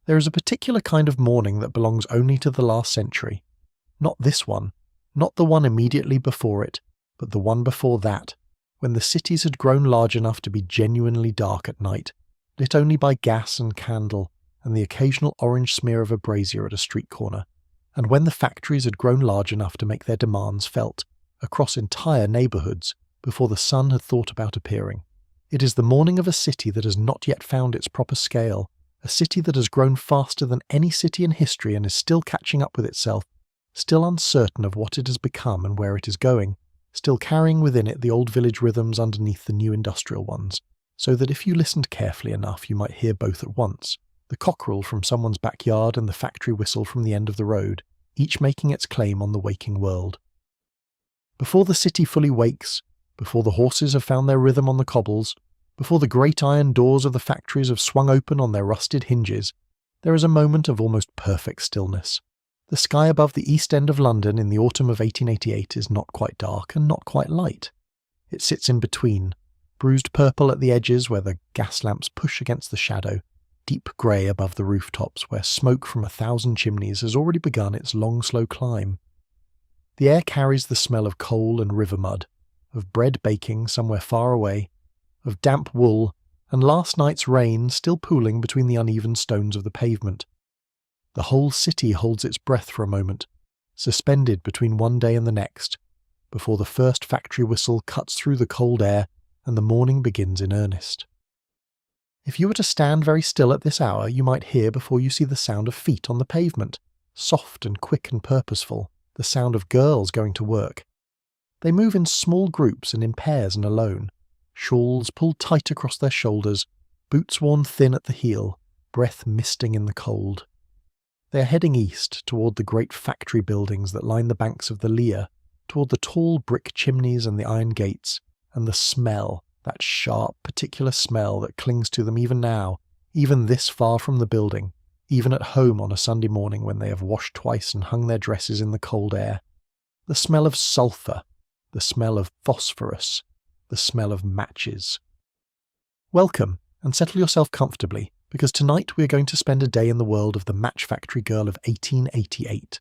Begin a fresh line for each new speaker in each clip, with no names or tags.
There is a particular kind of morning that belongs only to the last century. Not this one, not the one immediately before it, but the one before that, when the cities had grown large enough to be genuinely dark at night, lit only by gas and candle and the occasional orange smear of a brazier at a street corner, and when the factories had grown large enough to make their demands felt across entire neighbourhoods before the sun had thought about appearing. It is the morning of a city that has not yet found its proper scale, a city that has grown faster than any city in history and is still catching up with itself, still uncertain of what it has become and where it is going, still carrying within it the old village rhythms underneath the new industrial ones, so that if you listened carefully enough you might hear both at once, the cockerel from someone's backyard and the factory whistle from the end of the road, each making its claim on the waking world. Before the city fully wakes, before the horses have found their rhythm on the cobbles, before the great iron doors of the factories have swung open on their rusted hinges, there is a moment of almost perfect stillness. The sky above the East End of London in the autumn of 1888 is not quite dark and not quite light. It sits in between, bruised purple at the edges where the gas lamps push against the shadow, deep grey above the rooftops where smoke from 1,000 chimneys has already begun its long slow climb. The air carries the smell of coal and river mud, of bread baking somewhere far away, of damp wool, and last night's rain still pooling between the uneven stones of the pavement. The whole city holds its breath for a moment, suspended between one day and the next, before the first factory whistle cuts through the cold air and the morning begins in earnest. If you were to stand very still at this hour, you might hear before you see the sound of feet on the pavement, soft and quick and purposeful, the sound of girls going to work. They move in small groups and in pairs and alone, shawls pulled tight across their shoulders, boots worn thin at the heel, breath misting in the cold. They are heading east, toward the great factory buildings that line the banks of the Lear, toward the tall brick chimneys and the iron gates, and the smell, that sharp, particular smell that clings to them even now, even this far from the building, even at home on a Sunday morning when they have washed twice and hung their dresses in the cold air. The smell of sulphur, the smell of phosphorus, the smell of matches. Welcome, and settle yourself comfortably, because tonight we are going to spend a day in the world of the match factory girl of 1888.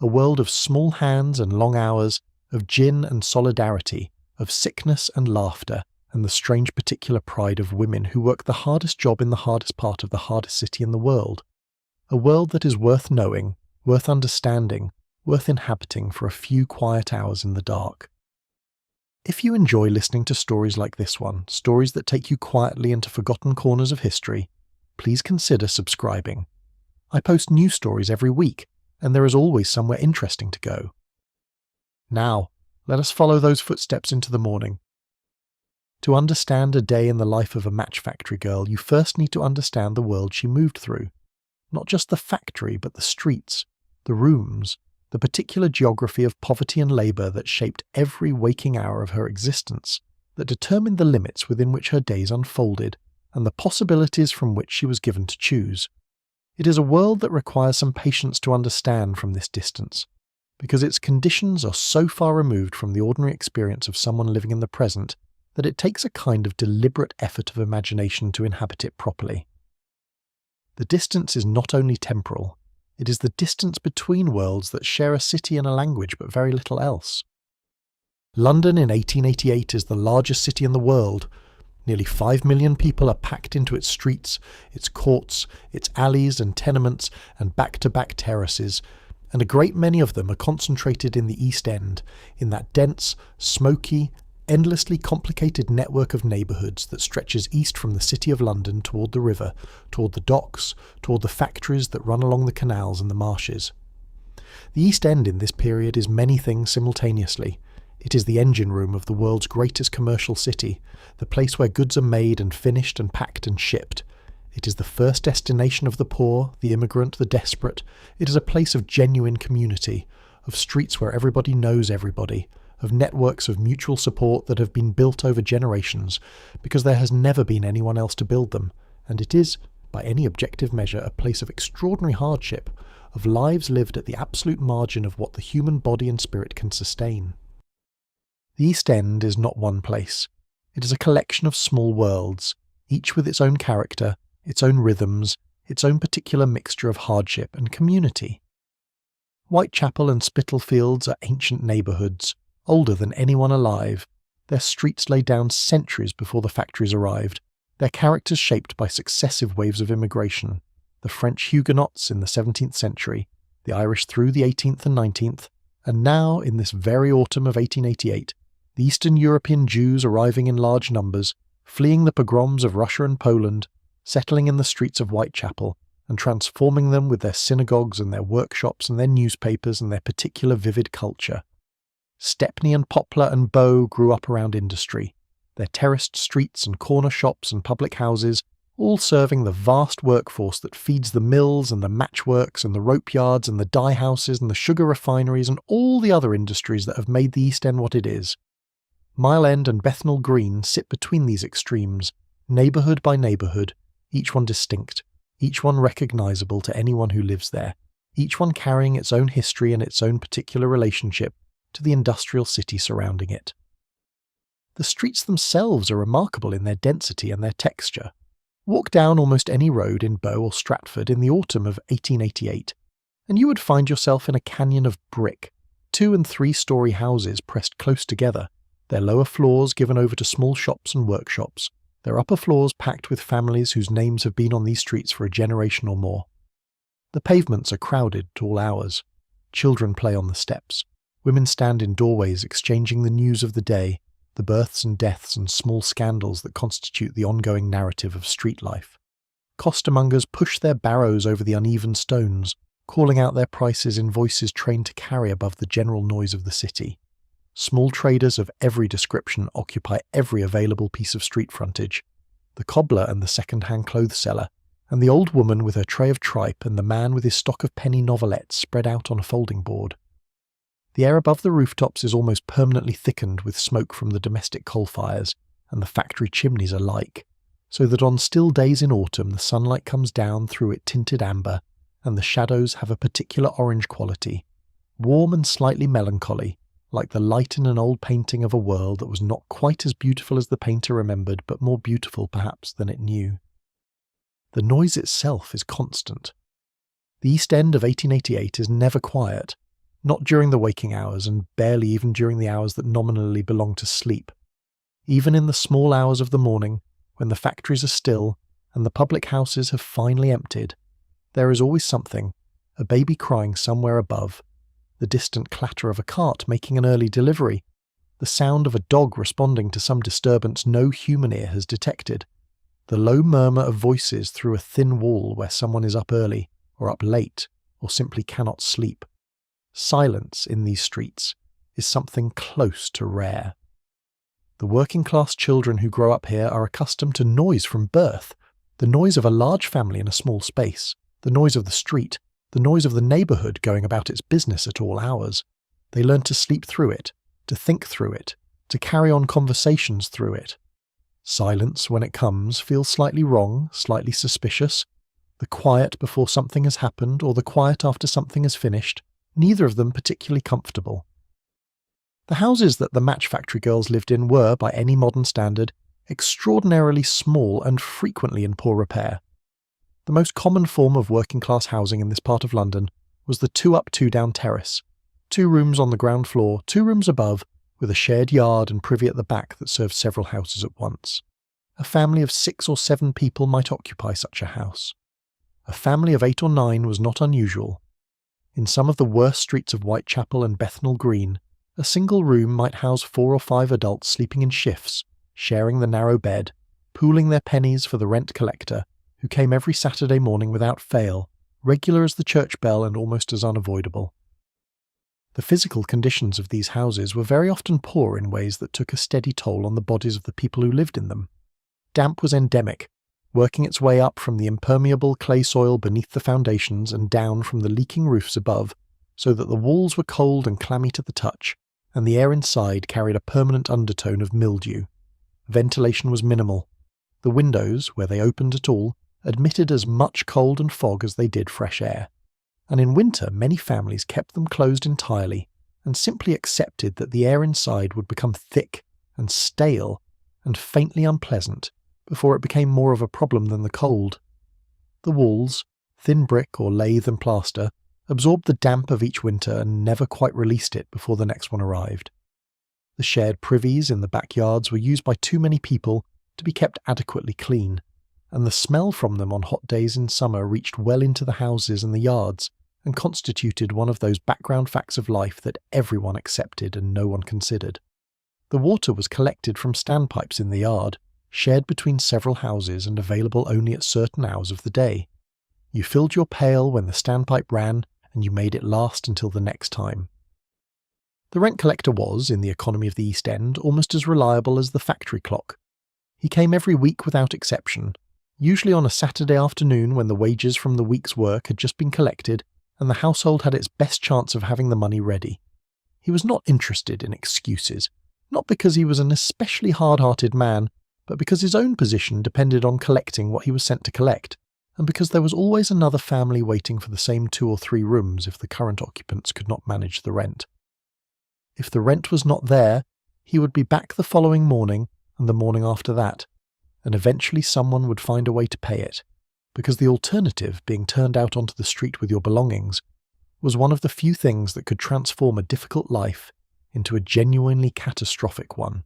A world of small hands and long hours, of gin and solidarity, of sickness and laughter, and the strange particular pride of women who work the hardest job in the hardest part of the hardest city in the world. A world that is worth knowing, worth understanding, worth inhabiting for a few quiet hours in the dark. If you enjoy listening to stories like this one, stories that take you quietly into forgotten corners of history, please consider subscribing. I post new stories every week, and there is always somewhere interesting to go. Now, let us follow those footsteps into the morning. To understand a day in the life of a match factory girl, you first need to understand the world she moved through. Not just the factory, but the streets, the rooms, the particular geography of poverty and labour that shaped every waking hour of her existence, that determined the limits within which her days unfolded, and the possibilities from which she was given to choose. It is a world that requires some patience to understand from this distance, because its conditions are so far removed from the ordinary experience of someone living in the present that it takes a kind of deliberate effort of imagination to inhabit it properly. The distance is not only temporal, it is the distance between worlds that share a city and a language but very little else. London in 1888 is the largest city in the world. Nearly 5 million people are packed into its streets, its courts, its alleys and tenements and back-to-back terraces, and a great many of them are concentrated in the East End, in that dense, smoky, endlessly complicated network of neighbourhoods that stretches east from the City of London toward the river, toward the docks, toward the factories that run along the canals and the marshes. The East End in this period is many things simultaneously. It is the engine room of the world's greatest commercial city, the place where goods are made and finished and packed and shipped. It is the first destination of the poor, the immigrant, the desperate. It is a place of genuine community, of streets where everybody knows everybody, of networks of mutual support that have been built over generations, because there has never been anyone else to build them, and it is, by any objective measure, a place of extraordinary hardship, of lives lived at the absolute margin of what the human body and spirit can sustain. The East End is not one place. It is a collection of small worlds, each with its own character, its own rhythms, its own particular mixture of hardship and community. Whitechapel and Spitalfields are ancient neighbourhoods, older than anyone alive. Their streets lay down centuries before the factories arrived, their characters shaped by successive waves of immigration, the French Huguenots in the 17th century, the Irish through the 18th and 19th, and now, in this very autumn of 1888, the Eastern European Jews arriving in large numbers, fleeing the pogroms of Russia and Poland, settling in the streets of Whitechapel, and transforming them with their synagogues and their workshops and their newspapers and their particular vivid culture. Stepney and Poplar and Bow grew up around industry, their terraced streets and corner shops and public houses, all serving the vast workforce that feeds the mills and the matchworks and the rope yards and the dye houses and the sugar refineries and all the other industries that have made the East End what it is. Mile End and Bethnal Green sit between these extremes, neighbourhood by neighbourhood, each one distinct, each one recognisable to anyone who lives there, each one carrying its own history and its own particular relationship to the industrial city surrounding it. The streets themselves are remarkable in their density and their texture. Walk down almost any road in Bow or Stratford in the autumn of 1888, and you would find yourself in a canyon of brick, 2- and 3-storey houses pressed close together, their lower floors given over to small shops and workshops, their upper floors packed with families whose names have been on these streets for a generation or more. The pavements are crowded to all hours. Children play on the steps. Women stand in doorways exchanging the news of the day, the births and deaths and small scandals that constitute the ongoing narrative of street life. Costermongers push their barrows over the uneven stones, calling out their prices in voices trained to carry above the general noise of the city. Small traders of every description occupy every available piece of street frontage. The cobbler and the second-hand clothes seller, and the old woman with her tray of tripe and the man with his stock of penny novelettes spread out on a folding board. The air above the rooftops is almost permanently thickened with smoke from the domestic coal fires and the factory chimneys alike, so that on still days in autumn the sunlight comes down through it tinted amber, and the shadows have a particular orange quality, warm and slightly melancholy, like the light in an old painting of a world that was not quite as beautiful as the painter remembered, but more beautiful perhaps than it knew. The noise itself is constant. The East End of 1888 is never quiet, not during the waking hours and barely even during the hours that nominally belong to sleep. Even in the small hours of the morning, when the factories are still and the public houses have finally emptied, there is always something, a baby crying somewhere above, the distant clatter of a cart making an early delivery, the sound of a dog responding to some disturbance no human ear has detected, the low murmur of voices through a thin wall where someone is up early, or up late, or simply cannot sleep. Silence in these streets is something close to rare. The working-class children who grow up here are accustomed to noise from birth, the noise of a large family in a small space, the noise of the street, the noise of the neighbourhood going about its business at all hours. They learn to sleep through it, to think through it, to carry on conversations through it. Silence, when it comes, feels slightly wrong, slightly suspicious. The quiet before something has happened, or the quiet after something has finished, neither of them particularly comfortable. The houses that the match factory girls lived in were, by any modern standard, extraordinarily small and frequently in poor repair. The most common form of working-class housing in this part of London was the 2-up, 2-down terrace, 2 rooms on the ground floor, 2 rooms above, with a shared yard and privy at the back that served several houses at once. A family of 6 or 7 people might occupy such a house. A family of 8 or 9 was not unusual. In some of the worst streets of Whitechapel and Bethnal Green, a single room might house 4 or 5 adults sleeping in shifts, sharing the narrow bed, pooling their pennies for the rent collector, who came every Saturday morning without fail, regular as the church bell and almost as unavoidable. The physical conditions of these houses were very often poor in ways that took a steady toll on the bodies of the people who lived in them. Damp was endemic, working its way up from the impermeable clay soil beneath the foundations and down from the leaking roofs above, so that the walls were cold and clammy to the touch, and the air inside carried a permanent undertone of mildew. Ventilation was minimal. The windows, where they opened at all, admitted as much cold and fog as they did fresh air, and in winter many families kept them closed entirely and simply accepted that the air inside would become thick and stale and faintly unpleasant before it became more of a problem than the cold. The walls, thin brick or lath and plaster, absorbed the damp of each winter and never quite released it before the next one arrived. The shared privies in the backyards were used by too many people to be kept adequately clean, and the smell from them on hot days in summer reached well into the houses and the yards and constituted one of those background facts of life that everyone accepted and no one considered. The water was collected from standpipes in the yard, shared between several houses and available only at certain hours of the day. You filled your pail when the standpipe ran, and you made it last until the next time. The rent collector was, in the economy of the East End, almost as reliable as the factory clock. He came every week without exception, usually on a Saturday afternoon when the wages from the week's work had just been collected and the household had its best chance of having the money ready. He was not interested in excuses, not because he was an especially hard-hearted man, but because his own position depended on collecting what he was sent to collect, and because there was always another family waiting for the same 2 or 3 rooms if the current occupants could not manage the rent. If the rent was not there, he would be back the following morning and the morning after that, and eventually someone would find a way to pay it, because the alternative, being turned out onto the street with your belongings, was one of the few things that could transform a difficult life into a genuinely catastrophic one.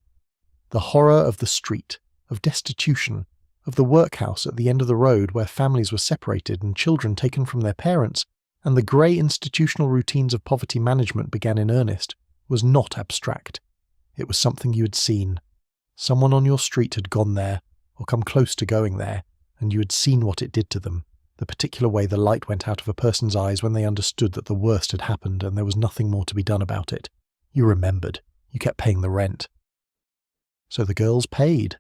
The horror of the street, of destitution, of the workhouse at the end of the road where families were separated and children taken from their parents, and the grey institutional routines of poverty management began in earnest, was not abstract. It was something you had seen. Someone on your street had gone there, or come close to going there, and you had seen what it did to them, the particular way the light went out of a person's eyes when they understood that the worst had happened and there was nothing more to be done about it. You remembered. You kept paying the rent. So the girls paid.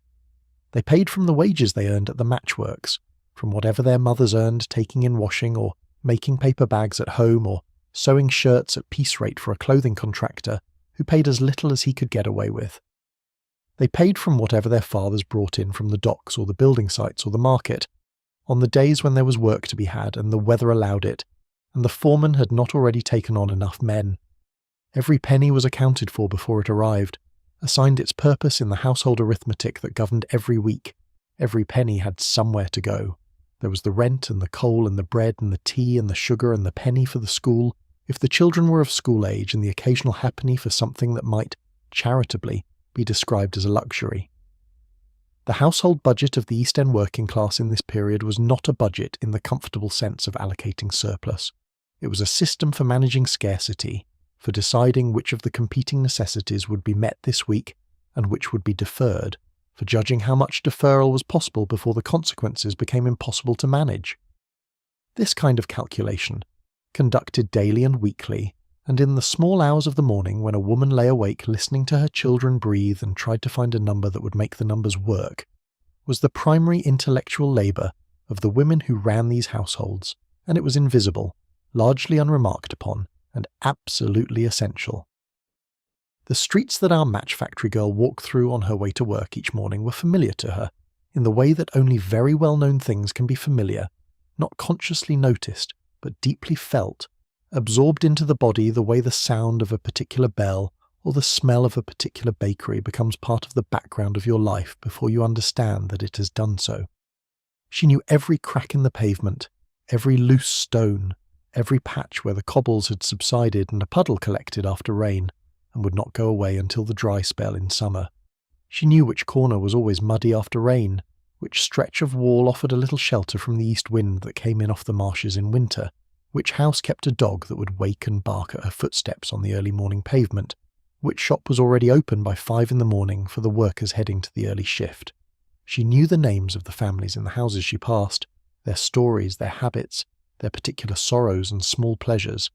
They paid from the wages they earned at the matchworks, from whatever their mothers earned taking in washing or making paper bags at home or sewing shirts at piece rate for a clothing contractor who paid as little as he could get away with. They paid from whatever their fathers brought in from the docks or the building sites or the market, on the days when there was work to be had and the weather allowed it, and the foreman had not already taken on enough men. Every penny was accounted for before it arrived, assigned its purpose in the household arithmetic that governed every week. Every penny had somewhere to go. There was the rent and the coal and the bread and the tea and the sugar and the penny for the school, if the children were of school age, and the occasional halfpenny for something that might, charitably, be described as a luxury. The household budget of the East End working class in this period was not a budget in the comfortable sense of allocating surplus. It was a system for managing scarcity, for deciding which of the competing necessities would be met this week and which would be deferred, for judging how much deferral was possible before the consequences became impossible to manage. This kind of calculation, conducted daily and weekly, and in the small hours of the morning when a woman lay awake listening to her children breathe and tried to find a number that would make the numbers work, was the primary intellectual labour of the women who ran these households, and it was invisible, largely unremarked upon, and absolutely essential. The streets that our match factory girl walked through on her way to work each morning were familiar to her, in the way that only very well-known things can be familiar, not consciously noticed, but deeply felt, absorbed into the body the way the sound of a particular bell or the smell of a particular bakery becomes part of the background of your life before you understand that it has done so. She knew every crack in the pavement, every loose stone, every patch where the cobbles had subsided and a puddle collected after rain, and would not go away until the dry spell in summer. She knew which corner was always muddy after rain, which stretch of wall offered a little shelter from the east wind that came in off the marshes in winter, which house kept a dog that would wake and bark at her footsteps on the early morning pavement, which shop was already open by 5 in the morning for the workers heading to the early shift. She knew the names of the families in the houses she passed, their stories, their habits, their particular sorrows and small pleasures.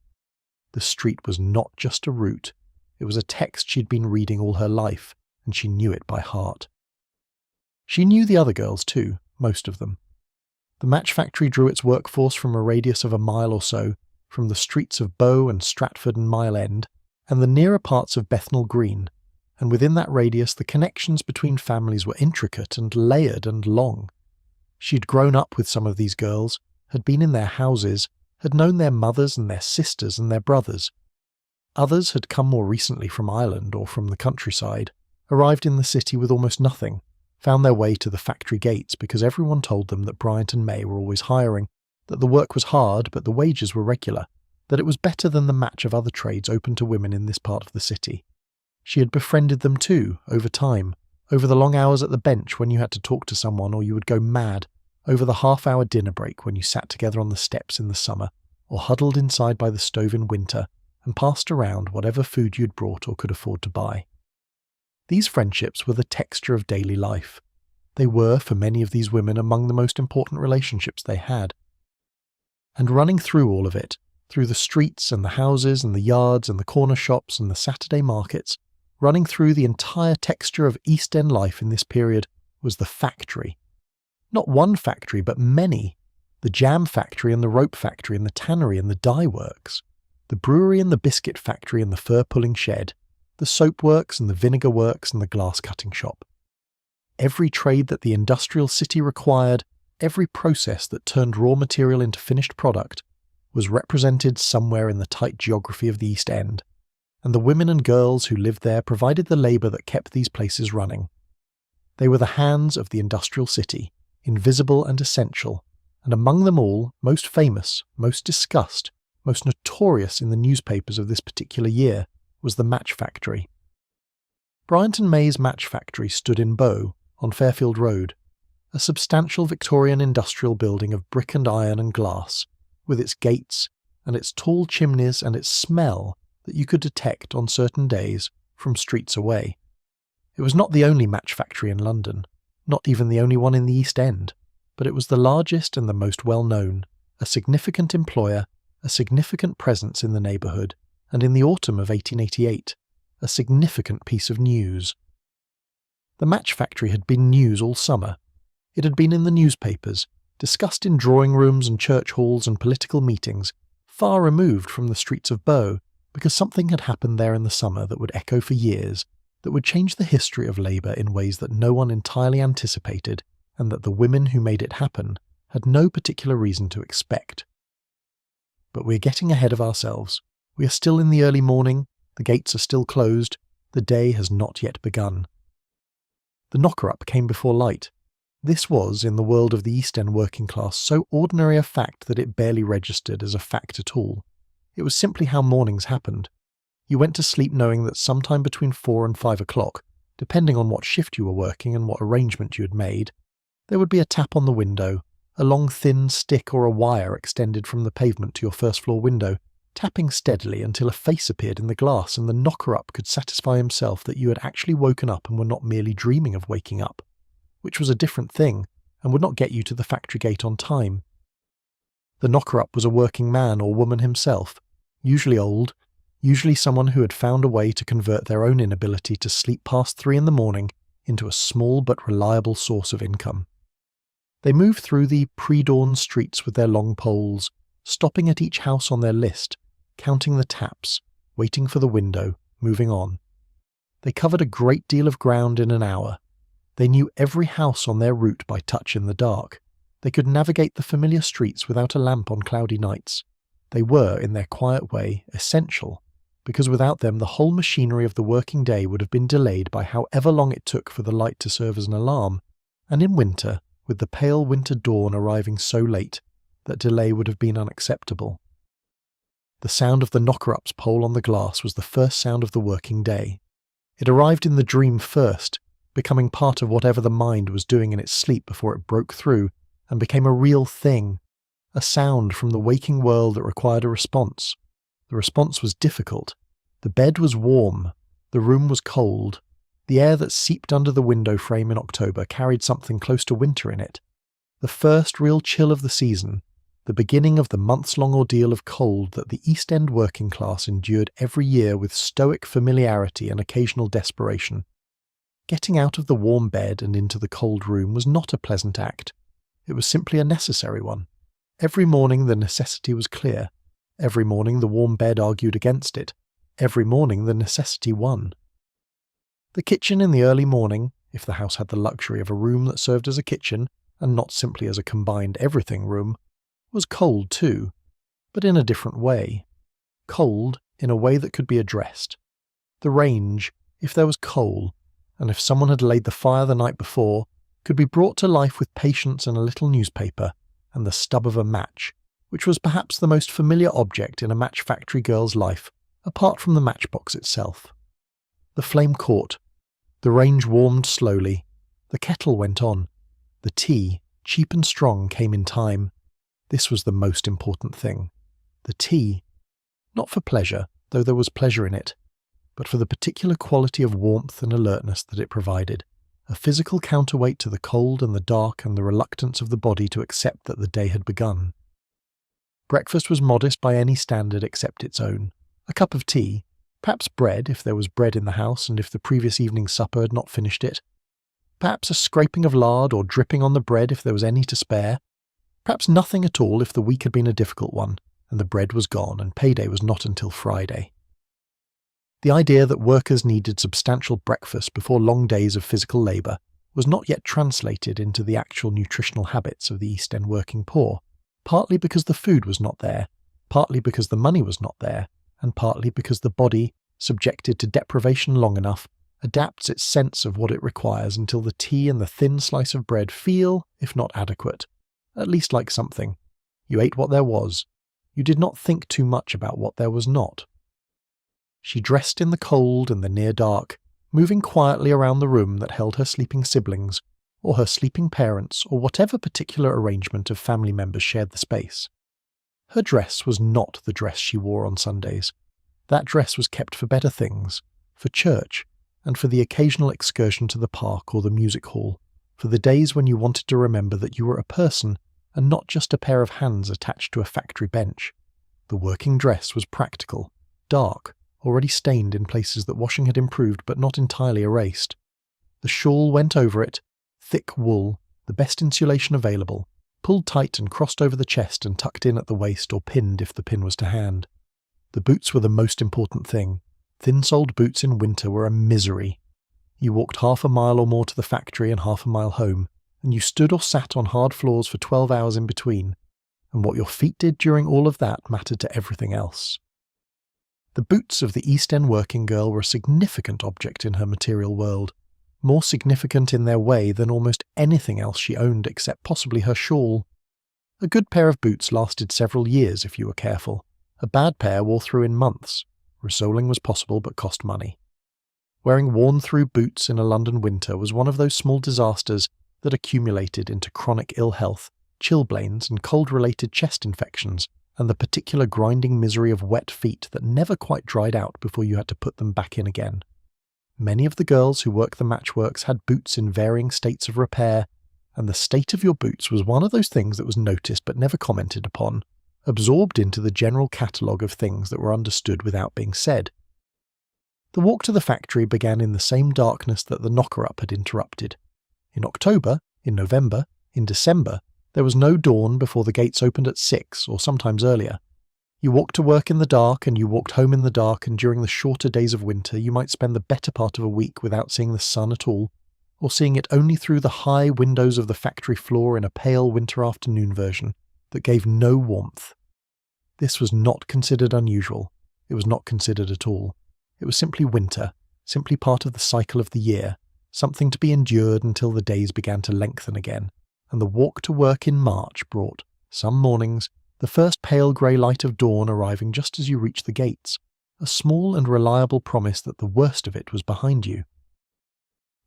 The street was not just a route, it was a text she'd been reading all her life, and she knew it by heart. She knew the other girls too, most of them. The match factory drew its workforce from a radius of a mile or so, from the streets of Bow and Stratford and Mile End, and the nearer parts of Bethnal Green, and within that radius the connections between families were intricate and layered and long. She'd grown up with some of these girls, had been in their houses, had known their mothers and their sisters and their brothers. Others had come more recently from Ireland or from the countryside, arrived in the city with almost nothing, found their way to the factory gates because everyone told them that Bryant and May were always hiring, that the work was hard but the wages were regular, that it was better than the match of other trades open to women in this part of the city. She had befriended them too, over time, over the long hours at the bench when you had to talk to someone or you would go mad, over the half-hour dinner break when you sat together on the steps in the summer, or huddled inside by the stove in winter and passed around whatever food you'd brought or could afford to buy. These friendships were the texture of daily life. They were, for many of these women, among the most important relationships they had. And running through all of it, through the streets and the houses and the yards and the corner shops and the Saturday markets, running through the entire texture of East End life in this period was the factory. Not one factory, but many. The jam factory and the rope factory and the tannery and the dye works. The brewery and the biscuit factory and the fur-pulling shed. The soap works and the vinegar works and the glass-cutting shop. Every trade that the industrial city required, every process that turned raw material into finished product, was represented somewhere in the tight geography of the East End, and the women and girls who lived there provided the labour that kept these places running. They were the hands of the industrial city, invisible and essential, and among them all, most famous, most discussed, most notorious in the newspapers of this particular year, was the match factory. Bryant and May's match factory stood in Bow, on Fairfield Road, a substantial Victorian industrial building of brick and iron and glass, with its gates and its tall chimneys and its smell that you could detect on certain days from streets away. It was not the only match factory in London, not even the only one in the East End, but it was the largest and the most well-known, a significant employer, a significant presence in the neighbourhood, and in the autumn of 1888, a significant piece of news. The match factory had been news all summer. It had been in the newspapers, discussed in drawing rooms and church halls and political meetings, far removed from the streets of Bow, because something had happened there in the summer that would echo for years, that would change the history of labour in ways that no one entirely anticipated, and that the women who made it happen had no particular reason to expect. But we're getting ahead of ourselves. We are still in the early morning, the gates are still closed, the day has not yet begun. The knocker-up came before light. This was, in the world of the East End working class, so ordinary a fact that it barely registered as a fact at all. It was simply how mornings happened. You went to sleep knowing that sometime between 4 and 5 o'clock, depending on what shift you were working and what arrangement you had made, there would be a tap on the window, a long thin stick or a wire extended from the pavement to your first-floor window, tapping steadily until a face appeared in the glass and the knocker-up could satisfy himself that you had actually woken up and were not merely dreaming of waking up, which was a different thing and would not get you to the factory gate on time. The knocker-up was a working man or woman himself, usually old, usually someone who had found a way to convert their own inability to sleep past 3 in the morning into a small but reliable source of income. They moved through the pre-dawn streets with their long poles, stopping at each house on their list, counting the taps, waiting for the window, moving on. They covered a great deal of ground in an hour. They knew every house on their route by touch in the dark. They could navigate the familiar streets without a lamp on cloudy nights. They were, in their quiet way, essential, because without them the whole machinery of the working day would have been delayed by however long it took for the light to serve as an alarm, and in winter, with the pale winter dawn arriving so late, that delay would have been unacceptable. The sound of the knocker-up's pole on the glass was the first sound of the working day. It arrived in the dream first, becoming part of whatever the mind was doing in its sleep before it broke through and became a real thing, a sound from the waking world that required a response. The response was difficult. The bed was warm, the room was cold, the air that seeped under the window frame in October carried something close to winter in it. The first real chill of the season, the beginning of the months-long ordeal of cold that the East End working class endured every year with stoic familiarity and occasional desperation. Getting out of the warm bed and into the cold room was not a pleasant act. It was simply a necessary one. Every morning the necessity was clear. Every morning the warm bed argued against it. Every morning the necessity won. The kitchen in the early morning, if the house had the luxury of a room that served as a kitchen, and not simply as a combined everything room, was cold too, but in a different way. Cold in a way that could be addressed. The range, if there was coal, and if someone had laid the fire the night before, could be brought to life with patience and a little newspaper and the stub of a match, which was perhaps the most familiar object in a match factory girl's life, apart from the matchbox itself. The flame caught. The range warmed slowly. The kettle went on. The tea, cheap and strong, came in time. This was the most important thing. The tea. Not for pleasure, though there was pleasure in it, but for the particular quality of warmth and alertness that it provided, a physical counterweight to the cold and the dark and the reluctance of the body to accept that the day had begun. Breakfast was modest by any standard except its own. A cup of tea, perhaps bread if there was bread in the house and if the previous evening's supper had not finished it, perhaps a scraping of lard or dripping on the bread if there was any to spare, perhaps nothing at all if the week had been a difficult one and the bread was gone and payday was not until Friday. The idea that workers needed substantial breakfast before long days of physical labour was not yet translated into the actual nutritional habits of the East End working poor, partly because the food was not there, partly because the money was not there, and partly because the body, subjected to deprivation long enough, adapts its sense of what it requires until the tea and the thin slice of bread feel, if not adequate, at least like something. You ate what there was. You did not think too much about what there was not. She dressed in the cold and the near dark, moving quietly around the room that held her sleeping siblings, or her sleeping parents, or whatever particular arrangement of family members shared the space. Her dress was not the dress she wore on Sundays. That dress was kept for better things, for church, and for the occasional excursion to the park or the music hall, for the days when you wanted to remember that you were a person and not just a pair of hands attached to a factory bench. The working dress was practical, dark, already stained in places that washing had improved but not entirely erased. The shawl went over it, thick wool, the best insulation available, pulled tight and crossed over the chest and tucked in at the waist or pinned if the pin was to hand. The boots were the most important thing. Thin-soled boots in winter were a misery. You walked half a mile or more to the factory and half a mile home, and you stood or sat on hard floors for 12 hours in between, and what your feet did during all of that mattered to everything else. The boots of the East End working girl were a significant object in her material world, more significant in their way than almost anything else she owned except possibly her shawl. A good pair of boots lasted several years if you were careful. A bad pair wore through in months. Resoling was possible but cost money. Wearing worn-through boots in a London winter was one of those small disasters that accumulated into chronic ill health, chilblains and cold-related chest infections, and the particular grinding misery of wet feet that never quite dried out before you had to put them back in again. Many of the girls who worked the matchworks had boots in varying states of repair, and the state of your boots was one of those things that was noticed but never commented upon, absorbed into the general catalogue of things that were understood without being said. The walk to the factory began in the same darkness that the knocker-up had interrupted. In October, in November, in December, there was no dawn before the gates opened at 6 or sometimes earlier. You walked to work in the dark and you walked home in the dark, and during the shorter days of winter you might spend the better part of a week without seeing the sun at all, or seeing it only through the high windows of the factory floor in a pale winter afternoon version that gave no warmth. This was not considered unusual. It was not considered at all. It was simply winter, simply part of the cycle of the year, something to be endured until the days began to lengthen again, and the walk to work in March brought, some mornings, the first pale grey light of dawn arriving just as you reached the gates, a small and reliable promise that the worst of it was behind you.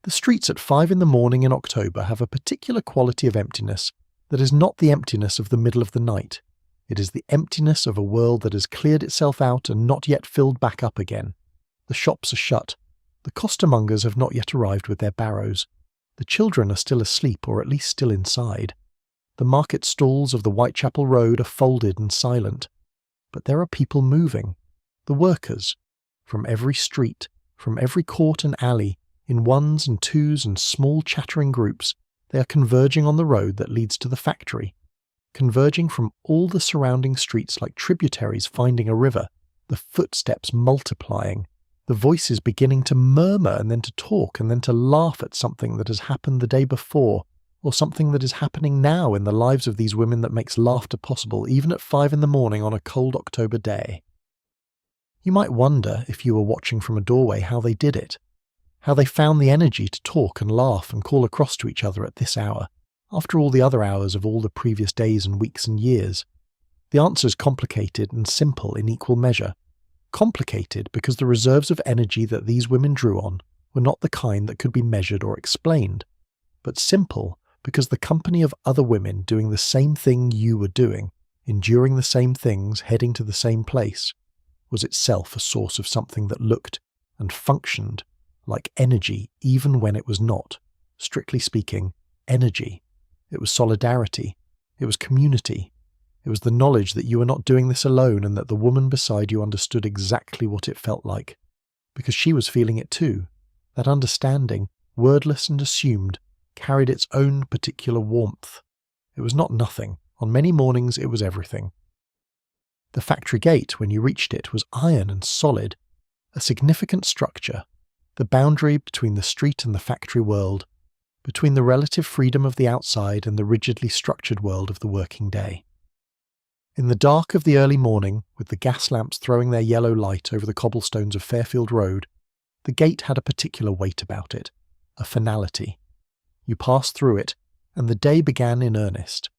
The streets at 5 in the morning in October have a particular quality of emptiness that is not the emptiness of the middle of the night. It is the emptiness of a world that has cleared itself out and not yet filled back up again. The shops are shut. The costermongers have not yet arrived with their barrows. The children are still asleep, or at least still inside. The market stalls of the Whitechapel Road are folded and silent. But there are people moving. The workers. From every street, from every court and alley, in ones and twos and small chattering groups, they are converging on the road that leads to the factory. Converging from all the surrounding streets like tributaries finding a river, the footsteps multiplying, the voices beginning to murmur and then to talk and then to laugh at something that has happened the day before, or something that is happening now in the lives of these women that makes laughter possible even at 5 in the morning on a cold October day. You might wonder, if you were watching from a doorway, how they did it. how they found the energy to talk and laugh and call across to each other at this hour, after all the other hours of all the previous days and weeks and years. The answer is complicated and simple in equal measure. Complicated because the reserves of energy that these women drew on were not the kind that could be measured or explained, but simple because the company of other women doing the same thing you were doing, enduring the same things, heading to the same place, was itself a source of something that looked and functioned like energy even when it was not, strictly speaking, energy. It was solidarity. It was community. It was the knowledge that you were not doing this alone and that the woman beside you understood exactly what it felt like, because she was feeling it too. That understanding, wordless and assumed, carried its own particular warmth. It was not nothing. On many mornings it was everything. The factory gate, when you reached it, was iron and solid, a significant structure, the boundary between the street and the factory world, between the relative freedom of the outside and the rigidly structured world of the working day. In the dark of the early morning, with the gas lamps throwing their yellow light over the cobblestones of Fairfield Road, the gate had a particular weight about it, a finality. You passed through it, and the day began in earnest.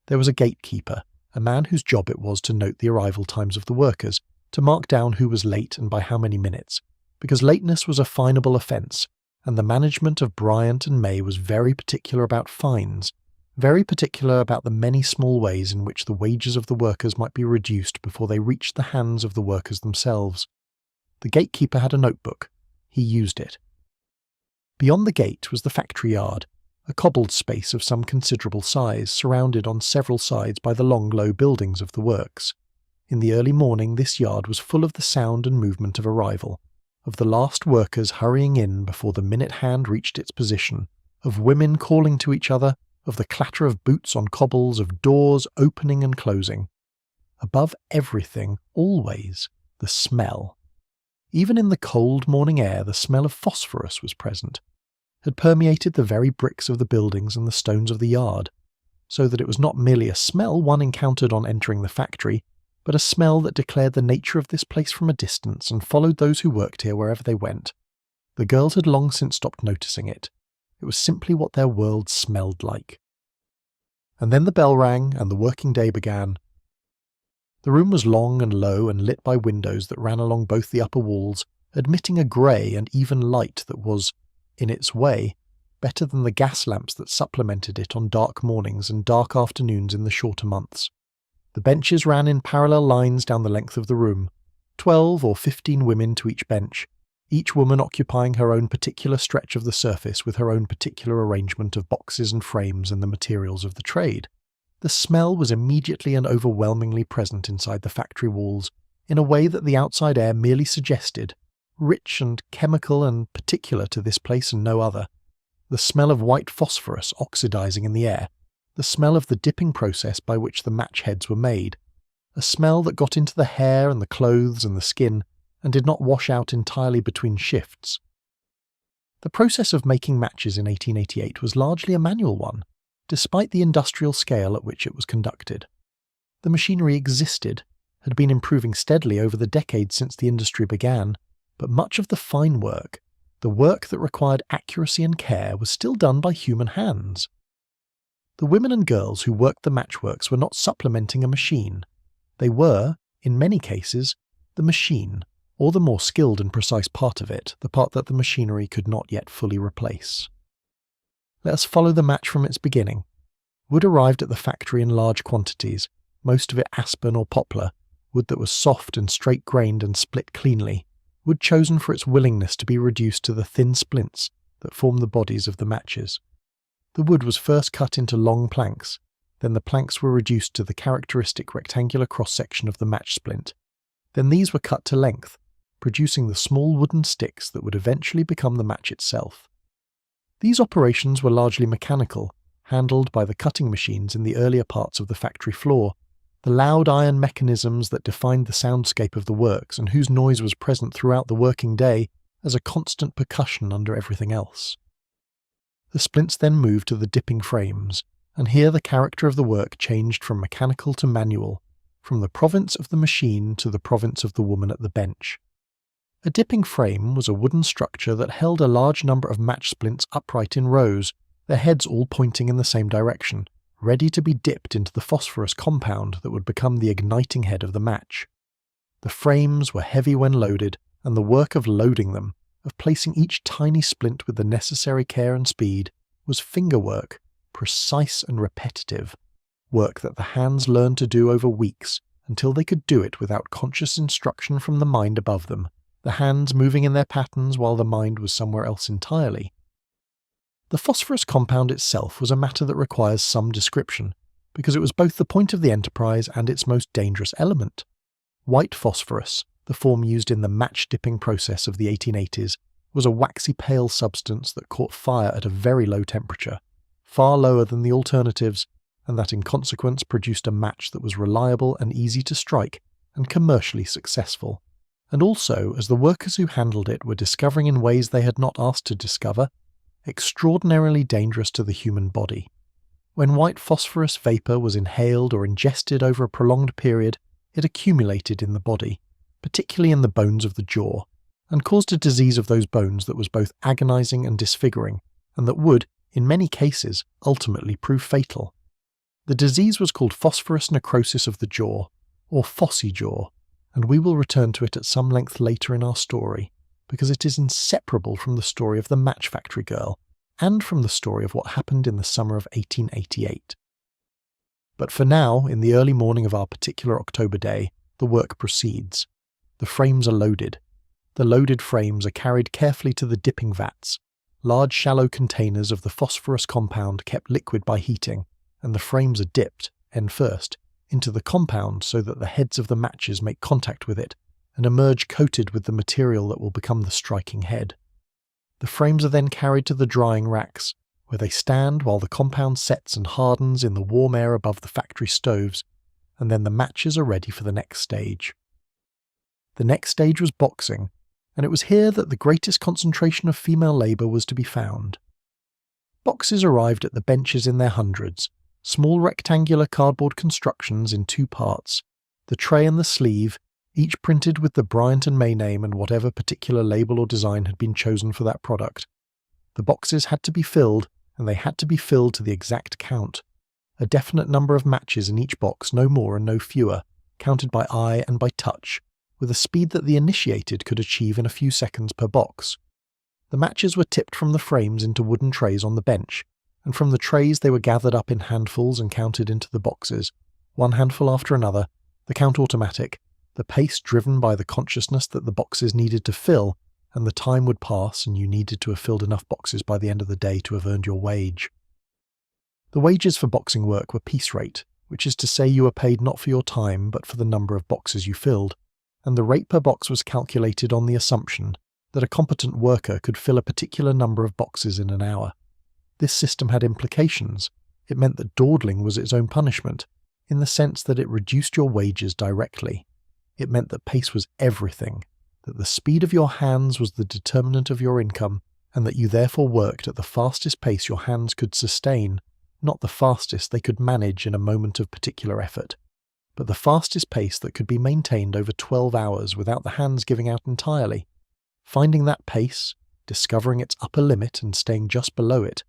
There was a gatekeeper, a man whose job it was to note the arrival times of the workers, to mark down who was late and by how many minutes, because lateness was a finable offence, and the management of Bryant and May was very particular about fines, very particular about the many small ways in which the wages of the workers might be reduced before they reached the hands of the workers themselves. The gatekeeper had a notebook. He used it. Beyond the gate was the factory yard, a cobbled space of some considerable size, surrounded on several sides by the long, low buildings of the works. In the early morning this yard was full of the sound and movement of arrival, of the last workers hurrying in before the minute hand reached its position, of women calling to each other, of the clatter of boots on cobbles, of doors opening and closing. Above everything, always, the smell. Even in the cold morning air, the smell of phosphorus was present, had permeated the very bricks of the buildings and the stones of the yard, so that it was not merely a smell one encountered on entering the factory, but a smell that declared the nature of this place from a distance and followed those who worked here wherever they went. The girls had long since stopped noticing it. It was simply what their world smelled like. And then the bell rang and the working day began. The room was long and low and lit by windows that ran along both the upper walls, admitting a grey and even light that was, in its way, better than the gas lamps that supplemented it on dark mornings and dark afternoons in the shorter months. The benches ran in parallel lines down the length of the room, 12 or 15 women to each bench, each woman occupying her own particular stretch of the surface with her own particular arrangement of boxes and frames and the materials of the trade. The smell was immediately and overwhelmingly present inside the factory walls, in a way that the outside air merely suggested, rich and chemical and particular to this place and no other. The smell of white phosphorus oxidizing in the air, the smell of the dipping process by which the match heads were made, a smell that got into the hair and the clothes and the skin, and did not wash out entirely between shifts. The process of making matches in 1888 was largely a manual one, despite the industrial scale at which it was conducted. The machinery existed, had been improving steadily over the decades since the industry began, but much of the fine work, the work that required accuracy and care, was still done by human hands. The women and girls who worked the matchworks were not supplementing a machine. They were, in many cases, the machine, or the more skilled and precise part of it, the part that the machinery could not yet fully replace. Let us follow the match from its beginning. Wood arrived at the factory in large quantities, most of it aspen or poplar, wood that was soft and straight-grained and split cleanly, wood chosen for its willingness to be reduced to the thin splints that form the bodies of the matches. The wood was first cut into long planks, then the planks were reduced to the characteristic rectangular cross-section of the match splint. Then these were cut to length, producing the small wooden sticks that would eventually become the match itself. These operations were largely mechanical, handled by the cutting machines in the earlier parts of the factory floor, the loud iron mechanisms that defined the soundscape of the works and whose noise was present throughout the working day as a constant percussion under everything else. The splints then moved to the dipping frames, and here the character of the work changed from mechanical to manual, from the province of the machine to the province of the woman at the bench. A dipping frame was a wooden structure that held a large number of match splints upright in rows, their heads all pointing in the same direction, ready to be dipped into the phosphorus compound that would become the igniting head of the match. The frames were heavy when loaded, and the work of loading them, of placing each tiny splint with the necessary care and speed, was finger work, precise and repetitive, work that the hands learned to do over weeks until they could do it without conscious instruction from the mind above them, the hands moving in their patterns while the mind was somewhere else entirely. The phosphorus compound itself was a matter that requires some description, because it was both the point of the enterprise and its most dangerous element. White phosphorus, the form used in the match-dipping process of the 1880s, was a waxy pale substance that caught fire at a very low temperature, far lower than the alternatives, and that in consequence produced a match that was reliable and easy to strike and commercially successful. And also, as the workers who handled it were discovering in ways they had not asked to discover, extraordinarily dangerous to the human body. When white phosphorus vapour was inhaled or ingested over a prolonged period, it accumulated in the body, particularly in the bones of the jaw, and caused a disease of those bones that was both agonising and disfiguring, and that would, in many cases, ultimately prove fatal. The disease was called phosphorus necrosis of the jaw, or phossy jaw, and we will return to it at some length later in our story, because it is inseparable from the story of the match factory girl, and from the story of what happened in the summer of 1888. But for now, in the early morning of our particular October day, the work proceeds. The frames are loaded. The loaded frames are carried carefully to the dipping vats, large shallow containers of the phosphorus compound kept liquid by heating, and the frames are dipped, end first, into the compound so that the heads of the matches make contact with it and emerge coated with the material that will become the striking head. The frames are then carried to the drying racks, where they stand while the compound sets and hardens in the warm air above the factory stoves, and then the matches are ready for the next stage. The next stage was boxing, and it was here that the greatest concentration of female labour was to be found. Boxes arrived at the benches in their hundreds, small rectangular cardboard constructions in two parts, the tray and the sleeve, each printed with the Bryant and May name and whatever particular label or design had been chosen for that product. The boxes had to be filled, and they had to be filled to the exact count. A definite number of matches in each box, no more and no fewer, counted by eye and by touch, with a speed that the initiated could achieve in a few seconds per box. The matches were tipped from the frames into wooden trays on the bench, and from the trays they were gathered up in handfuls and counted into the boxes, one handful after another, the count automatic, the pace driven by the consciousness that the boxes needed to fill, and the time would pass and you needed to have filled enough boxes by the end of the day to have earned your wage. The wages for boxing work were piece rate, which is to say you were paid not for your time but for the number of boxes you filled, and the rate per box was calculated on the assumption that a competent worker could fill a particular number of boxes in an hour. This system had implications. It meant that dawdling was its own punishment, in the sense that it reduced your wages directly. It meant that pace was everything, that the speed of your hands was the determinant of your income, and that you therefore worked at the fastest pace your hands could sustain, not the fastest they could manage in a moment of particular effort, but the fastest pace that could be maintained over 12 hours without the hands giving out entirely. Finding that pace, discovering its upper limit and staying just below it,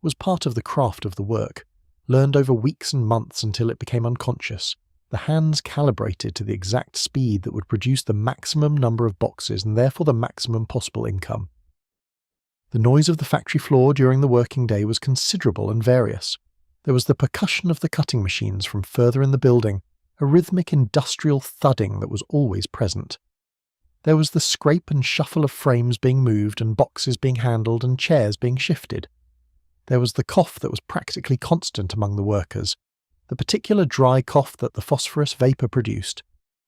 was part of the craft of the work, learned over weeks and months until it became unconscious, the hands calibrated to the exact speed that would produce the maximum number of boxes and therefore the maximum possible income. The noise of the factory floor during the working day was considerable and various. There was the percussion of the cutting machines from further in the building, a rhythmic industrial thudding that was always present. There was the scrape and shuffle of frames being moved and boxes being handled and chairs being shifted. There was the cough that was practically constant among the workers, the particular dry cough that the phosphorus vapour produced,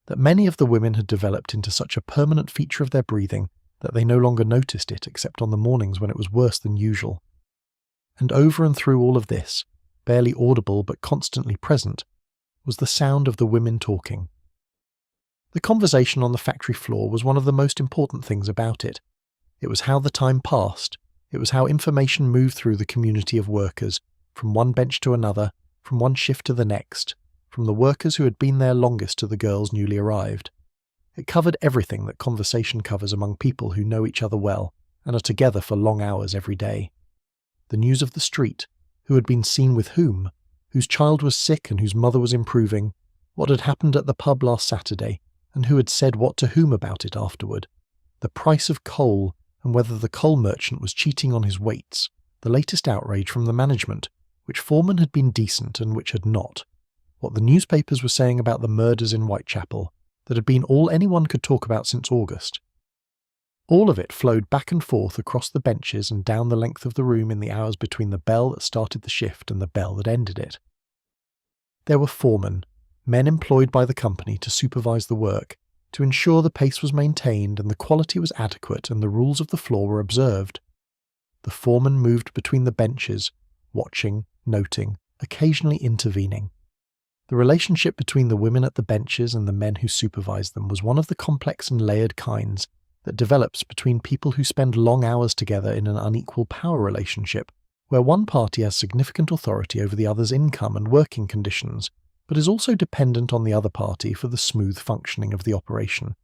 that many of the women had developed into such a permanent feature of their breathing that they no longer noticed it except on the mornings when it was worse than usual. And over and through all of this, barely audible but constantly present, was the sound of the women talking. The conversation on the factory floor was one of the most important things about it. It was how the time passed. It was how information moved through the community of workers, from one bench to another, from one shift to the next, from the workers who had been there longest to the girls newly arrived. It covered everything that conversation covers among people who know each other well and are together for long hours every day. The news of the street, who had been seen with whom, whose child was sick and whose mother was improving, what had happened at the pub last Saturday, and who had said what to whom about it afterward, the price of coal and whether the coal merchant was cheating on his weights, the latest outrage from the management, which foreman had been decent and which had not, what the newspapers were saying about the murders in Whitechapel, that had been all anyone could talk about since August. All of it flowed back and forth across the benches and down the length of the room in the hours between the bell that started the shift and the bell that ended it. There were foremen, men employed by the company to supervise the work, to ensure the pace was maintained and the quality was adequate and the rules of the floor were observed. The foreman moved between the benches, watching, noting, occasionally intervening. The relationship between the women at the benches and the men who supervised them was one of the complex and layered kinds that develops between people who spend long hours together in an unequal power relationship, where one party has significant authority over the other's income and working conditions, but is also dependent on the other party for the smooth functioning of the operation.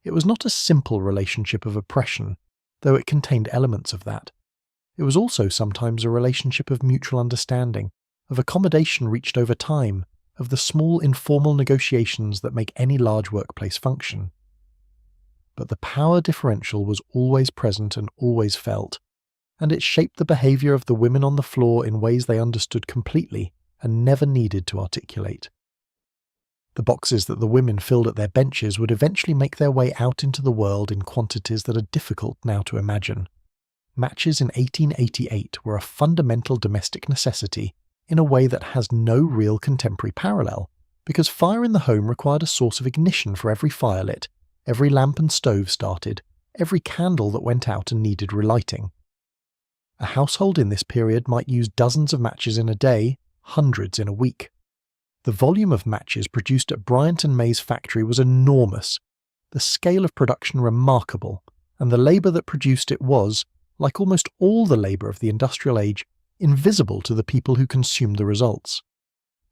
It was not a simple relationship of oppression, though it contained elements of that. It was also sometimes a relationship of mutual understanding, of accommodation reached over time, of the small informal negotiations that make any large workplace function. But the power differential was always present and always felt, and it shaped the behaviour of the women on the floor in ways they understood completely and never needed to articulate. The boxes that the women filled at their benches would eventually make their way out into the world in quantities that are difficult now to imagine. Matches in 1888 were a fundamental domestic necessity in a way that has no real contemporary parallel, because fire in the home required a source of ignition for every fire lit, every lamp and stove started, every candle that went out and needed relighting. A household in this period might use dozens of matches in a day, hundreds in a week. The volume of matches produced at Bryant and May's factory was enormous, the scale of production remarkable, and the labour that produced it was, like almost all the labour of the industrial age, invisible to the people who consumed the results.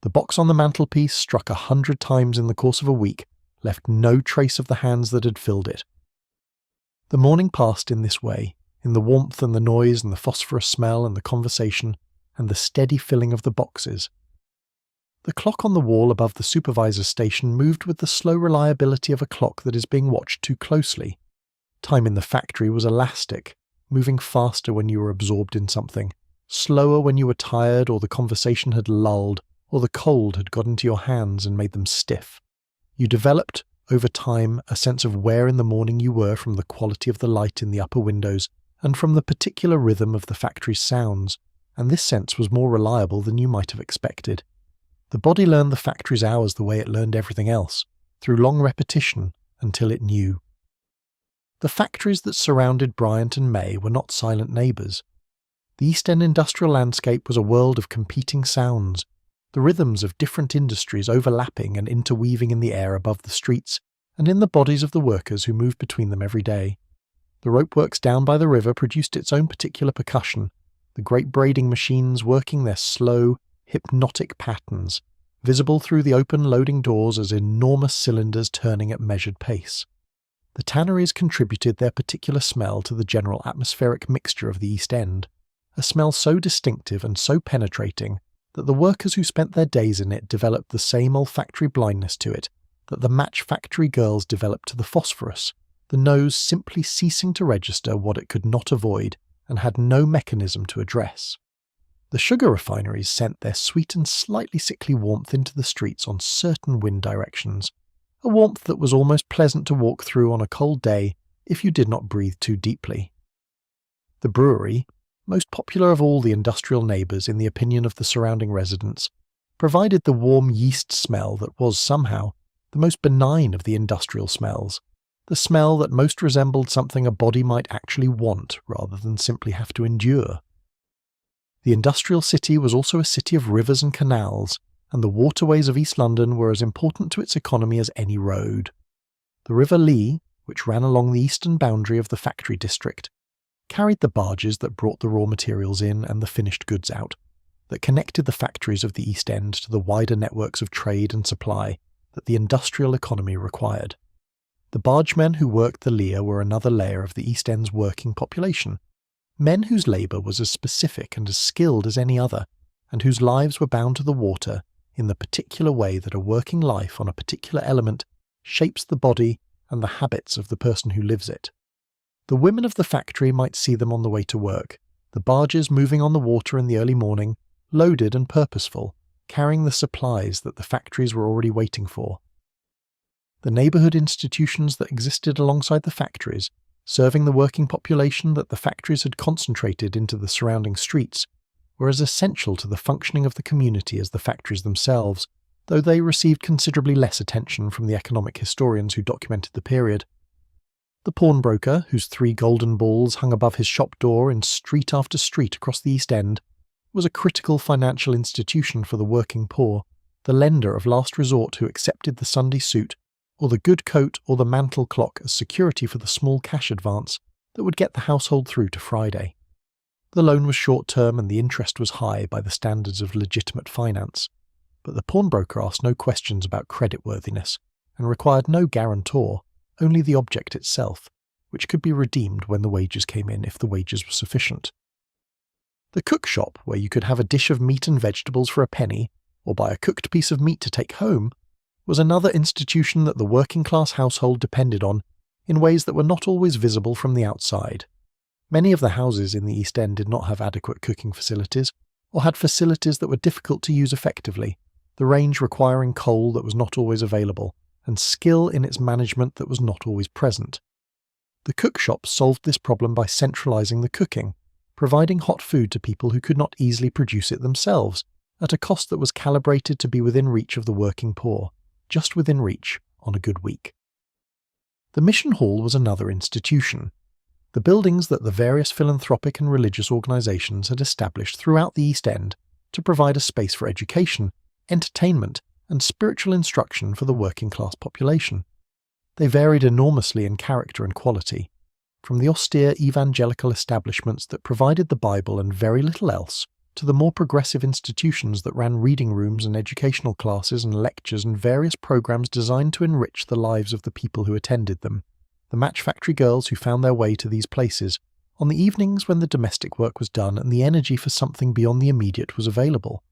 The box on the mantelpiece, struck 100 times in the course of a week, left no trace of the hands that had filled it. The morning passed in this way, in the warmth and the noise and the phosphorus smell and the conversation and the steady filling of the boxes. The clock on the wall above the supervisor's station moved with the slow reliability of a clock that is being watched too closely. Time in the factory was elastic, moving faster when you were absorbed in something, slower when you were tired or the conversation had lulled or the cold had got into your hands and made them stiff. You developed, over time, a sense of where in the morning you were from the quality of the light in the upper windows and from the particular rhythm of the factory's sounds, and this sense was more reliable than you might have expected. The body learned the factory's hours the way it learned everything else, through long repetition until it knew. The factories that surrounded Bryant and May were not silent neighbours. The East End industrial landscape was a world of competing sounds, the rhythms of different industries overlapping and interweaving in the air above the streets and in the bodies of the workers who moved between them every day. The ropeworks down by the river produced its own particular percussion, the great braiding machines working their slow, hypnotic patterns, visible through the open loading doors as enormous cylinders turning at measured pace. The tanneries contributed their particular smell to the general atmospheric mixture of the East End, a smell so distinctive and so penetrating that the workers who spent their days in it developed the same olfactory blindness to it that the match factory girls developed to the phosphorus, the nose simply ceasing to register what it could not avoid and had no mechanism to address. The sugar refineries sent their sweet and slightly sickly warmth into the streets on certain wind directions, a warmth that was almost pleasant to walk through on a cold day if you did not breathe too deeply. The brewery, most popular of all the industrial neighbours in the opinion of the surrounding residents, provided the warm yeast smell that was somehow the most benign of the industrial smells, the smell that most resembled something a body might actually want rather than simply have to endure. The industrial city was also a city of rivers and canals, and the waterways of East London were as important to its economy as any road. The River Lee, which ran along the eastern boundary of the factory district, carried the barges that brought the raw materials in and the finished goods out, that connected the factories of the East End to the wider networks of trade and supply that the industrial economy required. The bargemen who worked the Lear were another layer of the East End's working population, men whose labour was as specific and as skilled as any other, and whose lives were bound to the water in the particular way that a working life on a particular element shapes the body and the habits of the person who lives it. The women of the factory might see them on the way to work, the barges moving on the water in the early morning, loaded and purposeful, carrying the supplies that the factories were already waiting for. The neighbourhood institutions that existed alongside the factories, serving the working population that the factories had concentrated into the surrounding streets, were as essential to the functioning of the community as the factories themselves, though they received considerably less attention from the economic historians who documented the period. The pawnbroker, whose 3 golden balls hung above his shop door in street after street across the East End, was a critical financial institution for the working poor, the lender of last resort who accepted the Sunday suit, or the good coat or the mantel clock as security for the small cash advance that would get the household through to Friday. The loan was short-term and the interest was high by the standards of legitimate finance, but the pawnbroker asked no questions about creditworthiness and required no guarantor, only the object itself, which could be redeemed when the wages came in if the wages were sufficient. The cook shop, where you could have a dish of meat and vegetables for a penny, or buy a cooked piece of meat to take home, was another institution that the working-class household depended on in ways that were not always visible from the outside. Many of the houses in the East End did not have adequate cooking facilities, or had facilities that were difficult to use effectively, the range requiring coal that was not always available, and skill in its management that was not always present. The cook shop solved this problem by centralising the cooking, providing hot food to people who could not easily produce it themselves, at a cost that was calibrated to be within reach of the working poor, just within reach on a good week. The Mission Hall was another institution. The buildings that the various philanthropic and religious organisations had established throughout the East End to provide a space for education, entertainment, and spiritual instruction for the working-class population. They varied enormously in character and quality, from the austere evangelical establishments that provided the Bible and very little else, to the more progressive institutions that ran reading rooms and educational classes and lectures and various programs designed to enrich the lives of the people who attended them. The match factory girls who found their way to these places on the evenings when the domestic work was done and the energy for something beyond the immediate was available,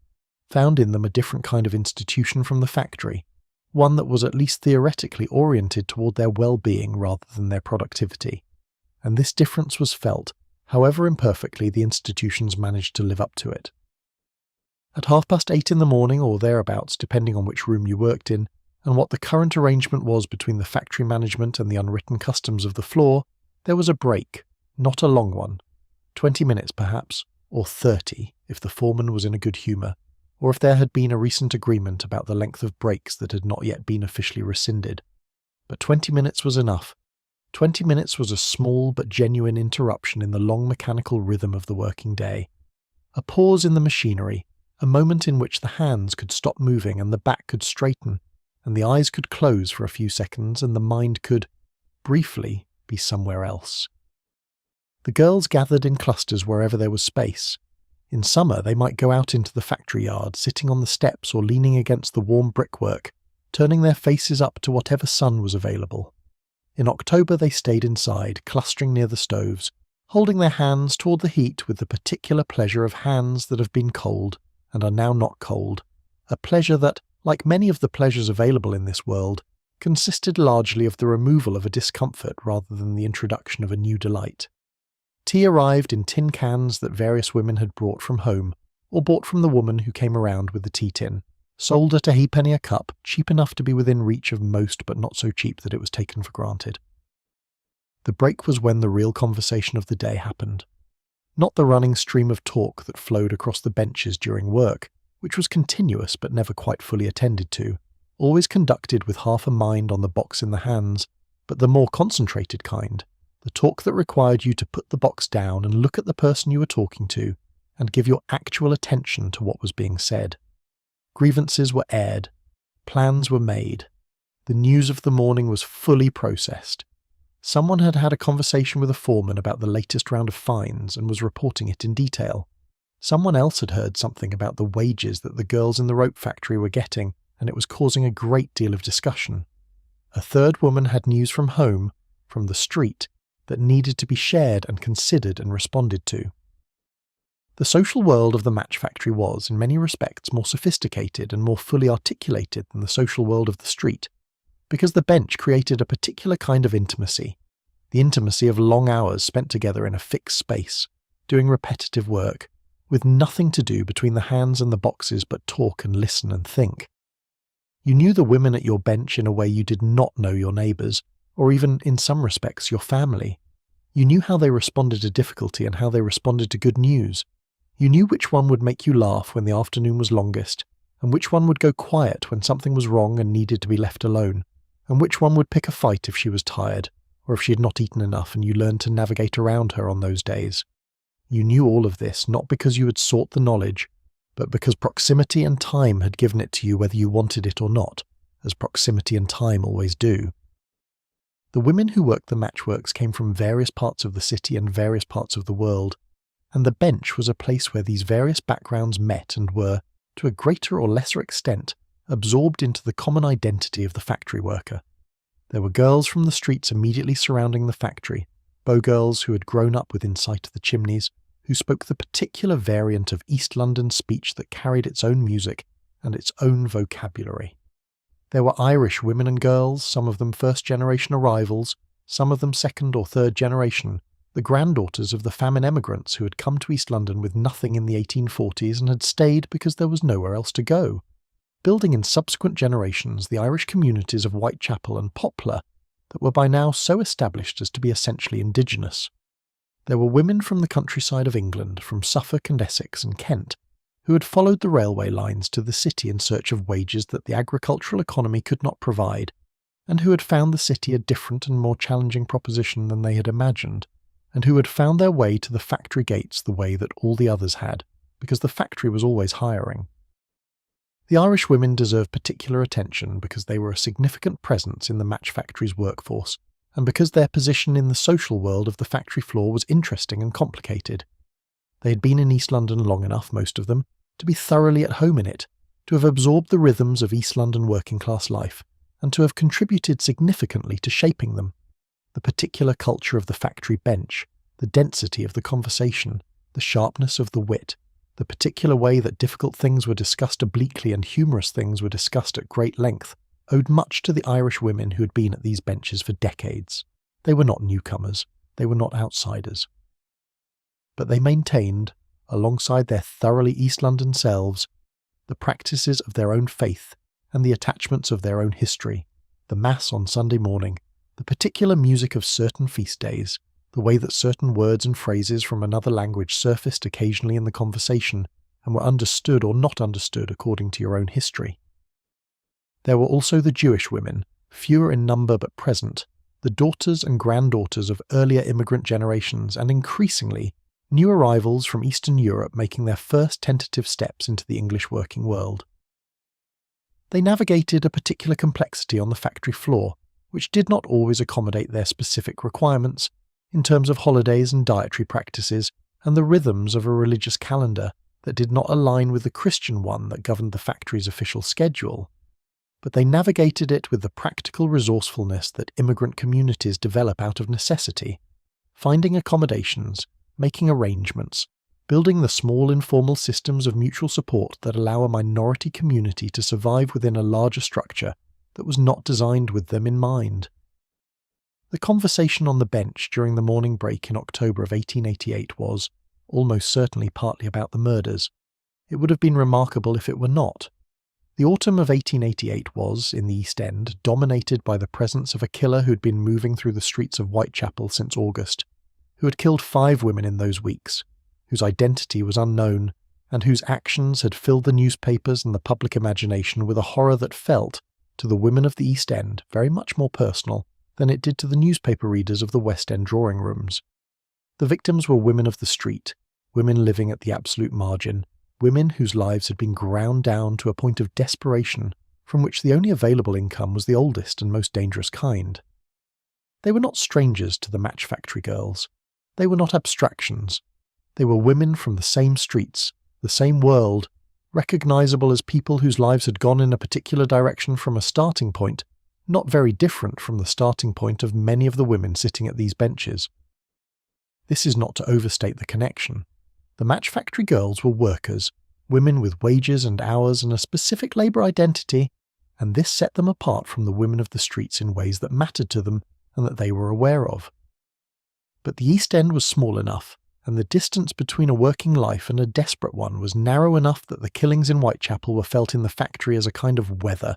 found in them a different kind of institution from the factory, one that was at least theoretically oriented toward their well-being rather than their productivity. And this difference was felt, however imperfectly the institutions managed to live up to it. At 8:30 in the morning or thereabouts, depending on which room you worked in, and what the current arrangement was between the factory management and the unwritten customs of the floor, there was a break, not a long one, 20 minutes perhaps, or 30 if the foreman was in a good humour, or if there had been a recent agreement about the length of breaks that had not yet been officially rescinded. But 20 minutes was enough. 20 minutes was a small but genuine interruption in the long mechanical rhythm of the working day. A pause in the machinery, a moment in which the hands could stop moving and the back could straighten, and the eyes could close for a few seconds and the mind could, briefly, be somewhere else. The girls gathered in clusters wherever there was space. In summer they might go out into the factory yard, sitting on the steps or leaning against the warm brickwork, turning their faces up to whatever sun was available. In October they stayed inside, clustering near the stoves, holding their hands toward the heat with the particular pleasure of hands that have been cold and are now not cold, a pleasure that, like many of the pleasures available in this world, consisted largely of the removal of a discomfort rather than the introduction of a new delight. Tea arrived in tin cans that various women had brought from home, or bought from the woman who came around with the tea tin, sold at a halfpenny a cup, cheap enough to be within reach of most but not so cheap that it was taken for granted. The break was when the real conversation of the day happened. Not the running stream of talk that flowed across the benches during work, which was continuous but never quite fully attended to, always conducted with half a mind on the box in the hands, but the more concentrated kind, the talk that required you to put the box down and look at the person you were talking to, and give your actual attention to what was being said. Grievances were aired, plans were made, the news of the morning was fully processed. Someone had had a conversation with a foreman about the latest round of fines and was reporting it in detail. Someone else had heard something about the wages that the girls in the rope factory were getting, and it was causing a great deal of discussion. A third woman had news from home, from the street, that needed to be shared and considered and responded to. The social world of the match factory was, in many respects, more sophisticated and more fully articulated than the social world of the street, because the bench created a particular kind of intimacy, the intimacy of long hours spent together in a fixed space, doing repetitive work, with nothing to do between the hands and the boxes but talk and listen and think. You knew the women at your bench in a way you did not know your neighbours, or even, in some respects, your family. You knew how they responded to difficulty and how they responded to good news. You knew which one would make you laugh when the afternoon was longest, and which one would go quiet when something was wrong and needed to be left alone, and which one would pick a fight if she was tired, or if she had not eaten enough and you learned to navigate around her on those days. You knew all of this not because you had sought the knowledge, but because proximity and time had given it to you whether you wanted it or not, as proximity and time always do. The women who worked the matchworks came from various parts of the city and various parts of the world, and the bench was a place where these various backgrounds met and were, to a greater or lesser extent, absorbed into the common identity of the factory worker. There were girls from the streets immediately surrounding the factory, bow girls who had grown up within sight of the chimneys, who spoke the particular variant of East London speech that carried its own music and its own vocabulary. There were Irish women and girls, some of them first-generation arrivals, some of them second or third generation, the granddaughters of the famine emigrants who had come to East London with nothing in the 1840s and had stayed because there was nowhere else to go, building in subsequent generations the Irish communities of Whitechapel and Poplar that were by now so established as to be essentially indigenous. There were women from the countryside of England, from Suffolk and Essex and Kent, who had followed the railway lines to the city in search of wages that the agricultural economy could not provide, and who had found the city a different and more challenging proposition than they had imagined, and who had found their way to the factory gates the way that all the others had, because the factory was always hiring. The Irish women deserved particular attention because they were a significant presence in the match factory's workforce, and because their position in the social world of the factory floor was interesting and complicated. They had been in East London long enough, most of them, to be thoroughly at home in it, to have absorbed the rhythms of East London working-class life, and to have contributed significantly to shaping them. The particular culture of the factory bench, the density of the conversation, the sharpness of the wit, the particular way that difficult things were discussed obliquely and humorous things were discussed at great length, owed much to the Irish women who had been at these benches for decades. They were not newcomers, they were not outsiders. But they maintained, alongside their thoroughly East London selves, the practices of their own faith and the attachments of their own history, the Mass on Sunday morning, the particular music of certain feast days, the way that certain words and phrases from another language surfaced occasionally in the conversation and were understood or not understood according to your own history. There were also the Jewish women, fewer in number but present, the daughters and granddaughters of earlier immigrant generations and increasingly new arrivals from Eastern Europe making their first tentative steps into the English working world. They navigated a particular complexity on the factory floor, which did not always accommodate their specific requirements in terms of holidays and dietary practices and the rhythms of a religious calendar that did not align with the Christian one that governed the factory's official schedule. But they navigated it with the practical resourcefulness that immigrant communities develop out of necessity, finding accommodations, making arrangements, building the small informal systems of mutual support that allow a minority community to survive within a larger structure that was not designed with them in mind. The conversation on the bench during the morning break in October of 1888 was, almost certainly, partly about the murders. It would have been remarkable if it were not. The autumn of 1888 was, in the East End, dominated by the presence of a killer who had been moving through the streets of Whitechapel since August, who had killed 5 women in those weeks, whose identity was unknown, and whose actions had filled the newspapers and the public imagination with a horror that felt, to the women of the East End, very much more personal than it did to the newspaper readers of the West End drawing rooms. The victims were women of the street, women living at the absolute margin, women whose lives had been ground down to a point of desperation from which the only available income was the oldest and most dangerous kind. They were not strangers to the match factory girls. They were not abstractions. They were women from the same streets, the same world, recognizable as people whose lives had gone in a particular direction from a starting point, not very different from the starting point of many of the women sitting at these benches. This is not to overstate the connection. The match factory girls were workers, women with wages and hours and a specific labour identity, and this set them apart from the women of the streets in ways that mattered to them and that they were aware of. But the East End was small enough, and the distance between a working life and a desperate one was narrow enough that the killings in Whitechapel were felt in the factory as a kind of weather,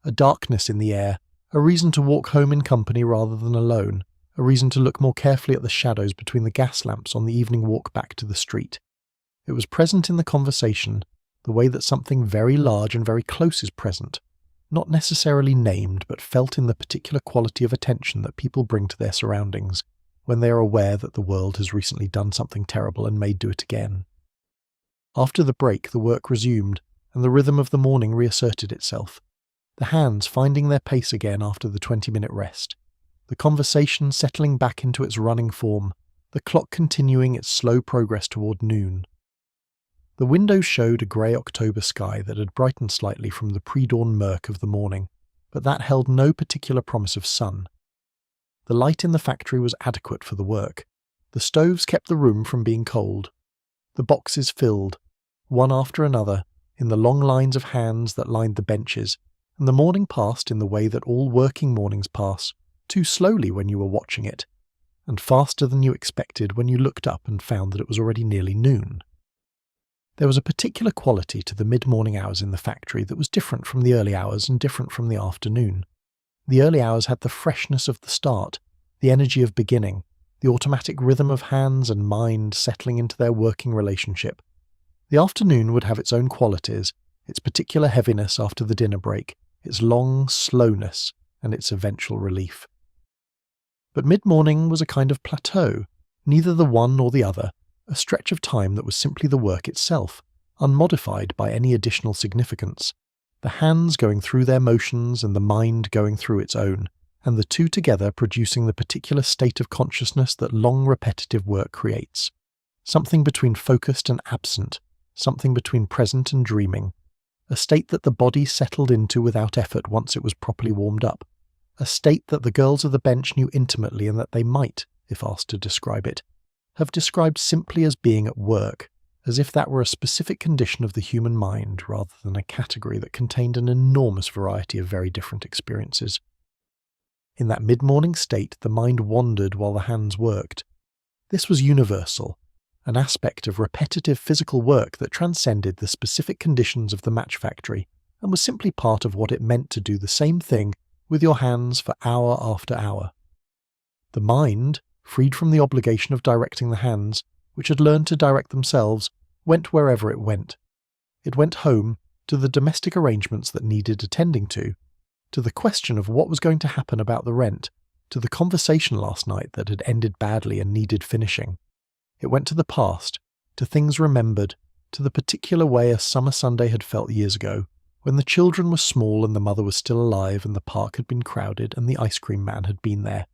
a darkness in the air, a reason to walk home in company rather than alone, a reason to look more carefully at the shadows between the gas lamps on the evening walk back to the street. It was present in the conversation, the way that something very large and very close is present, not necessarily named but felt in the particular quality of attention that people bring to their surroundings, when they are aware that the world has recently done something terrible and may do it again. After the break, the work resumed, and the rhythm of the morning reasserted itself, the hands finding their pace again after the 20-minute rest, the conversation settling back into its running form, the clock continuing its slow progress toward noon. The windows showed a grey October sky that had brightened slightly from the pre-dawn murk of the morning, but that held no particular promise of sun. The light in the factory was adequate for the work. The stoves kept the room from being cold. The boxes filled, one after another, in the long lines of hands that lined the benches, and the morning passed in the way that all working mornings pass, too slowly when you were watching it, and faster than you expected when you looked up and found that it was already nearly noon. There was a particular quality to the mid-morning hours in the factory that was different from the early hours and different from the afternoon. The early hours had the freshness of the start, the energy of beginning, the automatic rhythm of hands and mind settling into their working relationship. The afternoon would have its own qualities, its particular heaviness after the dinner break, its long slowness, and its eventual relief. But mid-morning was a kind of plateau, neither the one nor the other, a stretch of time that was simply the work itself, unmodified by any additional significance, the hands going through their motions and the mind going through its own, and the two together producing the particular state of consciousness that long repetitive work creates. Something between focused and absent, something between present and dreaming, a state that the body settled into without effort once it was properly warmed up, a state that the girls of the bench knew intimately and that they might, if asked to describe it, have described simply as being at work, as if that were a specific condition of the human mind rather than a category that contained an enormous variety of very different experiences. In that mid-morning state, the mind wandered while the hands worked. This was universal, an aspect of repetitive physical work that transcended the specific conditions of the match factory and was simply part of what it meant to do the same thing with your hands for hour after hour. The mind, freed from the obligation of directing the hands, which had learned to direct themselves, went wherever it went. It went home, to the domestic arrangements that needed attending to the question of what was going to happen about the rent, to the conversation last night that had ended badly and needed finishing. It went to the past, to things remembered, to the particular way a summer Sunday had felt years ago, when the children were small and the mother was still alive and the park had been crowded and the ice cream man had been there.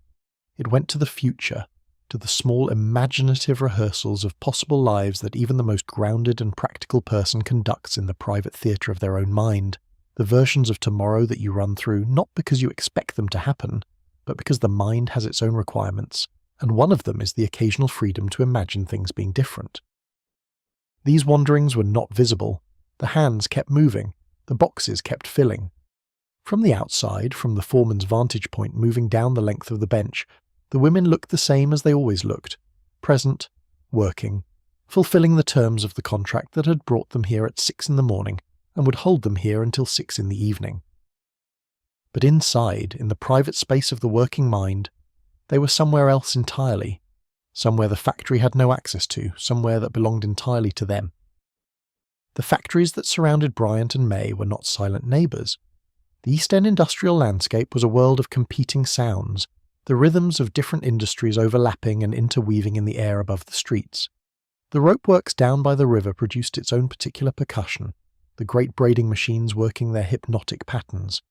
It went to the future, to the small imaginative rehearsals of possible lives that even the most grounded and practical person conducts in the private theatre of their own mind, the versions of tomorrow that you run through not because you expect them to happen, but because the mind has its own requirements, and one of them is the occasional freedom to imagine things being different. These wanderings were not visible. The hands kept moving, the boxes kept filling. From the outside, from the foreman's vantage point moving down the length of the bench, the women looked the same as they always looked, present, working, fulfilling the terms of the contract that had brought them here at 6 in the morning and would hold them here until 6 in the evening. But inside, in the private space of the working mind, they were somewhere else entirely, somewhere the factory had no access to, somewhere that belonged entirely to them. The factories that surrounded Bryant and May were not silent neighbours. The East End industrial landscape was a world of competing sounds, the rhythms of different industries overlapping and interweaving in the air above the streets. The ropeworks down by the river produced its own particular percussion, the great braiding machines working their hypnotic patterns.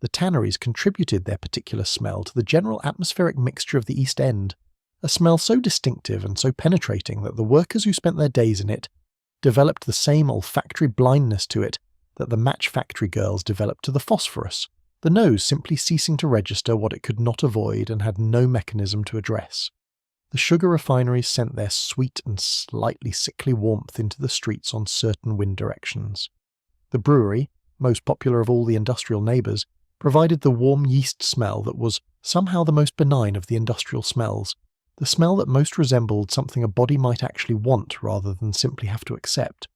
The tanneries contributed their particular smell to the general atmospheric mixture of the East End, a smell so distinctive and so penetrating that the workers who spent their days in it developed the same olfactory blindness to it that the match factory girls developed to the phosphorus, the nose simply ceasing to register what it could not avoid and had no mechanism to address. The sugar refineries sent their sweet and slightly sickly warmth into the streets on certain wind directions. The brewery, most popular of all the industrial neighbours, provided the warm yeast smell that was somehow the most benign of the industrial smells, the smell that most resembled something a body might actually want rather than simply have to accept.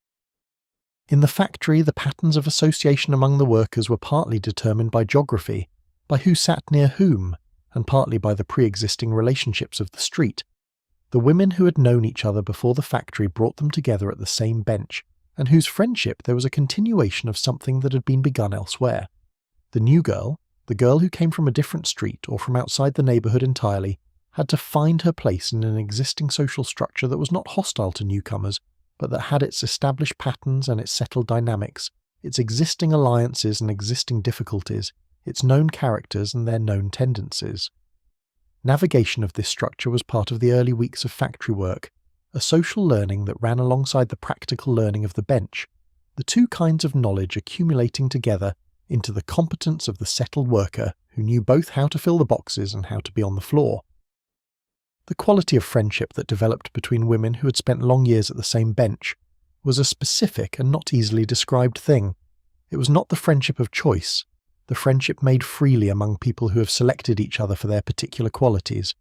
In the factory, the patterns of association among the workers were partly determined by geography, by who sat near whom, and partly by the pre-existing relationships of the street. The women who had known each other before the factory brought them together at the same bench, and whose friendship there was a continuation of something that had been begun elsewhere. The new girl, the girl who came from a different street or from outside the neighbourhood entirely, had to find her place in an existing social structure that was not hostile to newcomers, but that had its established patterns and its settled dynamics, its existing alliances and existing difficulties, its known characters and their known tendencies. Navigation of this structure was part of the early weeks of factory work, a social learning that ran alongside the practical learning of the bench, the two kinds of knowledge accumulating together into the competence of the settled worker who knew both how to fill the boxes and how to be on the floor. The quality of friendship that developed between women who had spent long years at the same bench was a specific and not easily described thing. It was not the friendship of choice, the friendship made freely among people who have selected each other for their particular qualities.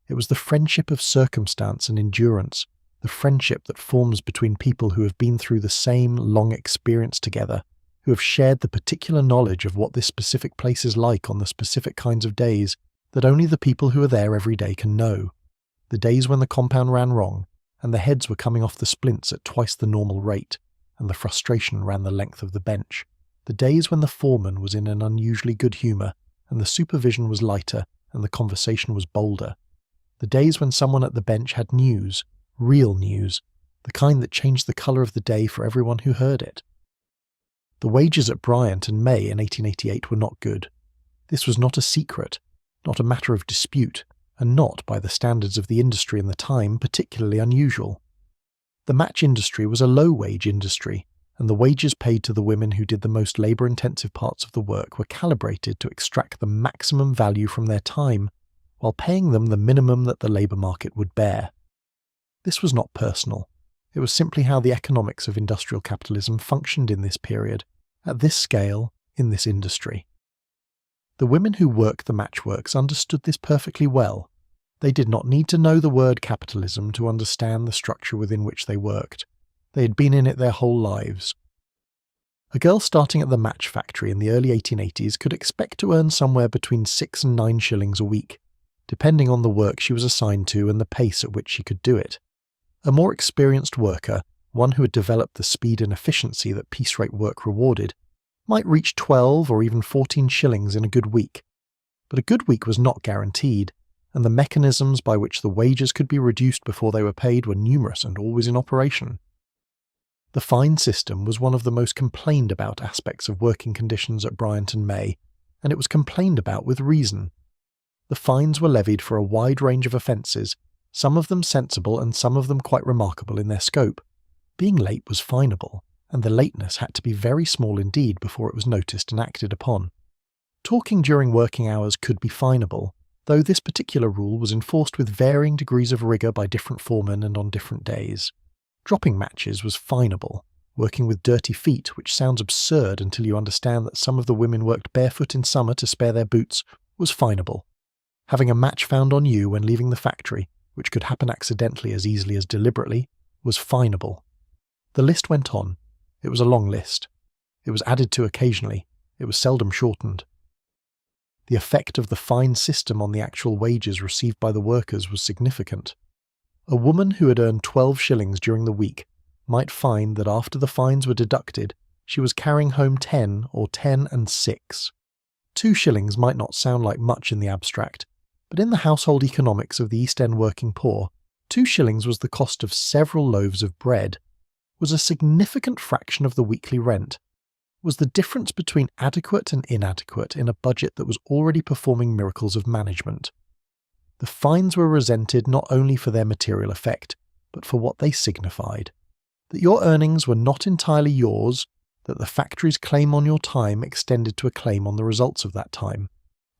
It was the friendship of circumstance and endurance, the friendship that forms between people who have been through the same long experience together, who have shared the particular knowledge of what this specific place is like on the specific kinds of days that only the people who are there every day can know. The days when the compound ran wrong, and the heads were coming off the splints at twice the normal rate, and the frustration ran the length of the bench. The days when the foreman was in an unusually good humour, and the supervision was lighter, and the conversation was bolder. The days when someone at the bench had news, real news, the kind that changed the colour of the day for everyone who heard it. The wages at Bryant and May in 1888 were not good. This was not a secret, not a matter of dispute, and not, by the standards of the industry in the time, particularly unusual. The match industry was a low-wage industry, and the wages paid to the women who did the most labour-intensive parts of the work were calibrated to extract the maximum value from their time, while paying them the minimum that the labour market would bear. This was not personal. It was simply how the economics of industrial capitalism functioned in this period, at this scale, in this industry. The women who worked the matchworks understood this perfectly well. They did not need to know the word capitalism to understand the structure within which they worked. They had been in it their whole lives. A girl starting at the match factory in the early 1880s could expect to earn somewhere between 6 and 9 shillings a week, depending on the work she was assigned to and the pace at which she could do it. A more experienced worker, one who had developed the speed and efficiency that piece-rate work rewarded, might reach 12 or even 14 shillings in a good week. But a good week was not guaranteed, and the mechanisms by which the wages could be reduced before they were paid were numerous and always in operation. The fine system was one of the most complained about aspects of working conditions at Bryant and May, and it was complained about with reason. The fines were levied for a wide range of offences, some of them sensible and some of them quite remarkable in their scope. Being late was finable, and the lateness had to be very small indeed before it was noticed and acted upon. Talking during working hours could be finable, though this particular rule was enforced with varying degrees of rigour by different foremen and on different days. Dropping matches was finable. Working with dirty feet, which sounds absurd until you understand that some of the women worked barefoot in summer to spare their boots, was finable. Having a match found on you when leaving the factory, which could happen accidentally as easily as deliberately, was finable. The list went on. It was a long list. It was added to occasionally. It was seldom shortened. The effect of the fine system on the actual wages received by the workers was significant. A woman who had earned 12 shillings during the week might find that after the fines were deducted, she was carrying home 10 or 10 and 6. 2 shillings might not sound like much in the abstract, but in the household economics of the East End working poor, 2 shillings was the cost of several loaves of bread, was a significant fraction of the weekly rent, was the difference between adequate and inadequate in a budget that was already performing miracles of management. The fines were resented not only for their material effect, but for what they signified. That your earnings were not entirely yours, that the factory's claim on your time extended to a claim on the results of that time,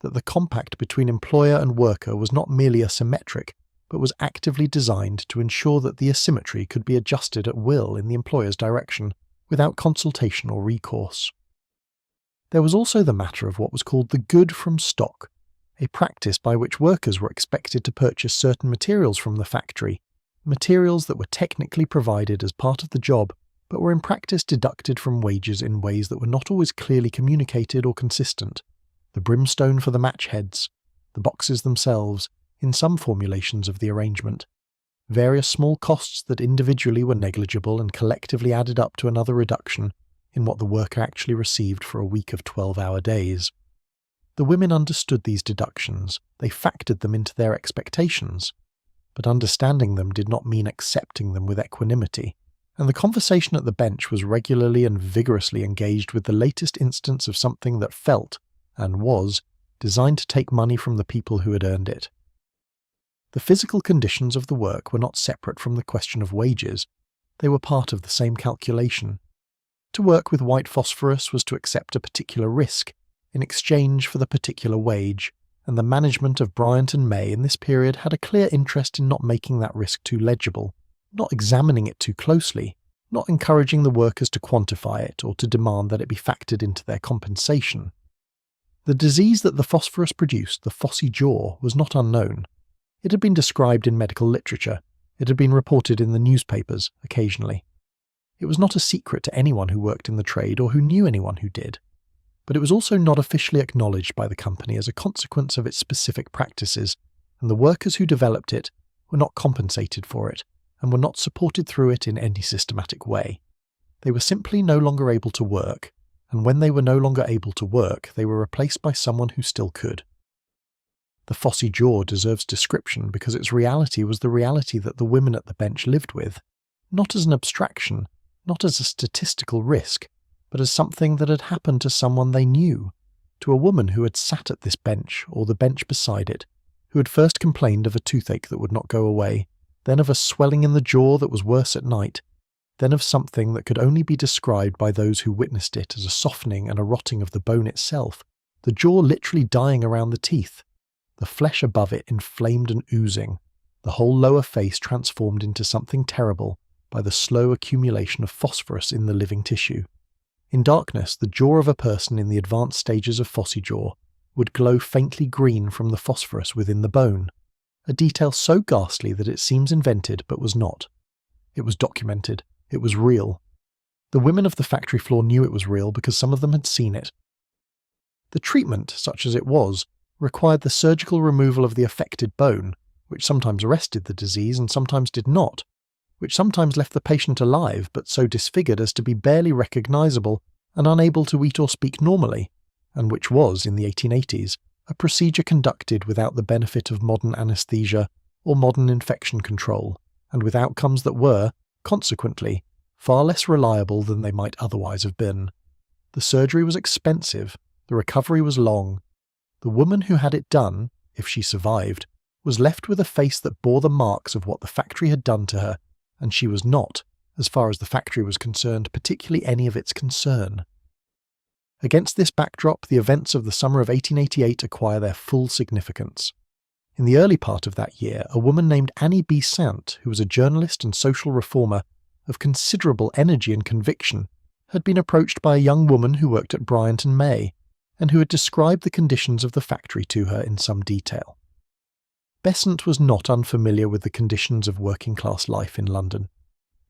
that the compact between employer and worker was not merely asymmetric, but was actively designed to ensure that the asymmetry could be adjusted at will in the employer's direction, without consultation or recourse. There was also the matter of what was called the good from stock, a practice by which workers were expected to purchase certain materials from the factory, materials that were technically provided as part of the job, but were in practice deducted from wages in ways that were not always clearly communicated or consistent. The brimstone for the match heads, the boxes themselves, in some formulations of the arrangement. Various small costs that individually were negligible and collectively added up to another reduction in what the worker actually received for a week of 12-hour days. The women understood these deductions, they factored them into their expectations, but understanding them did not mean accepting them with equanimity, and the conversation at the bench was regularly and vigorously engaged with the latest instance of something that felt, and was, designed to take money from the people who had earned it. The physical conditions of the work were not separate from the question of wages, they were part of the same calculation. To work with white phosphorus was to accept a particular risk in exchange for the particular wage, and the management of Bryant and May in this period had a clear interest in not making that risk too legible, not examining it too closely, not encouraging the workers to quantify it or to demand that it be factored into their compensation. The disease that the phosphorus produced, the phossy jaw, was not unknown. It had been described in medical literature, it had been reported in the newspapers occasionally. It was not a secret to anyone who worked in the trade or who knew anyone who did. But it was also not officially acknowledged by the company as a consequence of its specific practices, and the workers who developed it were not compensated for it, and were not supported through it in any systematic way. They were simply no longer able to work, and when they were no longer able to work, they were replaced by someone who still could. The phossy jaw deserves description because its reality was the reality that the women at the bench lived with, not as an abstraction, not as a statistical risk, but as something that had happened to someone they knew, to a woman who had sat at this bench or the bench beside it, who had first complained of a toothache that would not go away, then of a swelling in the jaw that was worse at night, then of something that could only be described by those who witnessed it as a softening and a rotting of the bone itself, the jaw literally dying around the teeth, the flesh above it inflamed and oozing, the whole lower face transformed into something terrible by the slow accumulation of phosphorus in the living tissue. In darkness, the jaw of a person in the advanced stages of phossy jaw would glow faintly green from the phosphorus within the bone, a detail so ghastly that it seems invented but was not. It was documented. It was real. The women of the factory floor knew it was real because some of them had seen it. The treatment, such as it was, required the surgical removal of the affected bone, which sometimes arrested the disease and sometimes did not, which sometimes left the patient alive but so disfigured as to be barely recognizable and unable to eat or speak normally, and which was, in the 1880s, a procedure conducted without the benefit of modern anesthesia or modern infection control, and with outcomes that were, consequently, far less reliable than they might otherwise have been. The surgery was expensive, the recovery was long. The woman who had it done, if she survived, was left with a face that bore the marks of what the factory had done to her, and she was not, as far as the factory was concerned, particularly any of its concern. Against this backdrop, the events of the summer of 1888 acquire their full significance. In the early part of that year, a woman named Annie Besant, who was a journalist and social reformer of considerable energy and conviction, had been approached by a young woman who worked at Bryant and May, and who had described the conditions of the factory to her in some detail. Besant was not unfamiliar with the conditions of working-class life in London.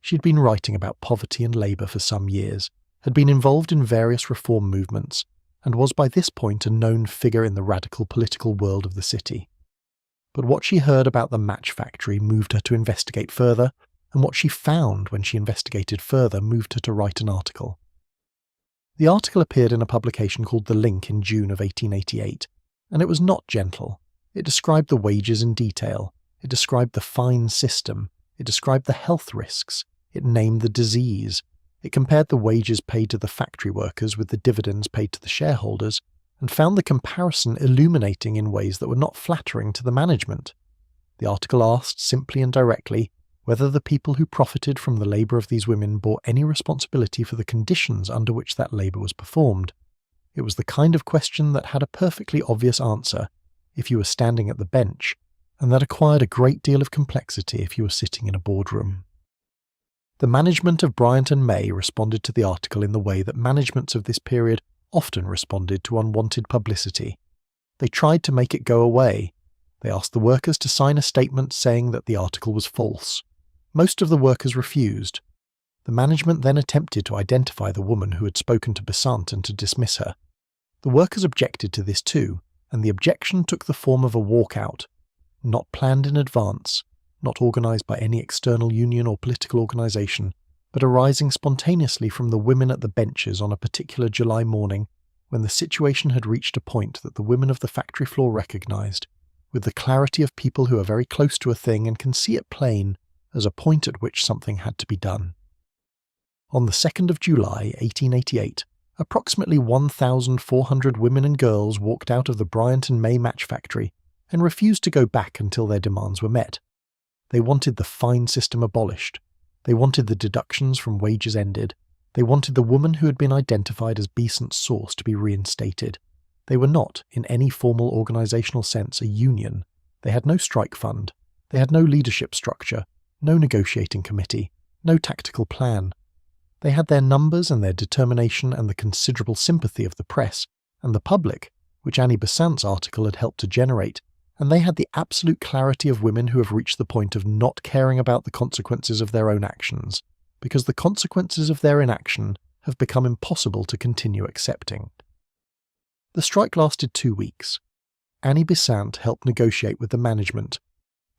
She had been writing about poverty and labour for some years, had been involved in various reform movements, and was by this point a known figure in the radical political world of the city. But what she heard about the match factory moved her to investigate further, and what she found when she investigated further moved her to write an article. The article appeared in a publication called The Link in June of 1888, and it was not gentle. It described the wages in detail, it described the fine system, it described the health risks, it named the disease, it compared the wages paid to the factory workers with the dividends paid to the shareholders, and found the comparison illuminating in ways that were not flattering to the management. The article asked, simply and directly, whether the people who profited from the labour of these women bore any responsibility for the conditions under which that labour was performed. It was the kind of question that had a perfectly obvious answer if you were standing at the bench, and that acquired a great deal of complexity if you were sitting in a boardroom. The management of Bryant and May responded to the article in the way that managements of this period often responded to unwanted publicity. They tried to make it go away. They asked the workers to sign a statement saying that the article was false. Most of the workers refused. The management then attempted to identify the woman who had spoken to Besant and to dismiss her. The workers objected to this too, and the objection took the form of a walkout, not planned in advance, not organised by any external union or political organisation, but arising spontaneously from the women at the benches on a particular July morning when the situation had reached a point that the women of the factory floor recognised, with the clarity of people who are very close to a thing and can see it plain, as a point at which something had to be done. On the 2nd of July, 1888, approximately 1,400 women and girls walked out of the Bryant and May match factory and refused to go back until their demands were met. They wanted the fine system abolished. They wanted the deductions from wages ended. They wanted the woman who had been identified as Besant's source to be reinstated. They were not, in any formal organisational sense, a union. They had no strike fund. They had no leadership structure, no negotiating committee, no tactical plan. They had their numbers and their determination and the considerable sympathy of the press and the public, which Annie Besant's article had helped to generate, and they had the absolute clarity of women who have reached the point of not caring about the consequences of their own actions, because the consequences of their inaction have become impossible to continue accepting. The strike lasted 2 weeks. Annie Besant helped negotiate with the management.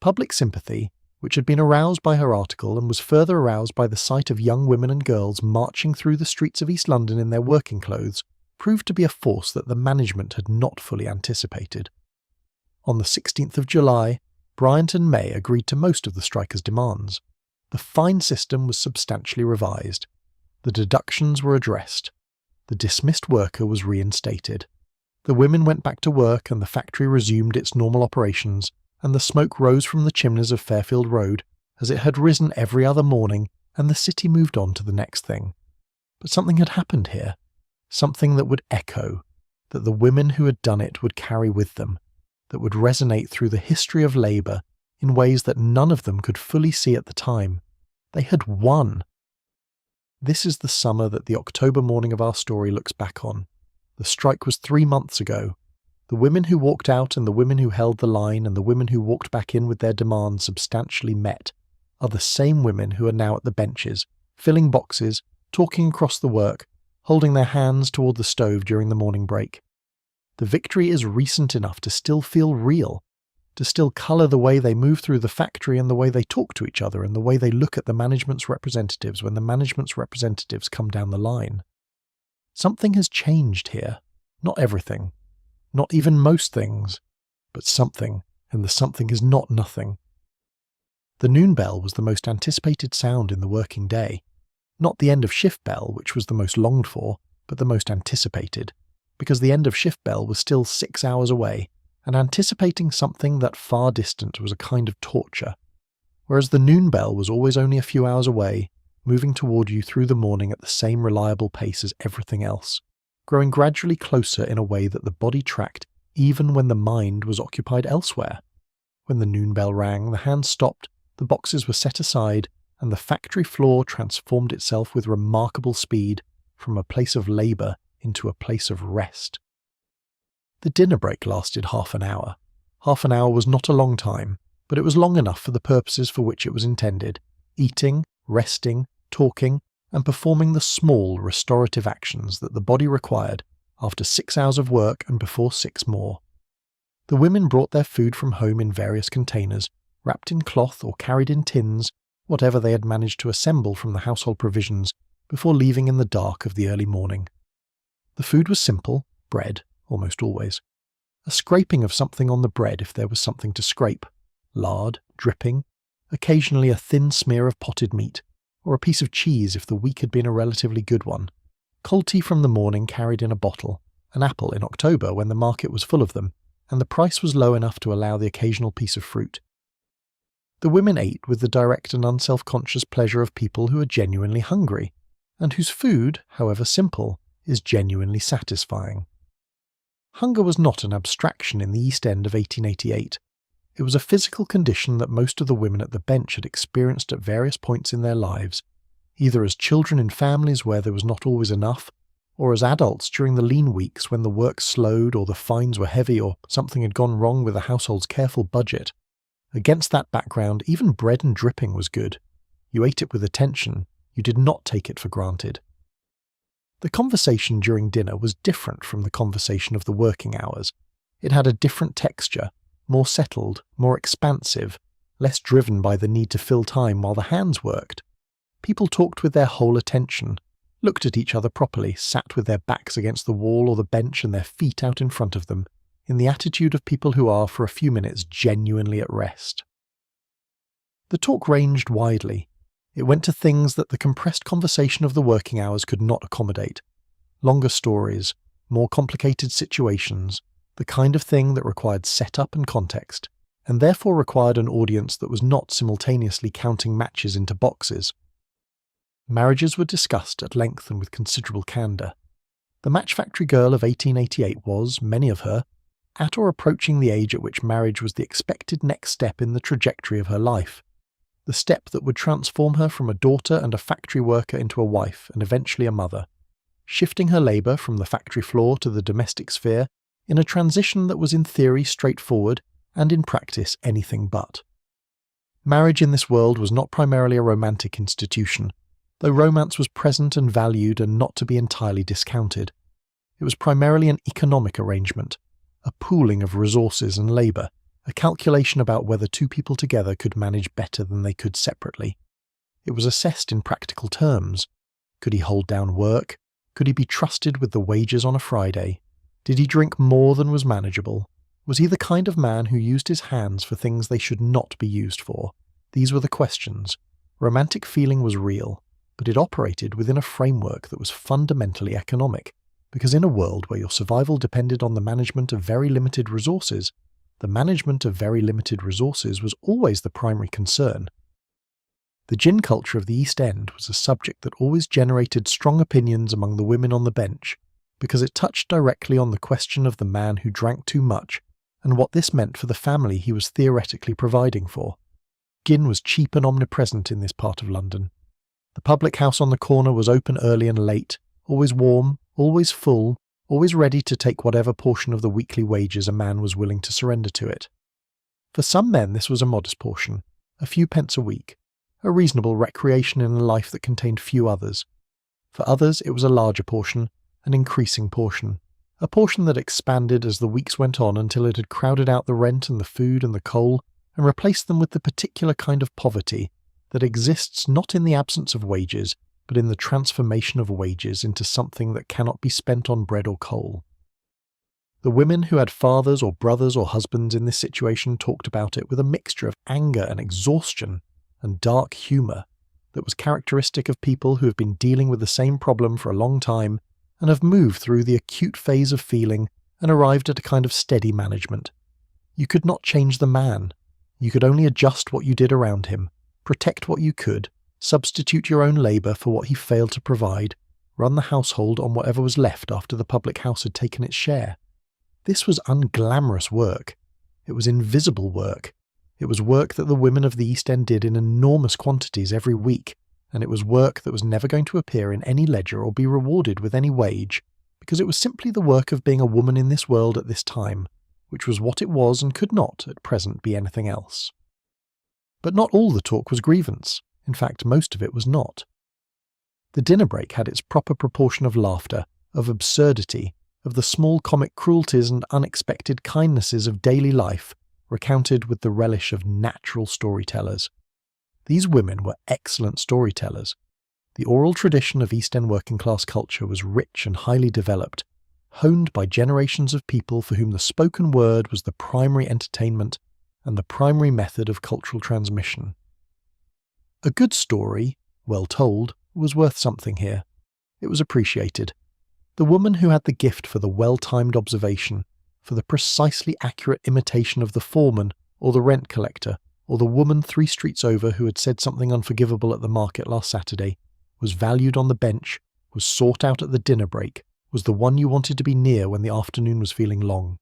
Public sympathy, which had been aroused by her article and was further aroused by the sight of young women and girls marching through the streets of East London in their working clothes, proved to be a force that the management had not fully anticipated. On the 16th of July, Bryant and May agreed to most of the strikers' demands. The fine system was substantially revised. The deductions were addressed. The dismissed worker was reinstated. The women went back to work and the factory resumed its normal operations, and the smoke rose from the chimneys of Fairfield Road as it had risen every other morning, and the city moved on to the next thing. But something had happened here. Something that would echo, that the women who had done it would carry with them, that would resonate through the history of labour in ways that none of them could fully see at the time. They had won. This is the summer that the October morning of our story looks back on. The strike was 3 months ago. The women who walked out and the women who held the line and the women who walked back in with their demands substantially met are the same women who are now at the benches, filling boxes, talking across the work, holding their hands toward the stove during the morning break. The victory is recent enough to still feel real, to still colour the way they move through the factory and the way they talk to each other and the way they look at the management's representatives when the management's representatives come down the line. Something has changed here. Not everything. Not even most things. But something, and the something is not nothing. The noon bell was the most anticipated sound in the working day. Not the end of shift bell, which was the most longed for, but the most anticipated, because the end of shift bell was still 6 hours away, and anticipating something that far distant was a kind of torture, whereas the noon bell was always only a few hours away, moving toward you through the morning at the same reliable pace as everything else, growing gradually closer in a way that the body tracked even when the mind was occupied elsewhere. When the noon bell rang, the hands stopped, the boxes were set aside, and the factory floor transformed itself with remarkable speed from a place of labour into a place of rest. The dinner break lasted half an hour. Half an hour was not a long time, but it was long enough for the purposes for which it was intended: eating, resting, talking, and performing the small restorative actions that the body required after 6 hours of work and before 6 more. The women brought their food from home in various containers, wrapped in cloth or carried in tins, whatever they had managed to assemble from the household provisions, before leaving in the dark of the early morning. The food was simple, bread, almost always. A scraping of something on the bread if there was something to scrape, lard, dripping, occasionally a thin smear of potted meat, or a piece of cheese if the week had been a relatively good one, cold tea from the morning carried in a bottle, an apple in October when the market was full of them, and the price was low enough to allow the occasional piece of fruit. The women ate with the direct and unself-conscious pleasure of people who are genuinely hungry, and whose food, however simple, is genuinely satisfying. Hunger was not an abstraction in the East End of 1888. It was a physical condition that most of the women at the bench had experienced at various points in their lives, either as children in families where there was not always enough, or as adults during the lean weeks when the work slowed or the fines were heavy or something had gone wrong with the household's careful budget. Against that background, even bread and dripping was good. You ate it with attention, you did not take it for granted. The conversation during dinner was different from the conversation of the working hours. It had a different texture, more settled, more expansive, less driven by the need to fill time while the hands worked. People talked with their whole attention, looked at each other properly, sat with their backs against the wall or the bench and their feet out in front of them, in the attitude of people who are, for a few minutes, genuinely at rest. The talk ranged widely. It went to things that the compressed conversation of the working hours could not accommodate. Longer stories, more complicated situations, the kind of thing that required setup and context, and therefore required an audience that was not simultaneously counting matches into boxes. Marriages were discussed at length and with considerable candour. The match factory girl of 1888 was, many of her, at or approaching the age at which marriage was the expected next step in the trajectory of her life, the step that would transform her from a daughter and a factory worker into a wife and eventually a mother, shifting her labour from the factory floor to the domestic sphere in a transition that was in theory straightforward and in practice anything but. Marriage in this world was not primarily a romantic institution, though romance was present and valued and not to be entirely discounted. It was primarily an economic arrangement, a pooling of resources and labour, a calculation about whether two people together could manage better than they could separately. It was assessed in practical terms. Could he hold down work? Could he be trusted with the wages on a Friday? Did he drink more than was manageable? Was he the kind of man who used his hands for things they should not be used for? These were the questions. Romantic feeling was real, but it operated within a framework that was fundamentally economic, because in a world where your survival depended on the management of very limited resources, the management of very limited resources was always the primary concern. The gin culture of the East End was a subject that always generated strong opinions among the women on the bench, because it touched directly on the question of the man who drank too much and what this meant for the family he was theoretically providing for. Gin was cheap and omnipresent in this part of London. The public house on the corner was open early and late, always warm, always full, always ready to take whatever portion of the weekly wages a man was willing to surrender to it. For some men this was a modest portion, a few pence a week, a reasonable recreation in a life that contained few others. For others it was a larger portion, an increasing portion, a portion that expanded as the weeks went on until it had crowded out the rent and the food and the coal and replaced them with the particular kind of poverty that exists not in the absence of wages, but in the transformation of wages into something that cannot be spent on bread or coal. The women who had fathers or brothers or husbands in this situation talked about it with a mixture of anger and exhaustion and dark humour that was characteristic of people who have been dealing with the same problem for a long time and have moved through the acute phase of feeling and arrived at a kind of steady management. You could not change the man. You could only adjust what you did around him, protect what you could, substitute your own labour for what he failed to provide, run the household on whatever was left after the public house had taken its share. This was unglamorous work. It was invisible work. It was work that the women of the East End did in enormous quantities every week, and it was work that was never going to appear in any ledger or be rewarded with any wage, because it was simply the work of being a woman in this world at this time, which was what it was and could not, at present, be anything else. But not all the talk was grievance. In fact, most of it was not. The dinner break had its proper proportion of laughter, of absurdity, of the small comic cruelties and unexpected kindnesses of daily life, recounted with the relish of natural storytellers. These women were excellent storytellers. The oral tradition of East End working-class culture was rich and highly developed, honed by generations of people for whom the spoken word was the primary entertainment and the primary method of cultural transmission. A good story, well told, was worth something here. It was appreciated. The woman who had the gift for the well-timed observation, for the precisely accurate imitation of the foreman or the rent collector or the woman 3 streets over who had said something unforgivable at the market last Saturday, was valued on the bench, was sought out at the dinner break, was the one you wanted to be near when the afternoon was feeling long.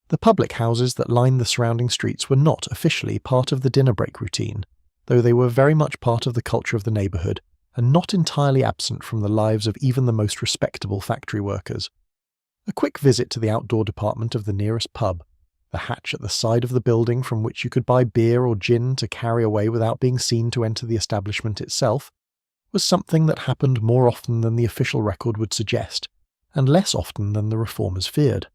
The public houses that lined the surrounding streets were not officially part of the dinner break routine, though they were very much part of the culture of the neighbourhood, and not entirely absent from the lives of even the most respectable factory workers. A quick visit to the outdoor department of the nearest pub, the hatch at the side of the building from which you could buy beer or gin to carry away without being seen to enter the establishment itself, was something that happened more often than the official record would suggest, and less often than the reformers feared.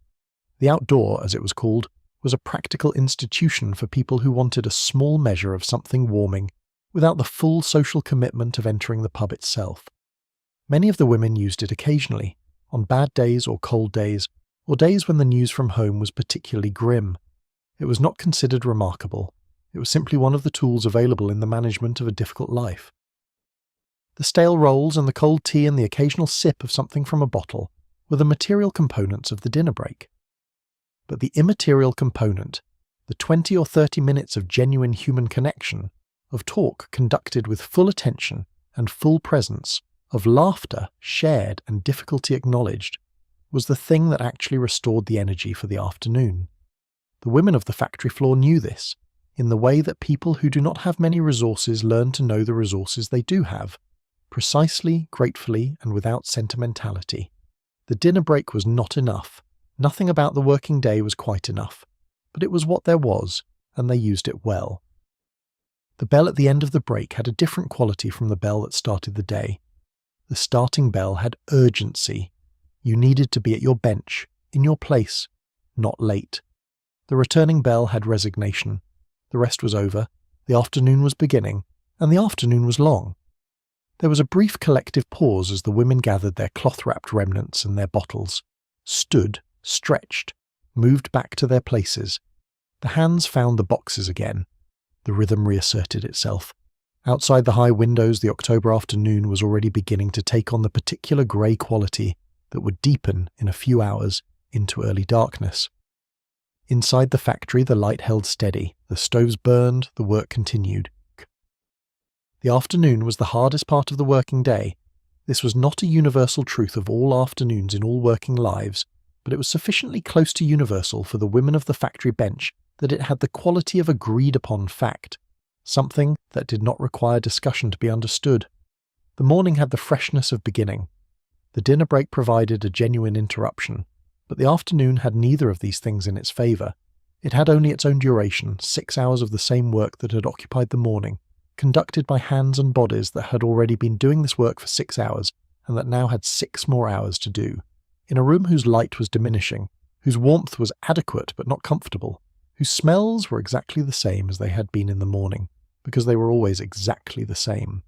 The outdoor, as it was called, was a practical institution for people who wanted a small measure of something warming, without the full social commitment of entering the pub itself. Many of the women used it occasionally, on bad days or cold days, or days when the news from home was particularly grim. It was not considered remarkable. It was simply one of the tools available in the management of a difficult life. The stale rolls and the cold tea and the occasional sip of something from a bottle were the material components of the dinner break. But the immaterial component, the 20 or 30 minutes of genuine human connection, of talk conducted with full attention and full presence, of laughter shared and difficulty acknowledged, was the thing that actually restored the energy for the afternoon. The women of the factory floor knew this, in the way that people who do not have many resources learn to know the resources they do have, precisely, gratefully, and without sentimentality. The dinner break was not enough. Nothing about the working day was quite enough, but it was what there was, and they used it well. The bell at the end of the break had a different quality from the bell that started the day. The starting bell had urgency. You needed to be at your bench, in your place, not late. The returning bell had resignation. The rest was over, the afternoon was beginning, and the afternoon was long. There was a brief collective pause as the women gathered their cloth-wrapped remnants and their bottles, stood, stretched, moved back to their places. The hands found the boxes again. The rhythm reasserted itself. Outside the high windows, the October afternoon was already beginning to take on the particular grey quality that would deepen in a few hours into early darkness. Inside the factory, the light held steady, the stoves burned, the work continued. The afternoon was the hardest part of the working day. This was not a universal truth of all afternoons in all working lives, but it was sufficiently close to universal for the women of the factory bench that it had the quality of agreed-upon fact, something that did not require discussion to be understood. The morning had the freshness of beginning. The dinner break provided a genuine interruption, but the afternoon had neither of these things in its favour. It had only its own duration, 6 hours of the same work that had occupied the morning, conducted by hands and bodies that had already been doing this work for 6 hours, and that now had 6 more hours to do, in a room whose light was diminishing, whose warmth was adequate but not comfortable, whose smells were exactly the same as they had been in the morning, because they were always exactly the same.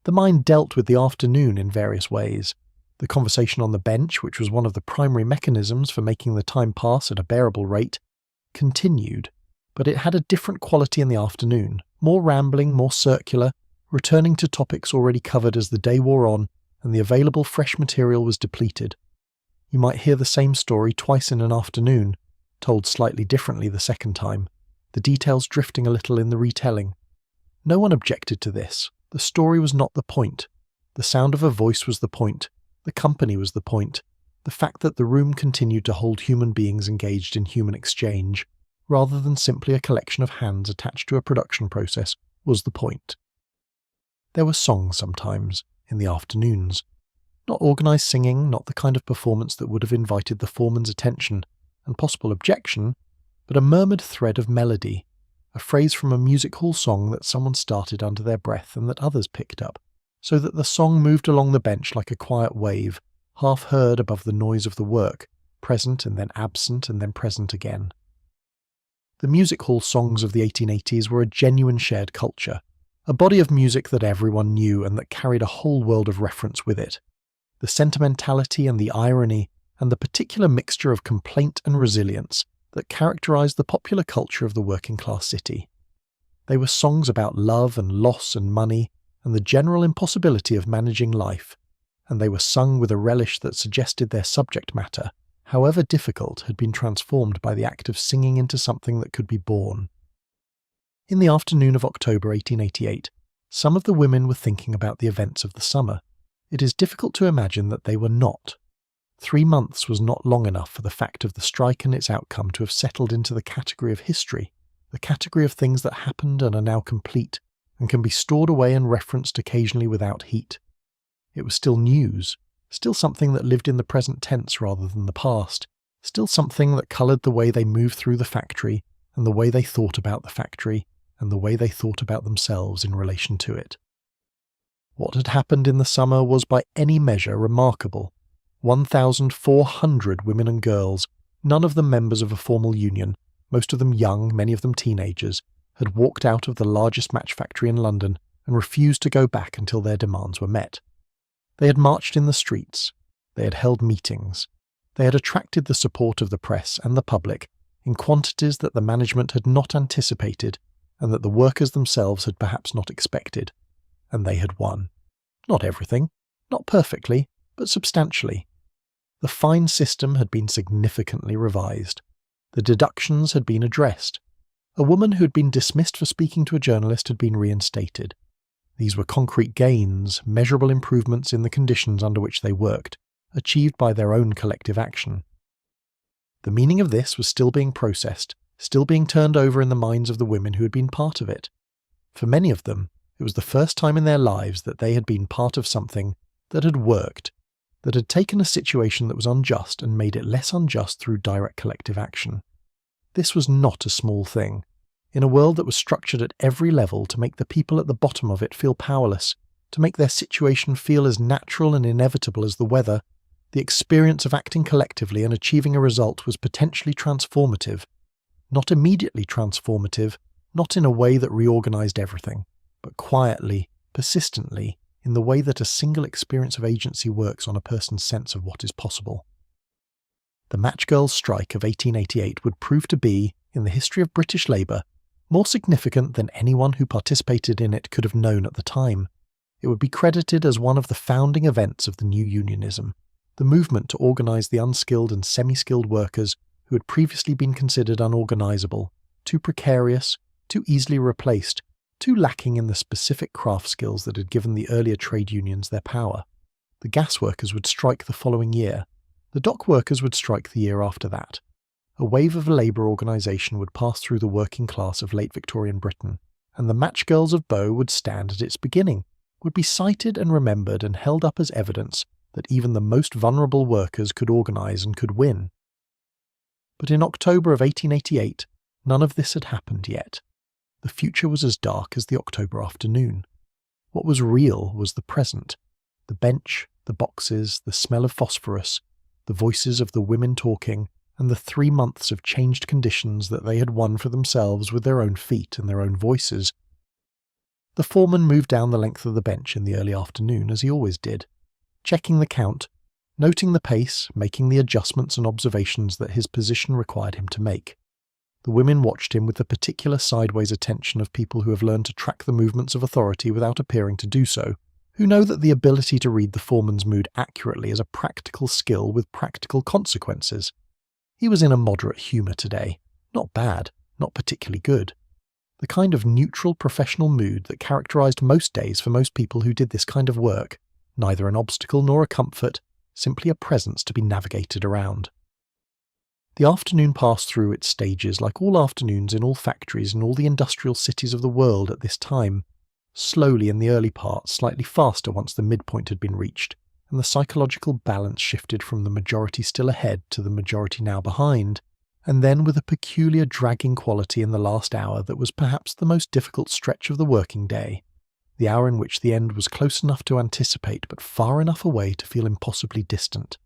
The mind dealt with the afternoon in various ways. The conversation on the bench, which was one of the primary mechanisms for making the time pass at a bearable rate, continued, but it had a different quality in the afternoon, more rambling, more circular, returning to topics already covered as the day wore on and the available fresh material was depleted. You might hear the same story twice in an afternoon, told slightly differently the second time, the details drifting a little in the retelling. No one objected to this. The story was not the point. The sound of a voice was the point. The company was the point. The fact that the room continued to hold human beings engaged in human exchange, rather than simply a collection of hands attached to a production process, was the point. There were songs sometimes, in the afternoons. Not organised singing, not the kind of performance that would have invited the foreman's attention and possible objection, but a murmured thread of melody, a phrase from a music hall song that someone started under their breath and that others picked up, so that the song moved along the bench like a quiet wave, half heard above the noise of the work, present and then absent and then present again. The music hall songs of the 1880s were a genuine shared culture, a body of music that everyone knew and that carried a whole world of reference with it. The sentimentality and the irony and the particular mixture of complaint and resilience that characterised the popular culture of the working-class city. They were songs about love and loss and money and the general impossibility of managing life, and they were sung with a relish that suggested their subject matter, however difficult, had been transformed by the act of singing into something that could be borne. In the afternoon of October 1888, some of the women were thinking about the events of the summer. It is difficult to imagine that they were not. 3 months was not long enough for the fact of the strike and its outcome to have settled into the category of history, the category of things that happened and are now complete, and can be stored away and referenced occasionally without heat. It was still news, still something that lived in the present tense rather than the past, still something that coloured the way they moved through the factory, and the way they thought about the factory, and the way they thought about themselves in relation to it. What had happened in the summer was by any measure remarkable. 1,400 women and girls, none of them members of a formal union, most of them young, many of them teenagers, had walked out of the largest match factory in London and refused to go back until their demands were met. They had marched in the streets, they had held meetings, they had attracted the support of the press and the public in quantities that the management had not anticipated and that the workers themselves had perhaps not expected, and they had won. Not everything, not perfectly, but substantially. The fine system had been significantly revised. The deductions had been addressed. A woman who had been dismissed for speaking to a journalist had been reinstated. These were concrete gains, measurable improvements in the conditions under which they worked, achieved by their own collective action. The meaning of this was still being processed, still being turned over in the minds of the women who had been part of it. For many of them, it was the first time in their lives that they had been part of something that had worked, that had taken a situation that was unjust and made it less unjust through direct collective action. This was not a small thing. In a world that was structured at every level to make the people at the bottom of it feel powerless, to make their situation feel as natural and inevitable as the weather, the experience of acting collectively and achieving a result was potentially transformative. Not immediately transformative, not in a way that reorganized everything, but quietly, persistently, in the way that a single experience of agency works on a person's sense of what is possible. The Match Girls' strike of 1888 would prove to be, in the history of British labour, more significant than anyone who participated in it could have known at the time. It would be credited as one of the founding events of the new unionism, the movement to organise the unskilled and semi-skilled workers who had previously been considered unorganisable, too precarious, too easily replaced, too lacking in the specific craft skills that had given the earlier trade unions their power. The gas workers would strike the following year. The dock workers would strike the year after that. A wave of labour organisation would pass through the working class of late Victorian Britain, and the Match Girls of Bow would stand at its beginning, would be cited and remembered and held up as evidence that even the most vulnerable workers could organise and could win. But in October of 1888, none of this had happened yet. The future was as dark as the October afternoon. What was real was the present. The bench, the boxes, the smell of phosphorus, the voices of the women talking, and the 3 months of changed conditions that they had won for themselves with their own feet and their own voices. The foreman moved down the length of the bench in the early afternoon, as he always did, checking the count, noting the pace, making the adjustments and observations that his position required him to make. The women watched him with the particular sideways attention of people who have learned to track the movements of authority without appearing to do so, who know that the ability to read the foreman's mood accurately is a practical skill with practical consequences. He was in a moderate humour today. Not bad, not particularly good. The kind of neutral professional mood that characterised most days for most people who did this kind of work, neither an obstacle nor a comfort, simply a presence to be navigated around. The afternoon passed through its stages like all afternoons in all factories in all the industrial cities of the world at this time, slowly in the early part, slightly faster once the midpoint had been reached, and the psychological balance shifted from the majority still ahead to the majority now behind, and then with a peculiar dragging quality in the last hour that was perhaps the most difficult stretch of the working day, the hour in which the end was close enough to anticipate but far enough away to feel impossibly distant.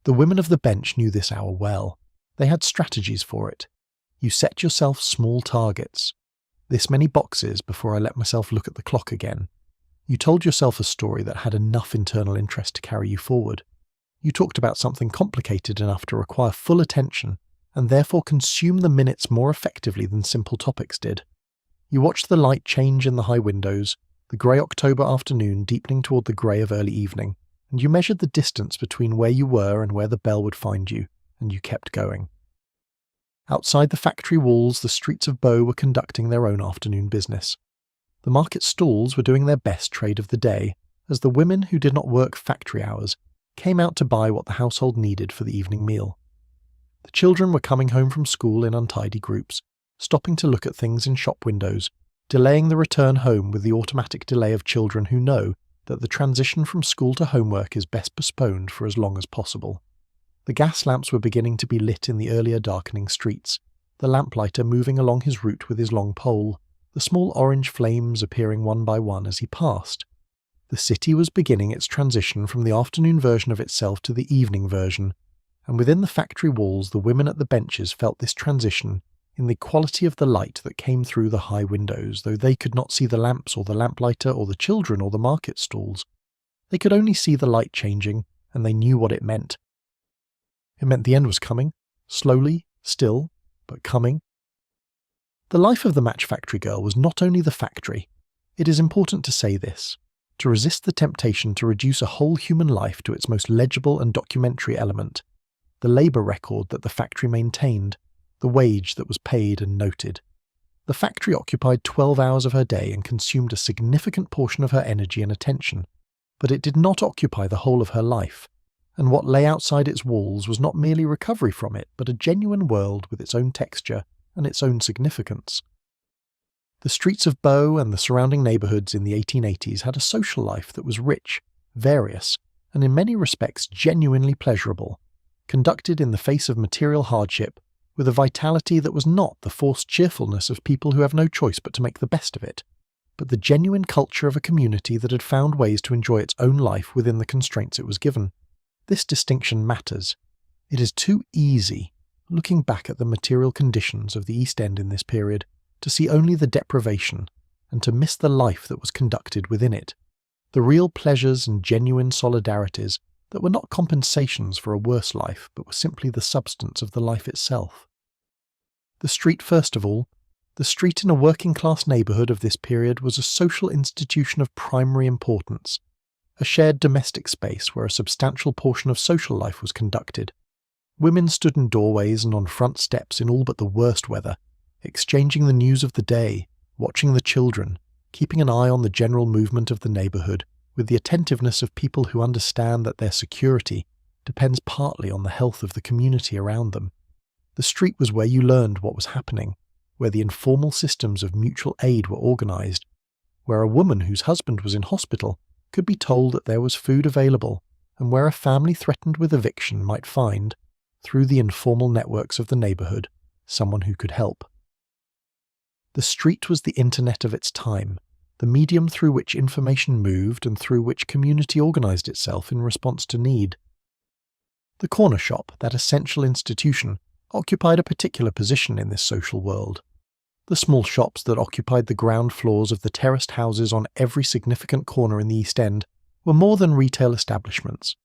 The women of the bench knew this hour well. They had strategies for it. You set yourself small targets. This many boxes before I let myself look at the clock again. You told yourself a story that had enough internal interest to carry you forward. You talked about something complicated enough to require full attention, and therefore consume the minutes more effectively than simple topics did. You watched the light change in the high windows, the grey October afternoon deepening toward the grey of early evening, and you measured the distance between where you were and where the bell would find you, and you kept going. Outside the factory walls, the streets of Bow were conducting their own afternoon business. The market stalls were doing their best trade of the day, as the women who did not work factory hours came out to buy what the household needed for the evening meal. The children were coming home from school in untidy groups, stopping to look at things in shop windows, delaying the return home with the automatic delay of children who know that the transition from school to homework is best postponed for as long as possible. The gas lamps were beginning to be lit in the earlier darkening streets, the lamplighter moving along his route with his long pole, the small orange flames appearing one by one as he passed. The city was beginning its transition from the afternoon version of itself to the evening version, and within the factory walls the women at the benches felt this transition in the quality of the light that came through the high windows, though they could not see the lamps or the lamplighter or the children or the market stalls. They could only see the light changing, and they knew what it meant. It meant the end was coming, slowly, still, but coming. The life of the match factory girl was not only the factory. It is important to say this. To resist the temptation to reduce a whole human life to its most legible and documentary element, the labour record that the factory maintained, the wage that was paid and noted. The factory occupied 12 hours of her day and consumed a significant portion of her energy and attention, but it did not occupy the whole of her life, and what lay outside its walls was not merely recovery from it, but a genuine world with its own texture and its own significance. The streets of Bow and the surrounding neighbourhoods in the 1880s had a social life that was rich, various, and in many respects genuinely pleasurable, conducted in the face of material hardship, with a vitality that was not the forced cheerfulness of people who have no choice but to make the best of it, but the genuine culture of a community that had found ways to enjoy its own life within the constraints it was given. This distinction matters. It is too easy, looking back at the material conditions of the East End in this period, to see only the deprivation, and to miss the life that was conducted within it, the real pleasures and genuine solidarities that were not compensations for a worse life, but were simply the substance of the life itself. The street, first of all, the street in a working-class neighbourhood of this period was a social institution of primary importance, a shared domestic space where a substantial portion of social life was conducted. Women stood in doorways and on front steps in all but the worst weather, exchanging the news of the day, watching the children, keeping an eye on the general movement of the neighbourhood, with the attentiveness of people who understand that their security depends partly on the health of the community around them. The street was where you learned what was happening, where the informal systems of mutual aid were organised, where a woman whose husband was in hospital could be told that there was food available, and where a family threatened with eviction might find, through the informal networks of the neighbourhood, someone who could help. The street was the internet of its time, the medium through which information moved and through which community organised itself in response to need. The corner shop, that essential institution, occupied a particular position in this social world. The small shops that occupied the ground floors of the terraced houses on every significant corner in the East End were more than retail establishments.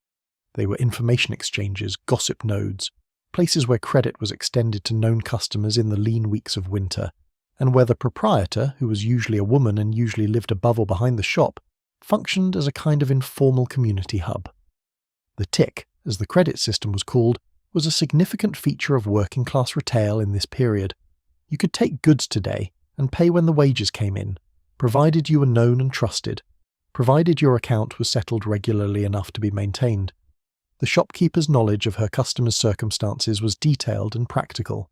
They were information exchanges, gossip nodes, places where credit was extended to known customers in the lean weeks of winter, and where the proprietor, who was usually a woman and usually lived above or behind the shop, functioned as a kind of informal community hub. The tick, as the credit system was called, was a significant feature of working-class retail in this period. You could take goods today and pay when the wages came in, provided you were known and trusted, provided your account was settled regularly enough to be maintained. The shopkeeper's knowledge of her customers' circumstances was detailed and practical.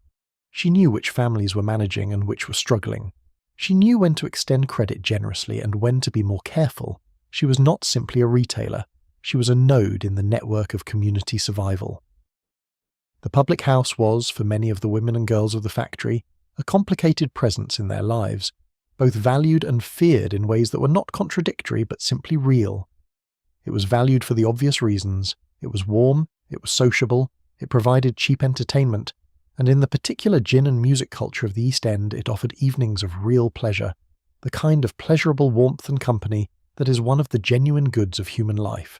She knew which families were managing and which were struggling. She knew when to extend credit generously and when to be more careful. She was not simply a retailer. She was a node in the network of community survival. The public house was, for many of the women and girls of the factory, a complicated presence in their lives, both valued and feared in ways that were not contradictory but simply real. It was valued for the obvious reasons. It was warm, it was sociable, it provided cheap entertainment, and in the particular gin and music culture of the East End it offered evenings of real pleasure, the kind of pleasurable warmth and company that is one of the genuine goods of human life.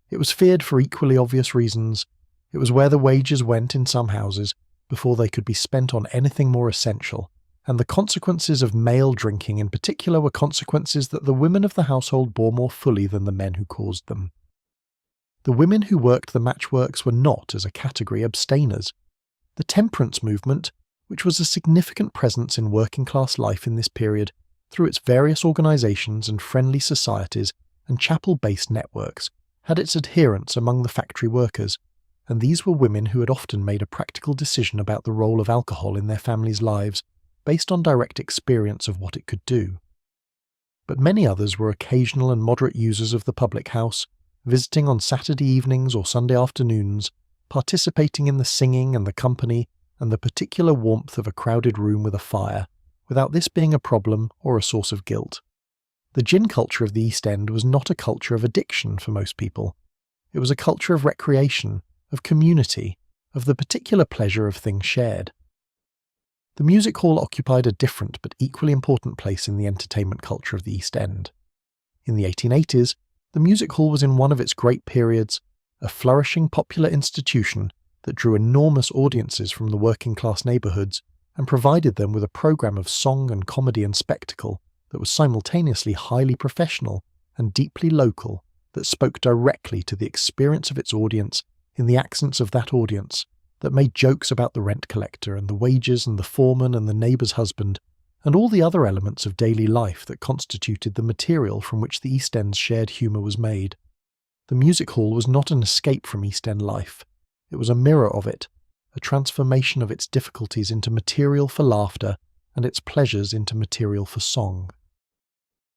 It was feared for equally obvious reasons. It was where the wages went in some houses before they could be spent on anything more essential, and the consequences of male drinking in particular were consequences that the women of the household bore more fully than the men who caused them. The women who worked the matchworks were not, as a category, abstainers. The temperance movement, which was a significant presence in working-class life in this period through its various organisations and friendly societies and chapel-based networks, had its adherents among the factory workers, and these were women who had often made a practical decision about the role of alcohol in their families' lives based on direct experience of what it could do. But many others were occasional and moderate users of the public house, visiting on Saturday evenings or Sunday afternoons, participating in the singing and the company and the particular warmth of a crowded room with a fire, without this being a problem or a source of guilt. The gin culture of the East End was not a culture of addiction for most people. It was a culture of recreation, of community, of the particular pleasure of things shared. The music hall occupied a different but equally important place in the entertainment culture of the East End. In the 1880s, the music hall was in one of its great periods, a flourishing popular institution that drew enormous audiences from the working-class neighbourhoods and provided them with a programme of song and comedy and spectacle that was simultaneously highly professional and deeply local, that spoke directly to the experience of its audience in the accents of that audience, that made jokes about the rent collector and the wages and the foreman and the neighbour's husband, and all the other elements of daily life that constituted the material from which the East End's shared humour was made. The music hall was not an escape from East End life. It was a mirror of it, a transformation of its difficulties into material for laughter and its pleasures into material for song.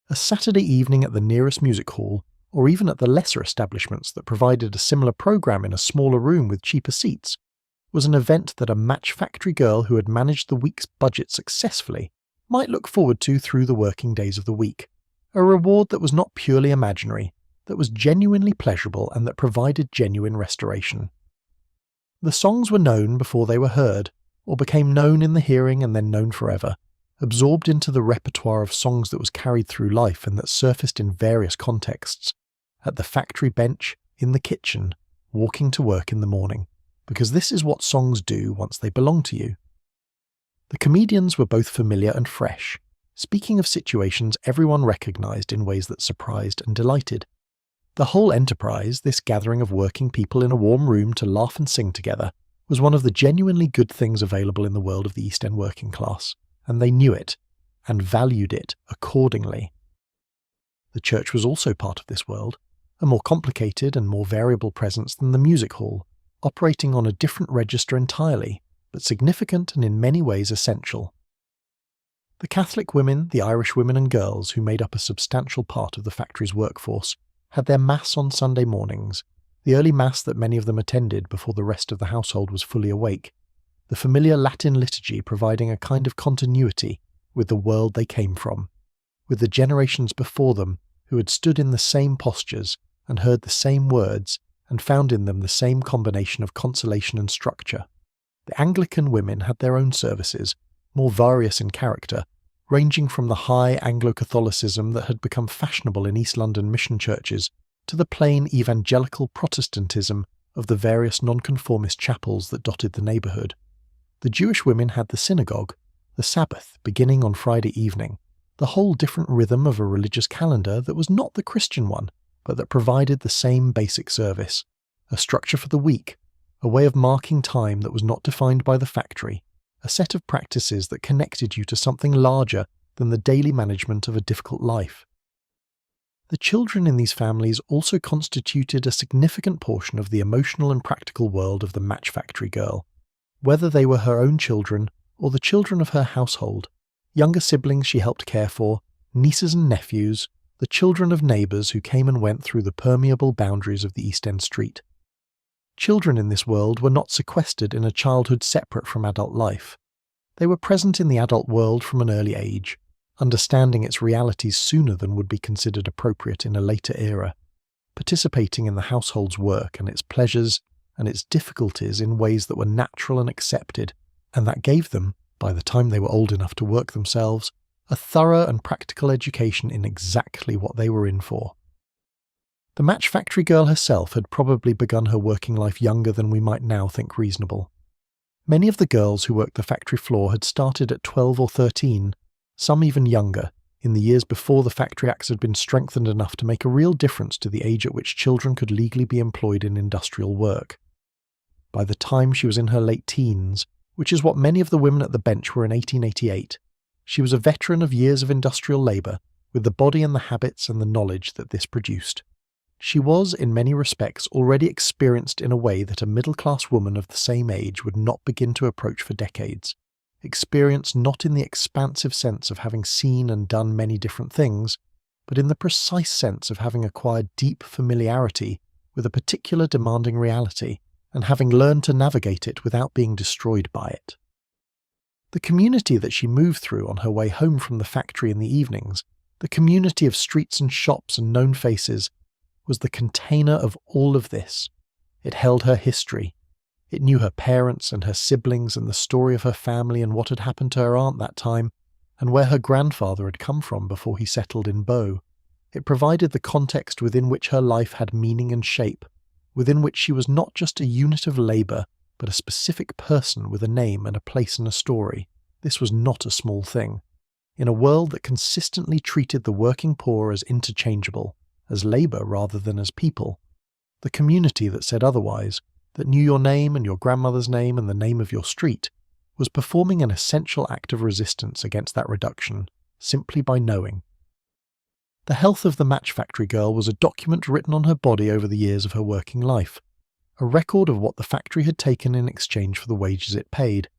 A Saturday evening at the nearest music hall, or even at the lesser establishments that provided a similar programme in a smaller room with cheaper seats, was an event that a match factory girl who had managed the week's budget successfully might look forward to through the working days of the week, a reward that was not purely imaginary, that was genuinely pleasurable and that provided genuine restoration. The songs were known before they were heard, or became known in the hearing and then known forever, absorbed into the repertoire of songs that was carried through life and that surfaced in various contexts, at the factory bench, in the kitchen, walking to work in the morning, because this is what songs do once they belong to you. The comedians were both familiar and fresh, speaking of situations everyone recognised in ways that surprised and delighted. The whole enterprise, this gathering of working people in a warm room to laugh and sing together, was one of the genuinely good things available in the world of the East End working class, and they knew it, and valued it accordingly. The church was also part of this world, a more complicated and more variable presence than the music hall, operating on a different register entirely, but significant and in many ways essential. The Catholic women, the Irish women and girls who made up a substantial part of the factory's workforce had their Mass on Sunday mornings, the early Mass that many of them attended before the rest of the household was fully awake, the familiar Latin liturgy providing a kind of continuity with the world they came from, with the generations before them who had stood in the same postures and heard the same words and found in them the same combination of consolation and structure. The Anglican women had their own services, more various in character, ranging from the high Anglo-Catholicism that had become fashionable in East London mission churches to the plain evangelical Protestantism of the various nonconformist chapels that dotted the neighbourhood. The Jewish women had the synagogue, the Sabbath beginning on Friday evening, the whole different rhythm of a religious calendar that was not the Christian one, but that provided the same basic service, a structure for the week, a way of marking time that was not defined by the factory, a set of practices that connected you to something larger than the daily management of a difficult life. The children in these families also constituted a significant portion of the emotional and practical world of the match factory girl, whether they were her own children or the children of her household, younger siblings she helped care for, nieces and nephews, the children of neighbours who came and went through the permeable boundaries of the East End street. Children in this world were not sequestered in a childhood separate from adult life. They were present in the adult world from an early age, understanding its realities sooner than would be considered appropriate in a later era, participating in the household's work and its pleasures and its difficulties in ways that were natural and accepted, and that gave them, by the time they were old enough to work themselves, a thorough and practical education in exactly what they were in for. The match factory girl herself had probably begun her working life younger than we might now think reasonable. Many of the girls who worked the factory floor had started at 12 or 13, some even younger, in the years before the Factory Acts had been strengthened enough to make a real difference to the age at which children could legally be employed in industrial work. By the time she was in her late teens, which is what many of the women at the bench were in 1888. She was a veteran of years of industrial labour, with the body and the habits and the knowledge that this produced. She was, in many respects, already experienced in a way that a middle-class woman of the same age would not begin to approach for decades. Experience not in the expansive sense of having seen and done many different things, but in the precise sense of having acquired deep familiarity with a particular demanding reality, and having learned to navigate it without being destroyed by it. The community that she moved through on her way home from the factory in the evenings, the community of streets and shops and known faces, was the container of all of this. It held her history. It knew her parents and her siblings and the story of her family and what had happened to her aunt that time, and where her grandfather had come from before he settled in Bow. It provided the context within which her life had meaning and shape, within which she was not just a unit of labour, but a specific person with a name and a place and a story. This was not a small thing. In a world that consistently treated the working poor as interchangeable, as labour rather than as people, the community that said otherwise, that knew your name and your grandmother's name and the name of your street, was performing an essential act of resistance against that reduction, simply by knowing. The health of the match factory girl was a document written on her body over the years of her working life, a record of what the factory had taken in exchange for the wages it paid.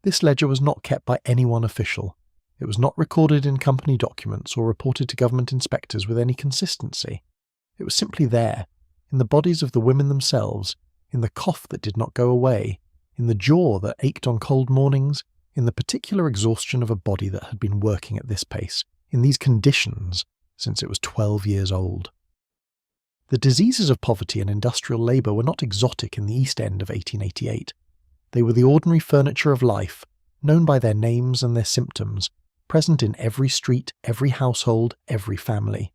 This ledger was not kept by any one official. It was not recorded in company documents or reported to government inspectors with any consistency. It was simply there, in the bodies of the women themselves, in the cough that did not go away, in the jaw that ached on cold mornings, in the particular exhaustion of a body that had been working at this pace, in these conditions, since it was 12 years old. The diseases of poverty and industrial labour were not exotic in the East End of 1888. They were the ordinary furniture of life, known by their names and their symptoms, present in every street, every household, every family.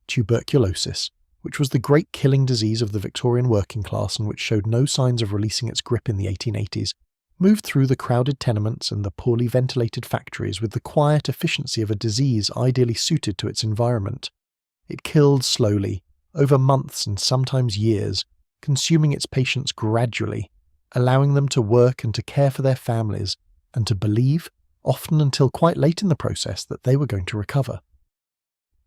Tuberculosis, which was the great killing disease of the Victorian working class and which showed no signs of releasing its grip in the 1880s, moved through the crowded tenements and the poorly ventilated factories with the quiet efficiency of a disease ideally suited to its environment. It killed slowly, over months and sometimes years, consuming its patients gradually, allowing them to work and to care for their families, and to believe, often until quite late in the process, that they were going to recover.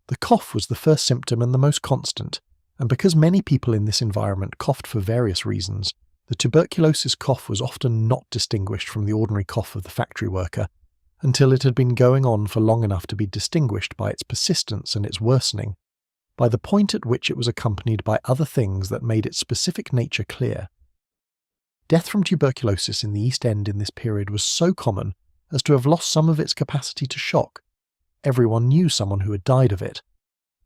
The cough was the first symptom and the most constant, and because many people in this environment coughed for various reasons, the tuberculosis cough was often not distinguished from the ordinary cough of the factory worker, until it had been going on for long enough to be distinguished by its persistence and its worsening, by the point at which it was accompanied by other things that made its specific nature clear. Death from tuberculosis in the East End in this period was so common as to have lost some of its capacity to shock. Everyone knew someone who had died of it.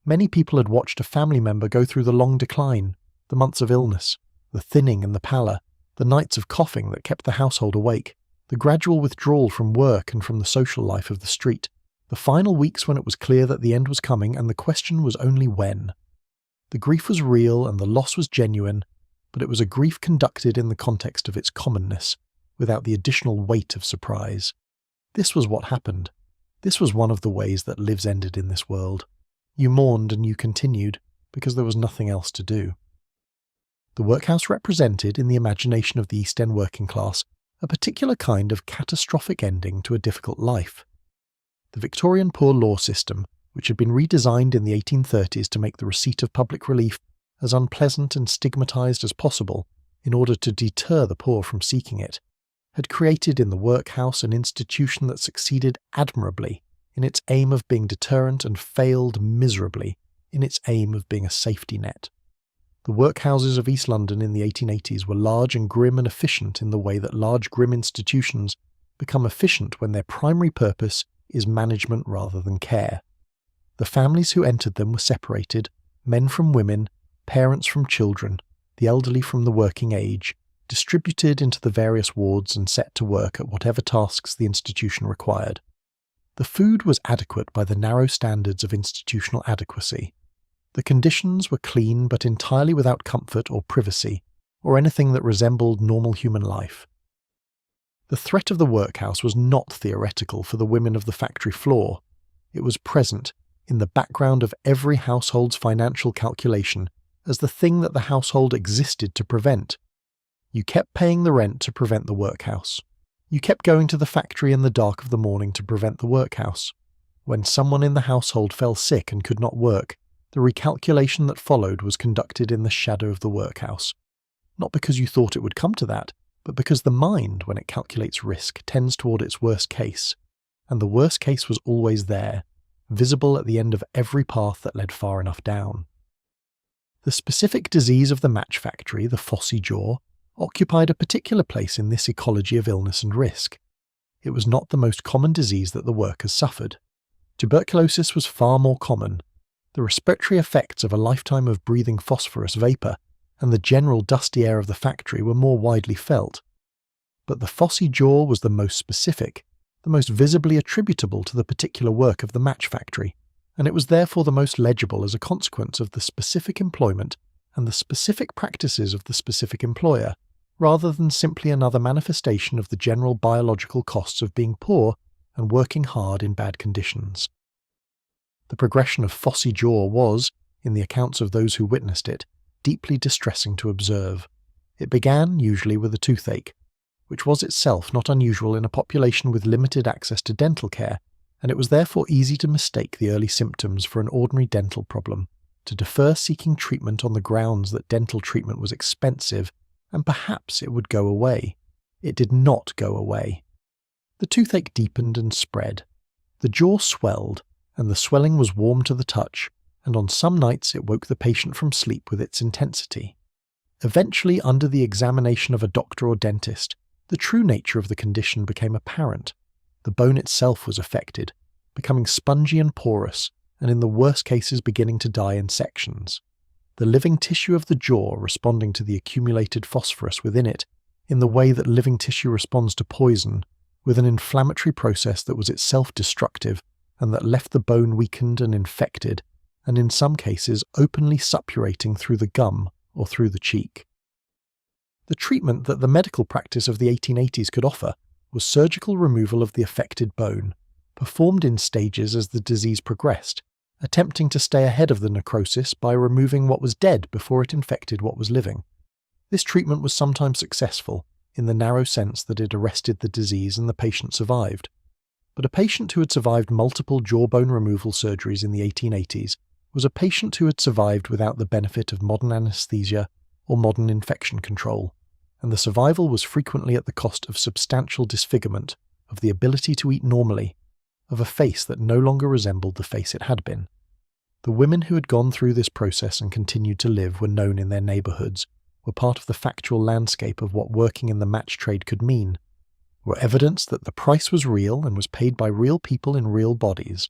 Many people had watched a family member go through the long decline, the months of illness, the thinning and the pallor, the nights of coughing that kept the household awake, the gradual withdrawal from work and from the social life of the street, the final weeks when it was clear that the end was coming and the question was only when. The grief was real and the loss was genuine, but it was a grief conducted in the context of its commonness, without the additional weight of surprise. This was what happened. This was one of the ways that lives ended in this world. You mourned and you continued, because there was nothing else to do. The workhouse represented, in the imagination of the East End working class, a particular kind of catastrophic ending to a difficult life. The Victorian poor law system, which had been redesigned in the 1830s to make the receipt of public relief as unpleasant and stigmatised as possible in order to deter the poor from seeking it, had created in the workhouse an institution that succeeded admirably in its aim of being deterrent and failed miserably in its aim of being a safety net. The workhouses of East London in the 1880s were large and grim and efficient in the way that large grim institutions become efficient when their primary purpose is management rather than care. The families who entered them were separated, men from women, parents from children, the elderly from the working age, distributed into the various wards and set to work at whatever tasks the institution required. The food was adequate by the narrow standards of institutional adequacy. The conditions were clean but entirely without comfort or privacy, or anything that resembled normal human life. The threat of the workhouse was not theoretical for the women of the factory floor. It was present, in the background of every household's financial calculation, as the thing that the household existed to prevent. You kept paying the rent to prevent the workhouse. You kept going to the factory in the dark of the morning to prevent the workhouse. When someone in the household fell sick and could not work, the recalculation that followed was conducted in the shadow of the workhouse. Not because you thought it would come to that, but because the mind, when it calculates risk, tends toward its worst case. And the worst case was always there, visible at the end of every path that led far enough down. The specific disease of the match factory, the phossy jaw, occupied a particular place in this ecology of illness and risk. It was not the most common disease that the workers suffered. Tuberculosis was far more common. The respiratory effects of a lifetime of breathing phosphorus vapour and the general dusty air of the factory were more widely felt. But the phossy jaw was the most specific, the most visibly attributable to the particular work of the match factory, and it was therefore the most legible as a consequence of the specific employment and the specific practices of the specific employer, rather than simply another manifestation of the general biological costs of being poor and working hard in bad conditions. The progression of phossy jaw was, in the accounts of those who witnessed it, deeply distressing to observe. It began, usually, with a toothache, which was itself not unusual in a population with limited access to dental care, and it was therefore easy to mistake the early symptoms for an ordinary dental problem, to defer seeking treatment on the grounds that dental treatment was expensive, and perhaps it would go away. It did not go away. The toothache deepened and spread. The jaw swelled, and the swelling was warm to the touch, and on some nights it woke the patient from sleep with its intensity. Eventually, under the examination of a doctor or dentist, the true nature of the condition became apparent. The bone itself was affected, becoming spongy and porous, and in the worst cases beginning to die in sections. The living tissue of the jaw responding to the accumulated phosphorus within it, in the way that living tissue responds to poison, with an inflammatory process that was itself destructive and that left the bone weakened and infected, and in some cases openly suppurating through the gum or through the cheek. The treatment that the medical practice of the 1880s could offer was surgical removal of the affected bone, performed in stages as the disease progressed, attempting to stay ahead of the necrosis by removing what was dead before it infected what was living. This treatment was sometimes successful, in the narrow sense that it arrested the disease and the patient survived. But a patient who had survived multiple jawbone removal surgeries in the 1880s was a patient who had survived without the benefit of modern anaesthesia or modern infection control, and the survival was frequently at the cost of substantial disfigurement, of the ability to eat normally, of a face that no longer resembled the face it had been. The women who had gone through this process and continued to live were known in their neighbourhoods, were part of the factual landscape of what working in the match trade could mean, were evidence that the price was real and was paid by real people in real bodies.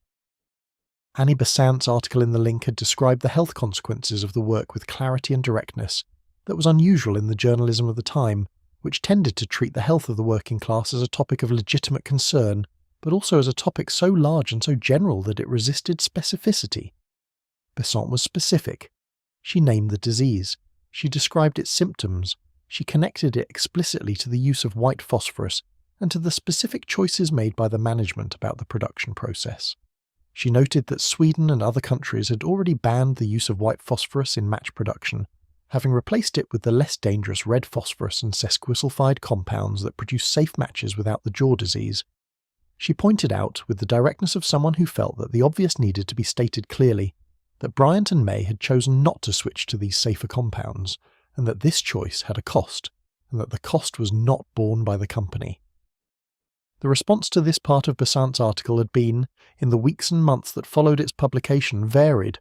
Annie Besant's article in the link had described the health consequences of the work with clarity and directness that was unusual in the journalism of the time, which tended to treat the health of the working class as a topic of legitimate concern, but also as a topic so large and so general that it resisted specificity. Besant was specific. She named the disease. She described its symptoms. She connected it explicitly to the use of white phosphorus and to the specific choices made by the management about the production process. She noted that Sweden and other countries had already banned the use of white phosphorus in match production, having replaced it with the less dangerous red phosphorus and sesquisulfide compounds that produce safe matches without the jaw disease. She pointed out, with the directness of someone who felt that the obvious needed to be stated clearly, that Bryant and May had chosen not to switch to these safer compounds, and that this choice had a cost, and that the cost was not borne by the company. The response to this part of Besant's article had been, in the weeks and months that followed its publication, varied.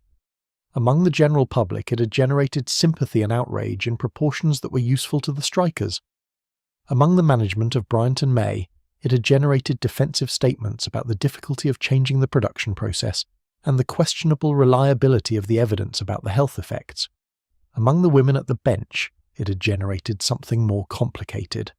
Among the general public it had generated sympathy and outrage in proportions that were useful to the strikers. Among the management of Bryant and May, it had generated defensive statements about the difficulty of changing the production process and the questionable reliability of the evidence about the health effects. Among the women at the bench, it had generated something more complicated.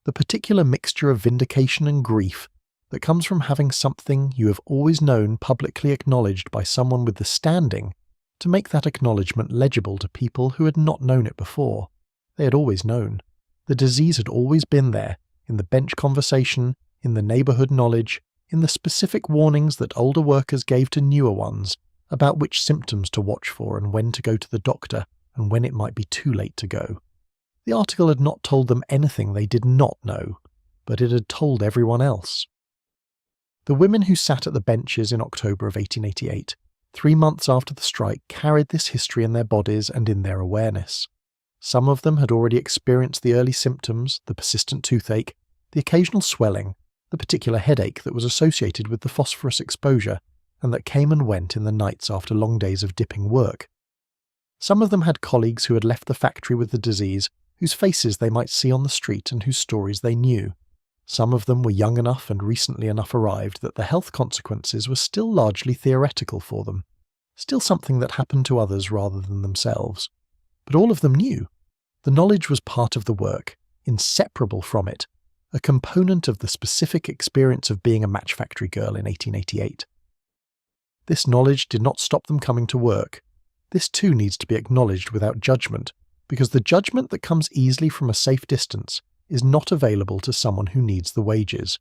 The particular mixture of vindication and grief that comes from having something you have always known publicly acknowledged by someone with the standing to make that acknowledgement legible to people who had not known it before. They had always known. The disease had always been there, in the bench conversation, in the neighbourhood knowledge, in the specific warnings that older workers gave to newer ones about which symptoms to watch for and when to go to the doctor and when it might be too late to go. The article had not told them anything they did not know, but it had told everyone else. The women who sat at the benches in October of 1888, 3 months after the strike, carried this history in their bodies and in their awareness. Some of them had already experienced the early symptoms, the persistent toothache, the occasional swelling, the particular headache that was associated with the phosphorus exposure and that came and went in the nights after long days of dipping work. Some of them had colleagues who had left the factory with the disease, whose faces they might see on the street and whose stories they knew. Some of them were young enough and recently enough arrived that the health consequences were still largely theoretical for them, still something that happened to others rather than themselves. But all of them knew. The knowledge was part of the work, inseparable from it, a component of the specific experience of being a match factory girl in 1888. This knowledge did not stop them coming to work. This too needs to be acknowledged without judgment, because the judgment that comes easily from a safe distance is not available to someone who needs the wages.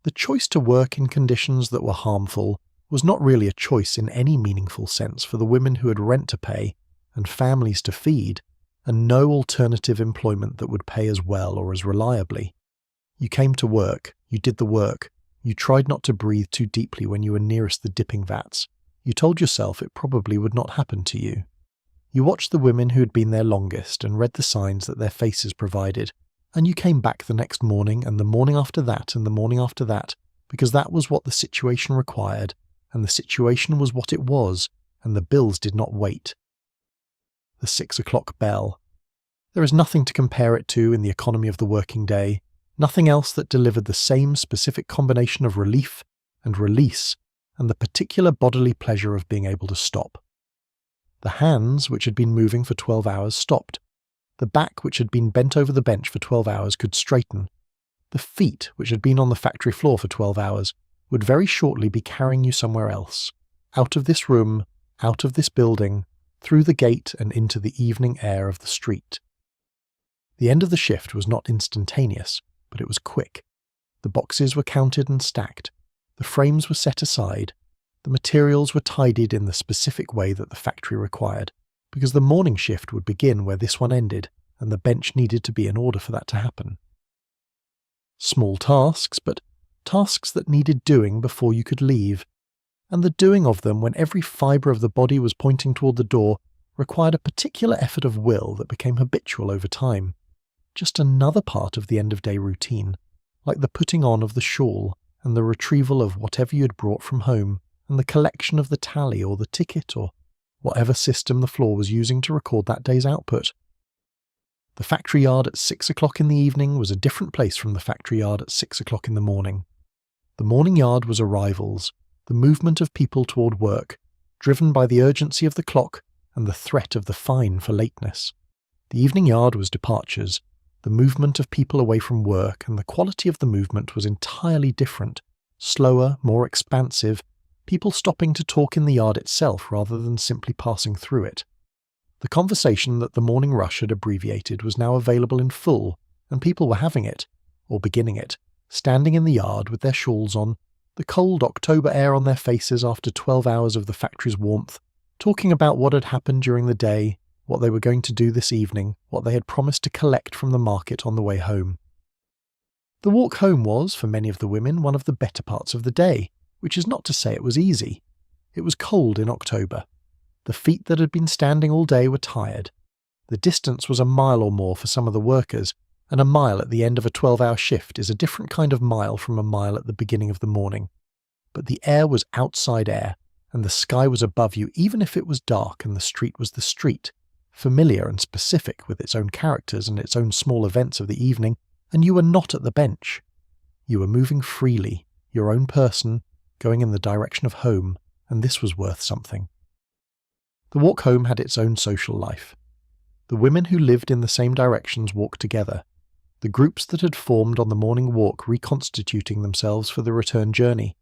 The choice to work in conditions that were harmful was not really a choice in any meaningful sense for the women who had rent to pay and families to feed, and no alternative employment that would pay as well or as reliably. You came to work, you did the work, you tried not to breathe too deeply when you were nearest the dipping vats. You told yourself it probably would not happen to you. You watched the women who had been there longest and read the signs that their faces provided, and you came back the next morning and the morning after that and the morning after that, because that was what the situation required, and the situation was what it was, and the bills did not wait. The 6 o'clock bell. There is nothing to compare it to in the economy of the working day, nothing else that delivered the same specific combination of relief and release and the particular bodily pleasure of being able to stop. The hands, which had been moving for 12 hours, stopped. The back, which had been bent over the bench for 12 hours, could straighten. The feet, which had been on the factory floor for 12 hours, would very shortly be carrying you somewhere else, out of this room, out of this building, through the gate and into the evening air of the street. The end of the shift was not instantaneous, but it was quick. The boxes were counted and stacked. The frames were set aside. The materials were tidied in the specific way that the factory required, because the morning shift would begin where this one ended, and the bench needed to be in order for that to happen. Small tasks, but tasks that needed doing before you could leave, and the doing of them when every fibre of the body was pointing toward the door required a particular effort of will that became habitual over time. Just another part of the end-of-day routine, like the putting on of the shawl and the retrieval of whatever you had brought from home, and the collection of the tally or the ticket or whatever system the floor was using to record that day's output. The factory yard at 6 o'clock in the evening was a different place from the factory yard at 6 o'clock in the morning. The morning yard was arrivals, the movement of people toward work, driven by the urgency of the clock and the threat of the fine for lateness. The evening yard was departures, the movement of people away from work, and the quality of the movement was entirely different, slower, more expansive, people stopping to talk in the yard itself rather than simply passing through it. The conversation that the morning rush had abbreviated was now available in full, and people were having it, or beginning it, standing in the yard with their shawls on, the cold October air on their faces after 12 hours of the factory's warmth, talking about what had happened during the day, what they were going to do this evening, what they had promised to collect from the market on the way home. The walk home was, for many of the women, one of the better parts of the day, which is not to say it was easy. It was cold in October. The feet that had been standing all day were tired. The distance was a mile or more for some of the workers, and a mile at the end of a 12-hour shift is a different kind of mile from a mile at the beginning of the morning. But the air was outside air, and the sky was above you even if it was dark and the street was the street, familiar and specific with its own characters and its own small events of the evening, and you were not at the bench. You were moving freely, your own person, going in the direction of home, and this was worth something. The walk home had its own social life. The women who lived in the same directions walked together, the groups that had formed on the morning walk reconstituting themselves for the return journey,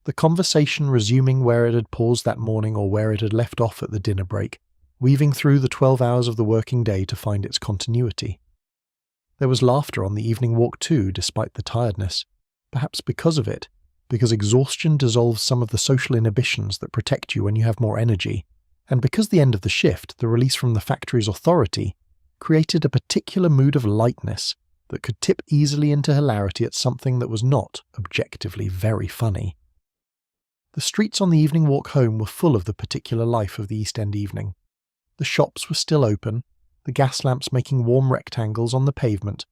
the conversation resuming where it had paused that morning or where it had left off at the dinner break, weaving through the 12 hours of the working day to find its continuity. There was laughter on the evening walk too, despite the tiredness, perhaps because of it, because exhaustion dissolves some of the social inhibitions that protect you when you have more energy, and because the end of the shift, the release from the factory's authority, created a particular mood of lightness that could tip easily into hilarity at something that was not objectively very funny. The streets on the evening walk home were full of the particular life of the East End evening. The shops were still open, the gas lamps making warm rectangles on the pavement,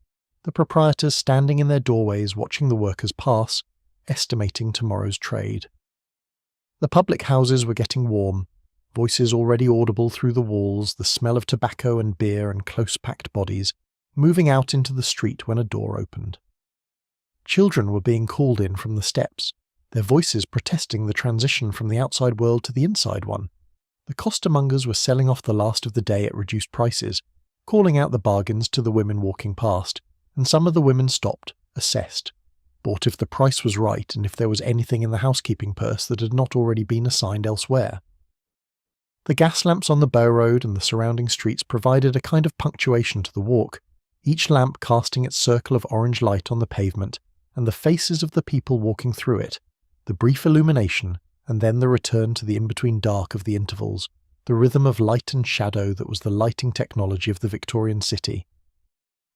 the proprietors standing in their doorways watching the workers pass, estimating tomorrow's trade. The public houses were getting warm, voices already audible through the walls, the smell of tobacco and beer and close-packed bodies, moving out into the street when a door opened. Children were being called in from the steps, their voices protesting the transition from the outside world to the inside one. The costermongers were selling off the last of the day at reduced prices, calling out the bargains to the women walking past, and some of the women stopped, assessed, bought if the price was right and if there was anything in the housekeeping purse that had not already been assigned elsewhere. The gas lamps on the Bow Road and the surrounding streets provided a kind of punctuation to the walk, each lamp casting its circle of orange light on the pavement, and the faces of the people walking through it, the brief illumination, and then the return to the in-between dark of the intervals, the rhythm of light and shadow that was the lighting technology of the Victorian city.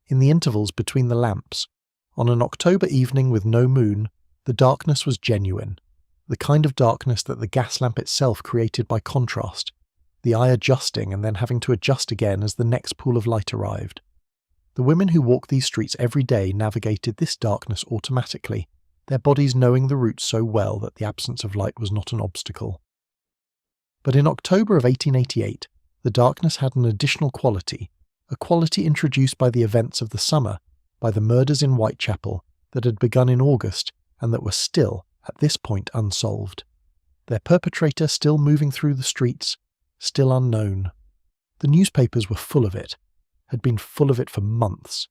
In the intervals between the lamps, on an October evening with no moon, the darkness was genuine, the kind of darkness that the gas lamp itself created by contrast, the eye adjusting and then having to adjust again as the next pool of light arrived. The women who walked these streets every day navigated this darkness automatically, their bodies knowing the route so well that the absence of light was not an obstacle. But in October of 1888, the darkness had an additional quality, a quality introduced by the events of the summer, by the murders in Whitechapel that had begun in August and that were still, at this point, unsolved. Their perpetrator still moving through the streets, still unknown. The newspapers were full of it, had been full of it for months.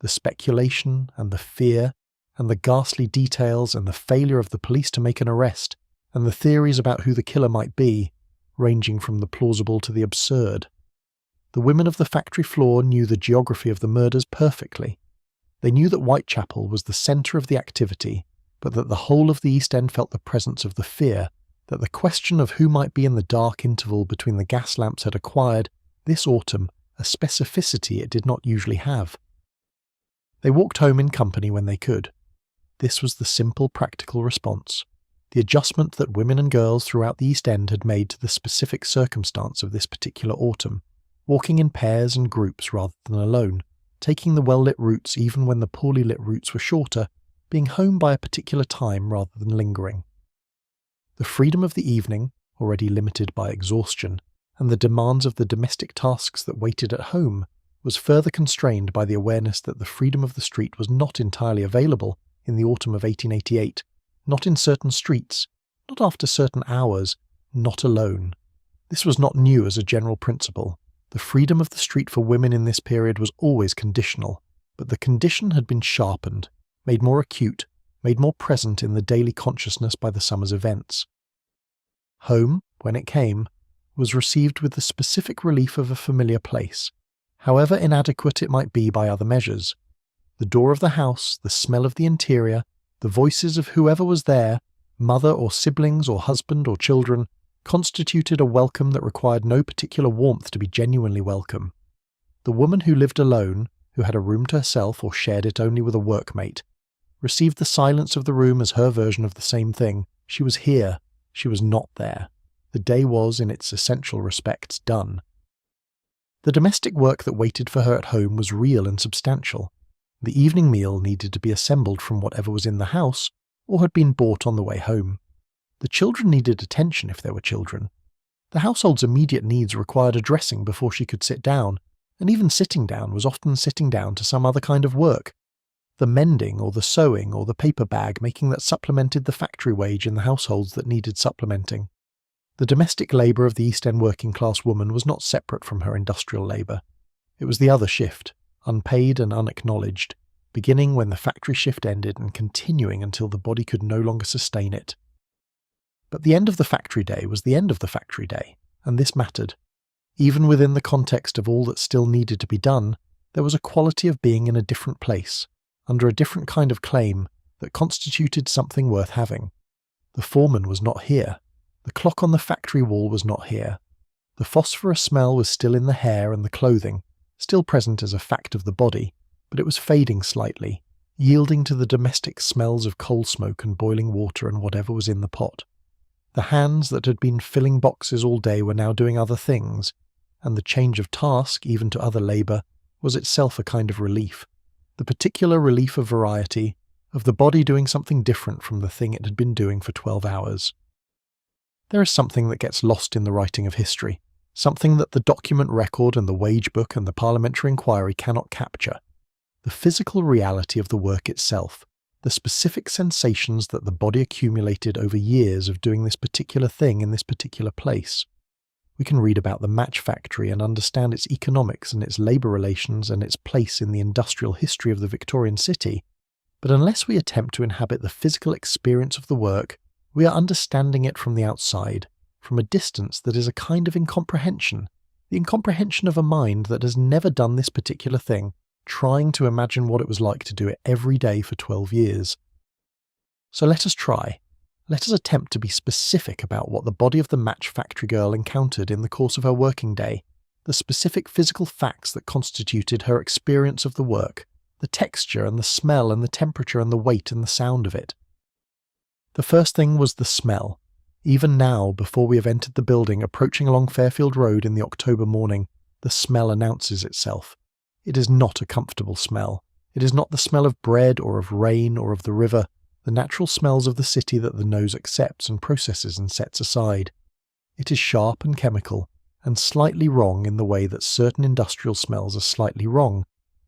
The speculation and the fear and the ghastly details and the failure of the police to make an arrest and the theories about who the killer might be, ranging from the plausible to the absurd. The women of the factory floor knew the geography of the murders perfectly. They knew that Whitechapel was the centre of the activity, but that the whole of the East End felt the presence of the fear that the question of who might be in the dark interval between the gas lamps had acquired, this autumn, a specificity it did not usually have. They walked home in company when they could. This was the simple, practical response, the adjustment that women and girls throughout the East End had made to the specific circumstance of this particular autumn, walking in pairs and groups rather than alone, taking the well-lit routes even when the poorly lit routes were shorter, being home by a particular time rather than lingering. The freedom of the evening, already limited by exhaustion, and the demands of the domestic tasks that waited at home, was further constrained by the awareness that the freedom of the street was not entirely available in the autumn of 1888, not in certain streets, not after certain hours, not alone. This was not new as a general principle. The freedom of the street for women in this period was always conditional, but the condition had been sharpened, made more acute, made more present in the daily consciousness by the summer's events. Home, when it came, was received with the specific relief of a familiar place, however inadequate it might be by other measures. The door of the house, the smell of the interior, the voices of whoever was there, mother or siblings or husband or children, constituted a welcome that required no particular warmth to be genuinely welcome. The woman who lived alone, who had a room to herself or shared it only with a workmate, received the silence of the room as her version of the same thing. She was here, she was not there. The day was, in its essential respects, done. The domestic work that waited for her at home was real and substantial. The evening meal needed to be assembled from whatever was in the house or had been bought on the way home. The children needed attention if there were children. The household's immediate needs required addressing before she could sit down, and even sitting down was often sitting down to some other kind of work. The mending or the sewing or the paper bag making that supplemented the factory wage in the households that needed supplementing. The domestic labour of the East End working-class woman was not separate from her industrial labour. It was the other shift, unpaid and unacknowledged, beginning when the factory shift ended and continuing until the body could no longer sustain it. But the end of the factory day was the end of the factory day, and this mattered. Even within the context of all that still needed to be done, there was a quality of being in a different place, under a different kind of claim, that constituted something worth having. The foreman was not here. The clock on the factory wall was not here. The phosphorus smell was still in the hair and the clothing, still present as a fact of the body, but it was fading slightly, yielding to the domestic smells of coal smoke and boiling water and whatever was in the pot. The hands that had been filling boxes all day were now doing other things, and the change of task, even to other labour, was itself a kind of relief. The particular relief of variety, of the body doing something different from the thing it had been doing for 12 hours. There is something that gets lost in the writing of history, something that the document record and the wage book and the parliamentary inquiry cannot capture. The physical reality of the work itself, the specific sensations that the body accumulated over years of doing this particular thing in this particular place. We can read about the match factory and understand its economics and its labour relations and its place in the industrial history of the Victorian city, but unless we attempt to inhabit the physical experience of the work, we are understanding it from the outside, from a distance that is a kind of incomprehension, the incomprehension of a mind that has never done this particular thing, trying to imagine what it was like to do it every day for 12 years. So let us try. Let us attempt to be specific about what the body of the match factory girl encountered in the course of her working day, the specific physical facts that constituted her experience of the work, the texture and the smell and the temperature and the weight and the sound of it. The first thing was the smell. Even now, before we have entered the building, approaching along Fairfield Road in the October morning, the smell announces itself. It is not a comfortable smell. It is not the smell of bread or of rain or of the river, the natural smells of the city that the nose accepts and processes and sets aside. It is sharp and chemical, and slightly wrong in the way that certain industrial smells are slightly wrong,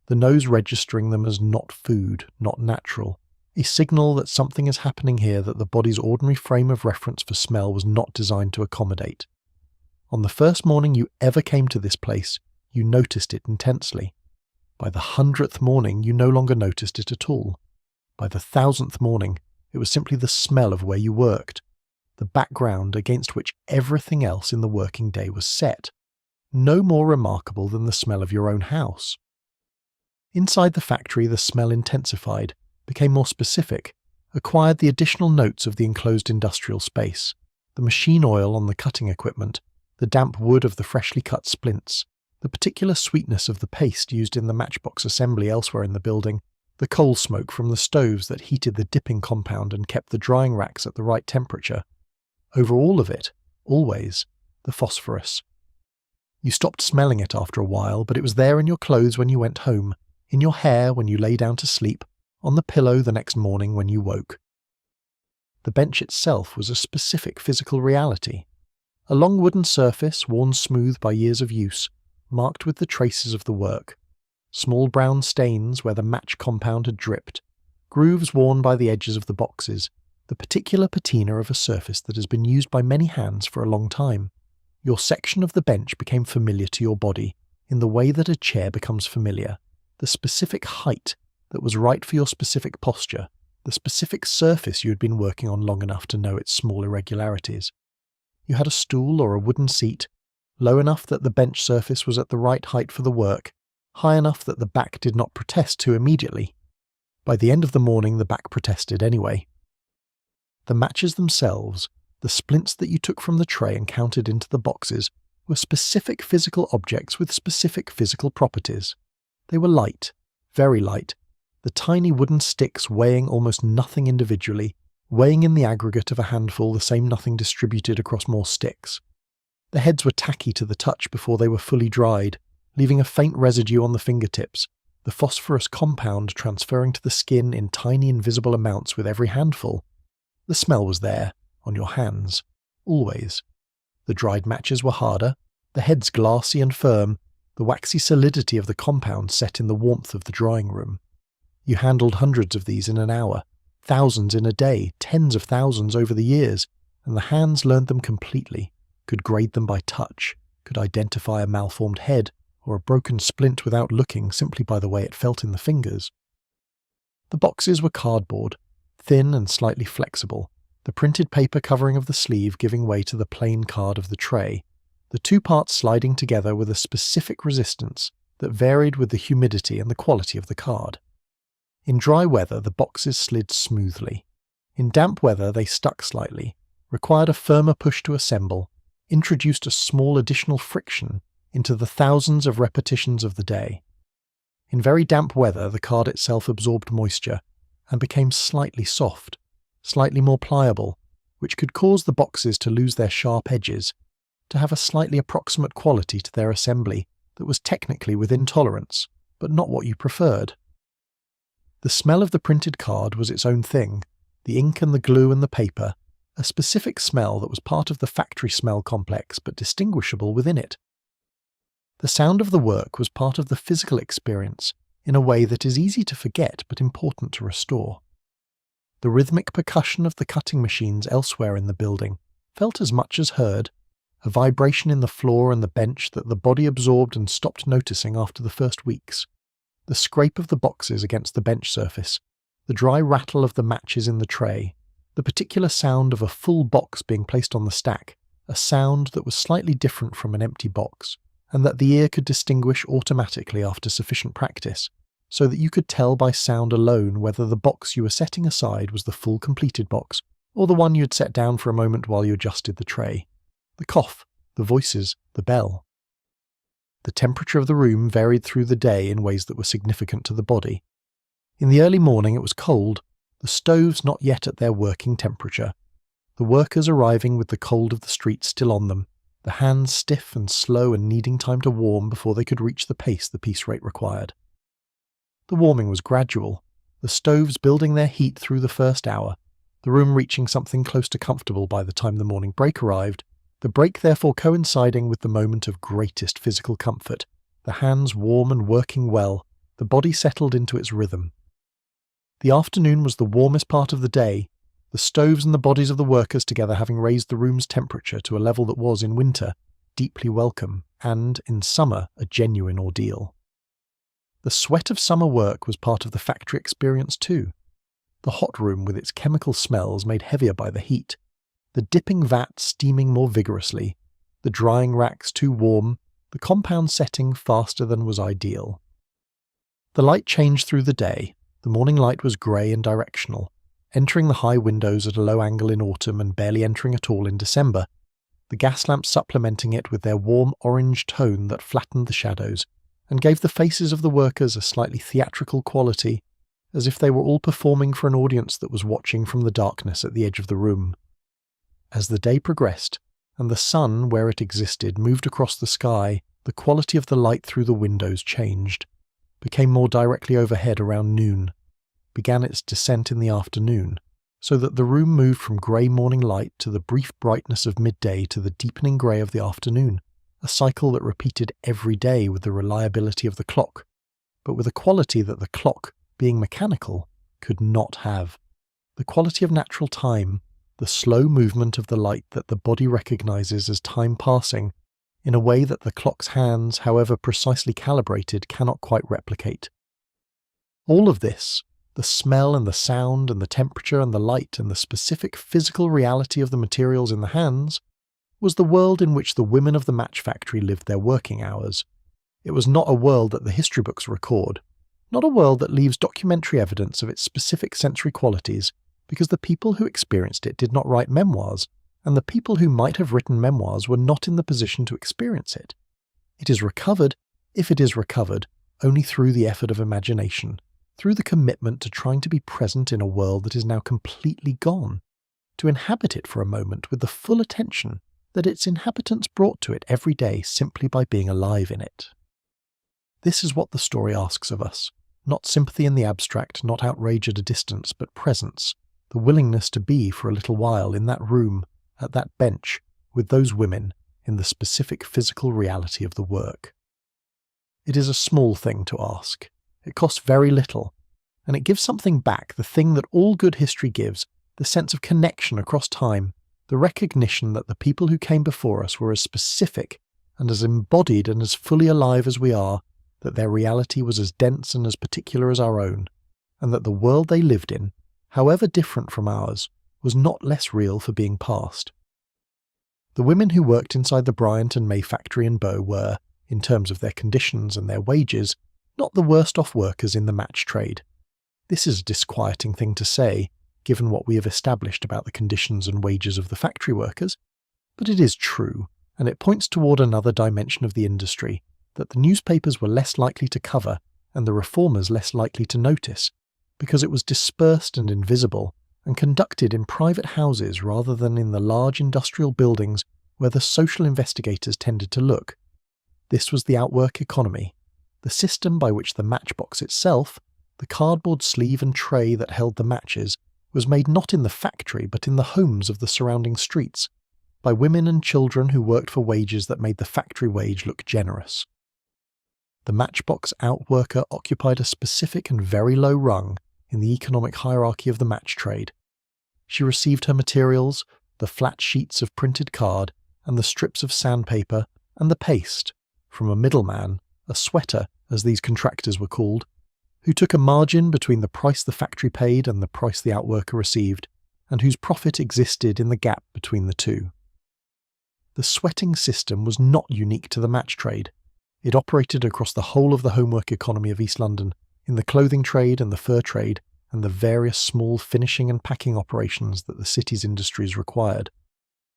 the nose registering them as not food, not natural, a signal that something is happening here that the body's ordinary frame of reference for smell was not designed to accommodate. On the first morning you ever came to this place, you noticed it intensely. By the 100th morning you no longer noticed it at all. By the 1000th morning, it was simply the smell of where you worked, the background against which everything else in the working day was set, no more remarkable than the smell of your own house. Inside the factory the smell intensified, became more specific, acquired the additional notes of the enclosed industrial space, the machine oil on the cutting equipment, the damp wood of the freshly cut splints, the particular sweetness of the paste used in the matchbox assembly elsewhere in the building, the coal smoke from the stoves that heated the dipping compound and kept the drying racks at the right temperature. Over all of it, always, the phosphorus. You stopped smelling it after a while, but it was there in your clothes when you went home, in your hair when you lay down to sleep, on the pillow the next morning when you woke. The bench itself was a specific physical reality. A long wooden surface, worn smooth by years of use, marked with the traces of the work. Small brown stains where the match compound had dripped, grooves worn by the edges of the boxes, the particular patina of a surface that has been used by many hands for a long time. Your section of the bench became familiar to your body, in the way that a chair becomes familiar, the specific height that was right for your specific posture, the specific surface you had been working on long enough to know its small irregularities. You had a stool or a wooden seat, low enough that the bench surface was at the right height for the work, high enough that the back did not protest too immediately. By the end of the morning the back protested anyway. The matches themselves, the splints that you took from the tray and counted into the boxes, were specific physical objects with specific physical properties. They were light, very light, the tiny wooden sticks weighing almost nothing individually, weighing in the aggregate of a handful the same nothing distributed across more sticks. The heads were tacky to the touch before they were fully dried, leaving a faint residue on the fingertips, the phosphorus compound transferring to the skin in tiny invisible amounts with every handful. The smell was there, on your hands, always. The dried matches were harder, the heads glassy and firm, the waxy solidity of the compound set in the warmth of the drying room. You handled hundreds of these in an hour, thousands in a day, tens of thousands over the years, and the hands learned them completely, could grade them by touch, could identify a malformed head, or a broken splint without looking simply by the way it felt in the fingers. The boxes were cardboard, thin and slightly flexible, the printed paper covering of the sleeve giving way to the plain card of the tray, the two parts sliding together with a specific resistance that varied with the humidity and the quality of the card. In dry weather the boxes slid smoothly. In damp weather they stuck slightly, required a firmer push to assemble, introduced a small additional friction into the thousands of repetitions of the day. In very damp weather, the card itself absorbed moisture and became slightly soft, slightly more pliable, which could cause the boxes to lose their sharp edges, to have a slightly approximate quality to their assembly that was technically within tolerance, but not what you preferred. The smell of the printed card was its own thing, the ink and the glue and the paper, a specific smell that was part of the factory smell complex but distinguishable within it. The sound of the work was part of the physical experience in a way that is easy to forget but important to restore. The rhythmic percussion of the cutting machines elsewhere in the building felt as much as heard, a vibration in the floor and the bench that the body absorbed and stopped noticing after the first weeks. The scrape of the boxes against the bench surface, the dry rattle of the matches in the tray, the particular sound of a full box being placed on the stack, a sound that was slightly different from an empty box, and that the ear could distinguish automatically after sufficient practice, so that you could tell by sound alone whether the box you were setting aside was the full completed box, or the one you had set down for a moment while you adjusted the tray. The cough, the voices, the bell. The temperature of the room varied through the day in ways that were significant to the body. In the early morning it was cold, the stoves not yet at their working temperature, the workers arriving with the cold of the street still on them, the hands stiff and slow and needing time to warm before they could reach the pace the piece rate required. The warming was gradual, the stoves building their heat through the first hour, the room reaching something close to comfortable by the time the morning break arrived, the break therefore coinciding with the moment of greatest physical comfort, the hands warm and working well, the body settled into its rhythm. The afternoon was the warmest part of the day, the stoves and the bodies of the workers together having raised the room's temperature to a level that was, in winter, deeply welcome, and, in summer, a genuine ordeal. The sweat of summer work was part of the factory experience too. The hot room with its chemical smells made heavier by the heat, the dipping vat steaming more vigorously, the drying racks too warm, the compound setting faster than was ideal. The light changed through the day. The morning light was grey and directional, entering the high windows at a low angle in autumn and barely entering at all in December, the gas lamps supplementing it with their warm orange tone that flattened the shadows and gave the faces of the workers a slightly theatrical quality, as if they were all performing for an audience that was watching from the darkness at the edge of the room. As the day progressed, and the sun, where it existed, moved across the sky, the quality of the light through the windows changed, became more directly overhead around noon, began its descent in the afternoon, so that the room moved from grey morning light to the brief brightness of midday to the deepening grey of the afternoon, a cycle that repeated every day with the reliability of the clock, but with a quality that the clock, being mechanical, could not have. The quality of natural time, the slow movement of the light that the body recognizes as time passing, in a way that the clock's hands, however precisely calibrated, cannot quite replicate. All of this, the smell and the sound and the temperature and the light and the specific physical reality of the materials in the hands, was the world in which the women of the match factory lived their working hours. It was not a world that the history books record, not a world that leaves documentary evidence of its specific sensory qualities, because the people who experienced it did not write memoirs, and the people who might have written memoirs were not in the position to experience it. It is recovered, if it is recovered, only through the effort of imagination, through the commitment to trying to be present in a world that is now completely gone, to inhabit it for a moment with the full attention that its inhabitants brought to it every day simply by being alive in it. This is what the story asks of us, not sympathy in the abstract, not outrage at a distance, but presence, the willingness to be for a little while in that room, at that bench, with those women, in the specific physical reality of the work. It is a small thing to ask. It costs very little, and it gives something back, the thing that all good history gives, the sense of connection across time, the recognition that the people who came before us were as specific and as embodied and as fully alive as we are, that their reality was as dense and as particular as our own, and that the world they lived in, however different from ours, was not less real for being past. The women who worked inside the Bryant and May factory in Bow were, in terms of their conditions and their wages, not the worst off workers in the match trade. This is a disquieting thing to say, given what we have established about the conditions and wages of the factory workers, but it is true, and it points toward another dimension of the industry that the newspapers were less likely to cover and the reformers less likely to notice, because it was dispersed and invisible, and conducted in private houses rather than in the large industrial buildings where the social investigators tended to look. This was the outwork economy, the system by which the matchbox itself, the cardboard sleeve and tray that held the matches, was made not in the factory but in the homes of the surrounding streets, by women and children who worked for wages that made the factory wage look generous. The matchbox outworker occupied a specific and very low rung in the economic hierarchy of the match trade. She received her materials, the flat sheets of printed card, and the strips of sandpaper, and the paste, from a middleman, a sweater as these contractors were called, who took a margin between the price the factory paid and the price the outworker received, and whose profit existed in the gap between the two. The sweating system was not unique to the match trade. It operated across the whole of the homework economy of East London, in the clothing trade and the fur trade, and the various small finishing and packing operations that the city's industries required.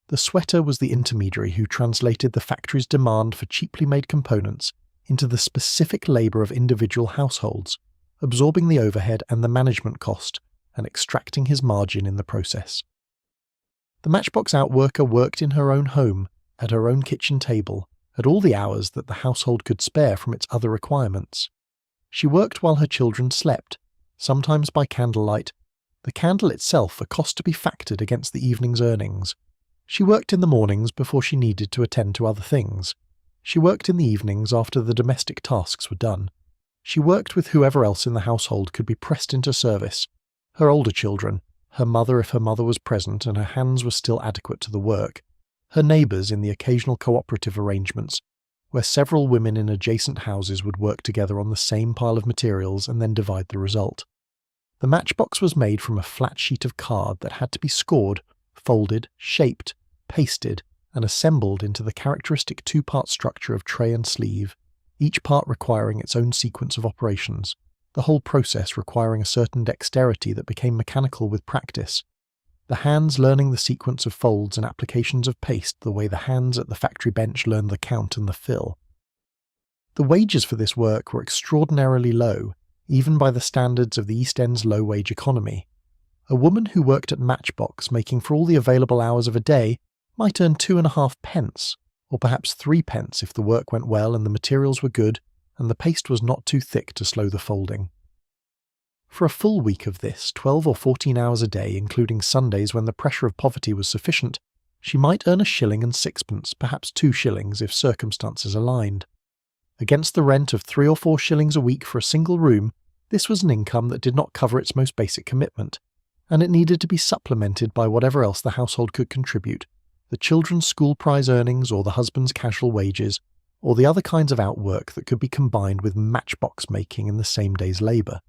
The sweater was the intermediary who translated the factory's demand for cheaply made components into the specific labour of individual households, absorbing the overhead and the management cost, and extracting his margin in the process. The matchbox outworker worked in her own home, at her own kitchen table, at all the hours that the household could spare from its other requirements. She worked while her children slept, sometimes by candlelight, the candle itself a cost to be factored against the evening's earnings. She worked in the mornings before she needed to attend to other things. She worked in the evenings after the domestic tasks were done. She worked with whoever else in the household could be pressed into service. Her older children, her mother if her mother was present and her hands were still adequate to the work, her neighbours in the occasional cooperative arrangements, where several women in adjacent houses would work together on the same pile of materials and then divide the result. The matchbox was made from a flat sheet of card that had to be scored, folded, shaped, pasted, and assembled into the characteristic two-part structure of tray and sleeve, each part requiring its own sequence of operations, the whole process requiring a certain dexterity that became mechanical with practice, the hands learning the sequence of folds and applications of paste the way the hands at the factory bench learned the count and the fill. The wages for this work were extraordinarily low, even by the standards of the East End's low-wage economy. A woman who worked at matchbox making for all the available hours of a day might earn 2.5 pence, or perhaps 3 pence if the work went well and the materials were good and the paste was not too thick to slow the folding. For a full week of this, 12 or 14 hours a day, including Sundays when the pressure of poverty was sufficient, she might earn 1 shilling and 6pence, perhaps 2 shillings if circumstances aligned. Against the rent of 3 or 4 shillings a week for a single room, this was an income that did not cover its most basic commitment, and it needed to be supplemented by whatever else the household could contribute, the children's school prize earnings or the husband's casual wages, or the other kinds of outwork that could be combined with matchbox making in the same day's labour.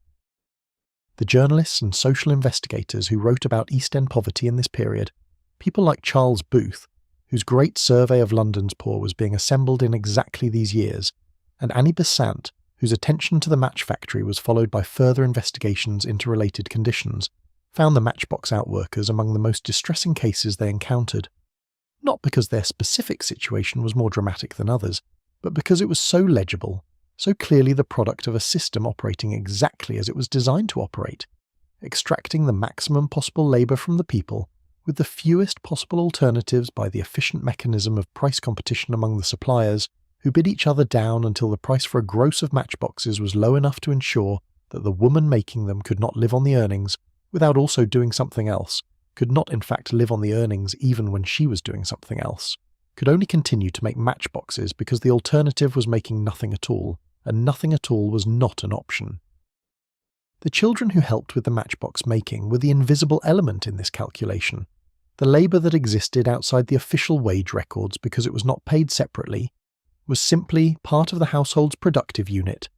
The journalists and social investigators who wrote about East End poverty in this period, people like Charles Booth, whose great survey of London's poor was being assembled in exactly these years, and Annie Besant, whose attention to the match factory was followed by further investigations into related conditions, found the matchbox outworkers among the most distressing cases they encountered, not because their specific situation was more dramatic than others, but because it was so legible, so clearly the product of a system operating exactly as it was designed to operate, extracting the maximum possible labour from the people with the fewest possible alternatives by the efficient mechanism of price competition among the suppliers, who bid each other down until the price for a gross of matchboxes was low enough to ensure that the woman making them could not live on the earnings without also doing something else, could not in fact live on the earnings even when she was doing something else, could only continue to make matchboxes because the alternative was making nothing at all, and nothing at all was not an option. The children who helped with the matchbox making were the invisible element in this calculation, the labour that existed outside the official wage records because it was not paid separately, was simply part of the household's productive unit,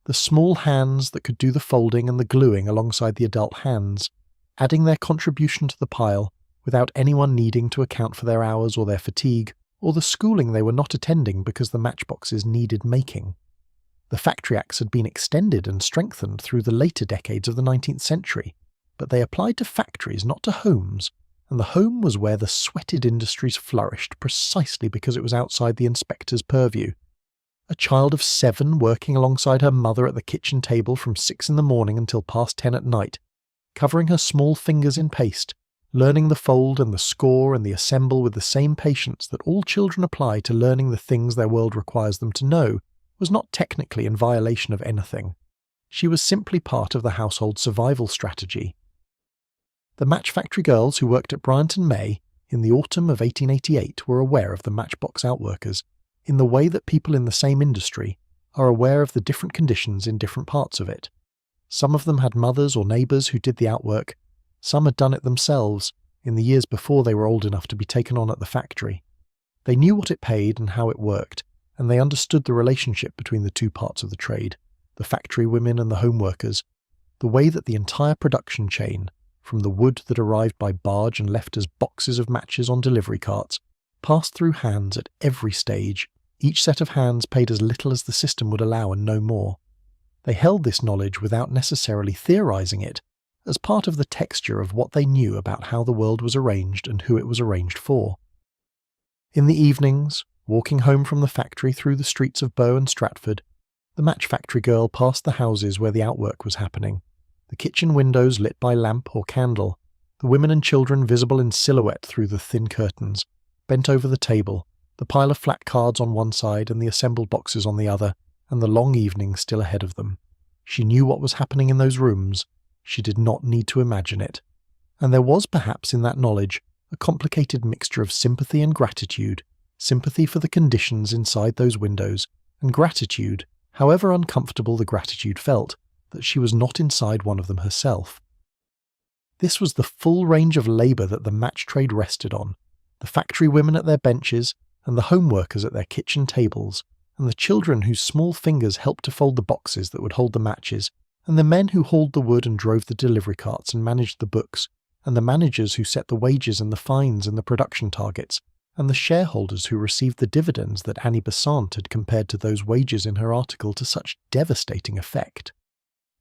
the small hands that could do the folding and the gluing alongside the adult hands, adding their contribution to the pile without anyone needing to account for their hours or their fatigue, or the schooling they were not attending because the matchboxes needed making. The Factory Acts had been extended and strengthened through the later decades of the 19th century, but they applied to factories, not to homes, and the home was where the sweated industries flourished precisely because it was outside the inspector's purview. A child of 7 working alongside her mother at the kitchen table from 6 in the morning until past 10 at night, covering her small fingers in paste, learning the fold and the score and the assemble with the same patience that all children apply to learning the things their world requires them to know, was not technically in violation of anything. She was simply part of the household survival strategy. The match factory girls who worked at Bryant and May in the autumn of 1888 were aware of the matchbox outworkers in the way that people in the same industry are aware of the different conditions in different parts of it. Some of them had mothers or neighbours who did the outwork, some had done it themselves in the years before they were old enough to be taken on at the factory. They knew what it paid and how it worked, and they understood the relationship between the two parts of the trade, the factory women and the home workers, the way that the entire production chain, from the wood that arrived by barge and left as boxes of matches on delivery carts, passed through hands at every stage, each set of hands paid as little as the system would allow and no more. They held this knowledge without necessarily theorizing it, as part of the texture of what they knew about how the world was arranged and who it was arranged for. In the evenings, walking home from the factory through the streets of Bow and Stratford, the match factory girl passed the houses where the outwork was happening, the kitchen windows lit by lamp or candle, the women and children visible in silhouette through the thin curtains, bent over the table, the pile of flat cards on one side and the assembled boxes on the other, and the long evening still ahead of them. She knew what was happening in those rooms. She did not need to imagine it. And there was perhaps in that knowledge a complicated mixture of sympathy and gratitude, sympathy for the conditions inside those windows, and gratitude, however uncomfortable the gratitude felt, that she was not inside one of them herself. This was the full range of labour that the match trade rested on, the factory women at their benches, and the home workers at their kitchen tables, and the children whose small fingers helped to fold the boxes that would hold the matches, and the men who hauled the wood and drove the delivery carts and managed the books, and the managers who set the wages and the fines and the production targets, and the shareholders who received the dividends that Annie Besant had compared to those wages in her article to such devastating effect.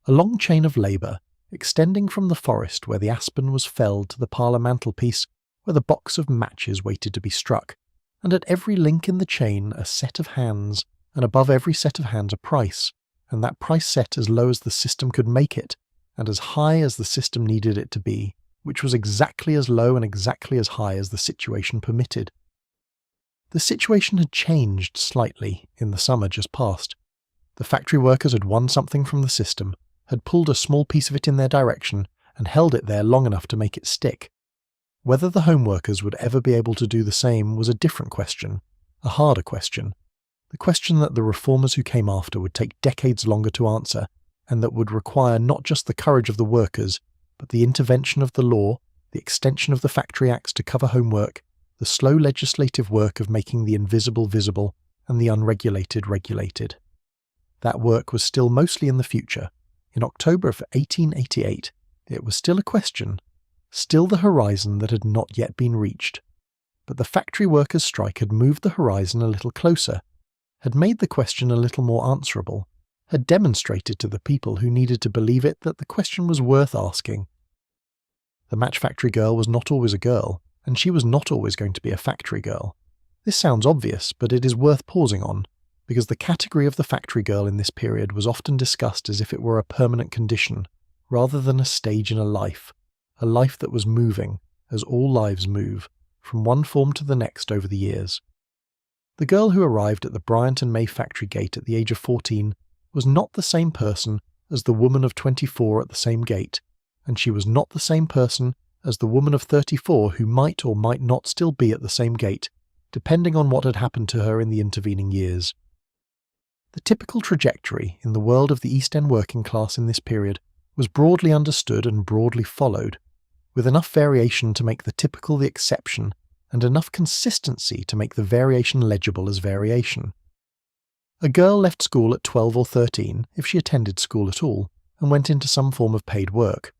A long chain of labour, extending from the forest where the aspen was felled to the parlour mantelpiece where the box of matches waited to be struck, and at every link in the chain a set of hands, and above every set of hands a price, and that price set as low as the system could make it, and as high as the system needed it to be, which was exactly as low and exactly as high as the situation permitted. The situation had changed slightly in the summer just past. The factory workers had won something from the system, had pulled a small piece of it in their direction, and held it there long enough to make it stick. Whether the home workers would ever be able to do the same was a different question, a harder question, the question that the reformers who came after would take decades longer to answer, and that would require not just the courage of the workers, but the intervention of the law, the extension of the Factory Acts to cover homework, the slow legislative work of making the invisible visible and the unregulated regulated. That work was still mostly in the future. In October of 1888, it was still a question, still the horizon that had not yet been reached. But the factory workers' strike had moved the horizon a little closer, had made the question a little more answerable, had demonstrated to the people who needed to believe it that the question was worth asking. The match factory girl was not always a girl, and she was not always going to be a factory girl. This sounds obvious, but it is worth pausing on, because the category of the factory girl in this period was often discussed as if it were a permanent condition, rather than a stage in a life that was moving, as all lives move, from one form to the next over the years. The girl who arrived at the Bryant and May factory gate at the age of 14 was not the same person as the woman of 24 at the same gate, and she was not the same person as the woman of 34 who might or might not still be at the same gate, depending on what had happened to her in the intervening years. The typical trajectory in the world of the East End working class in this period was broadly understood and broadly followed, with enough variation to make the typical the exception, and enough consistency to make the variation legible as variation. A girl left school at 12 or 13, if she attended school at all, and went into some form of paid work.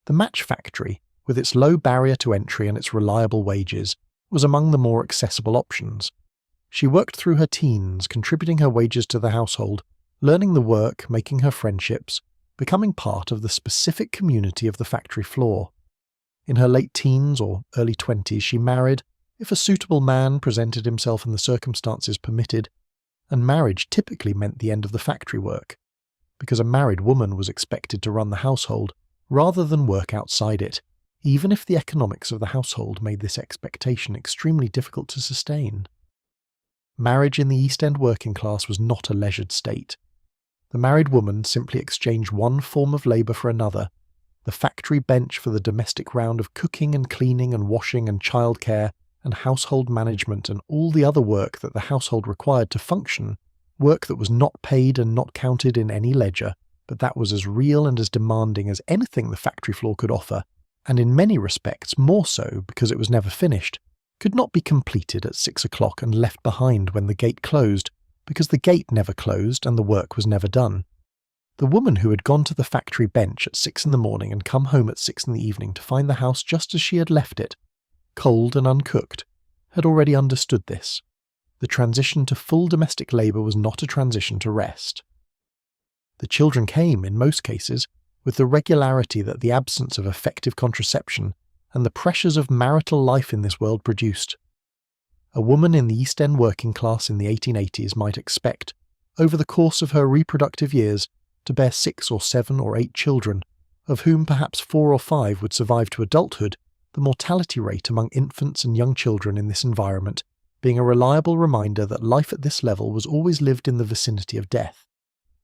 The match factory, with its low barrier to entry and its reliable wages, was among the more accessible options. She worked through her teens, contributing her wages to the household, learning the work, making her friendships, becoming part of the specific community of the factory floor. In her late teens or early 20s she married, if a suitable man presented himself and the circumstances permitted, and marriage typically meant the end of the factory work, because a married woman was expected to run the household rather than work outside it, even if the economics of the household made this expectation extremely difficult to sustain. Marriage in the East End working class was not a leisured state. The married woman simply exchanged one form of labour for another, the factory bench for the domestic round of cooking and cleaning and washing and childcare and household management and all the other work that the household required to function, work that was not paid and not counted in any ledger, but that was as real and as demanding as anything the factory floor could offer, and in many respects more so because it was never finished, could not be completed at 6 o'clock and left behind when the gate closed, because the gate never closed and the work was never done. The woman who had gone to the factory bench at 6 in the morning and come home at 6 in the evening to find the house just as she had left it, cold and uncooked, had already understood this. The transition to full domestic labour was not a transition to rest. The children came, in most cases, with the regularity that the absence of effective contraception and the pressures of marital life in this world produced. A woman in the East End working class in the 1880s might expect, over the course of her reproductive years, to bear 6 or 7 or 8 children, of whom perhaps 4 or 5 would survive to adulthood, the mortality rate among infants and young children in this environment being a reliable reminder that life at this level was always lived in the vicinity of death.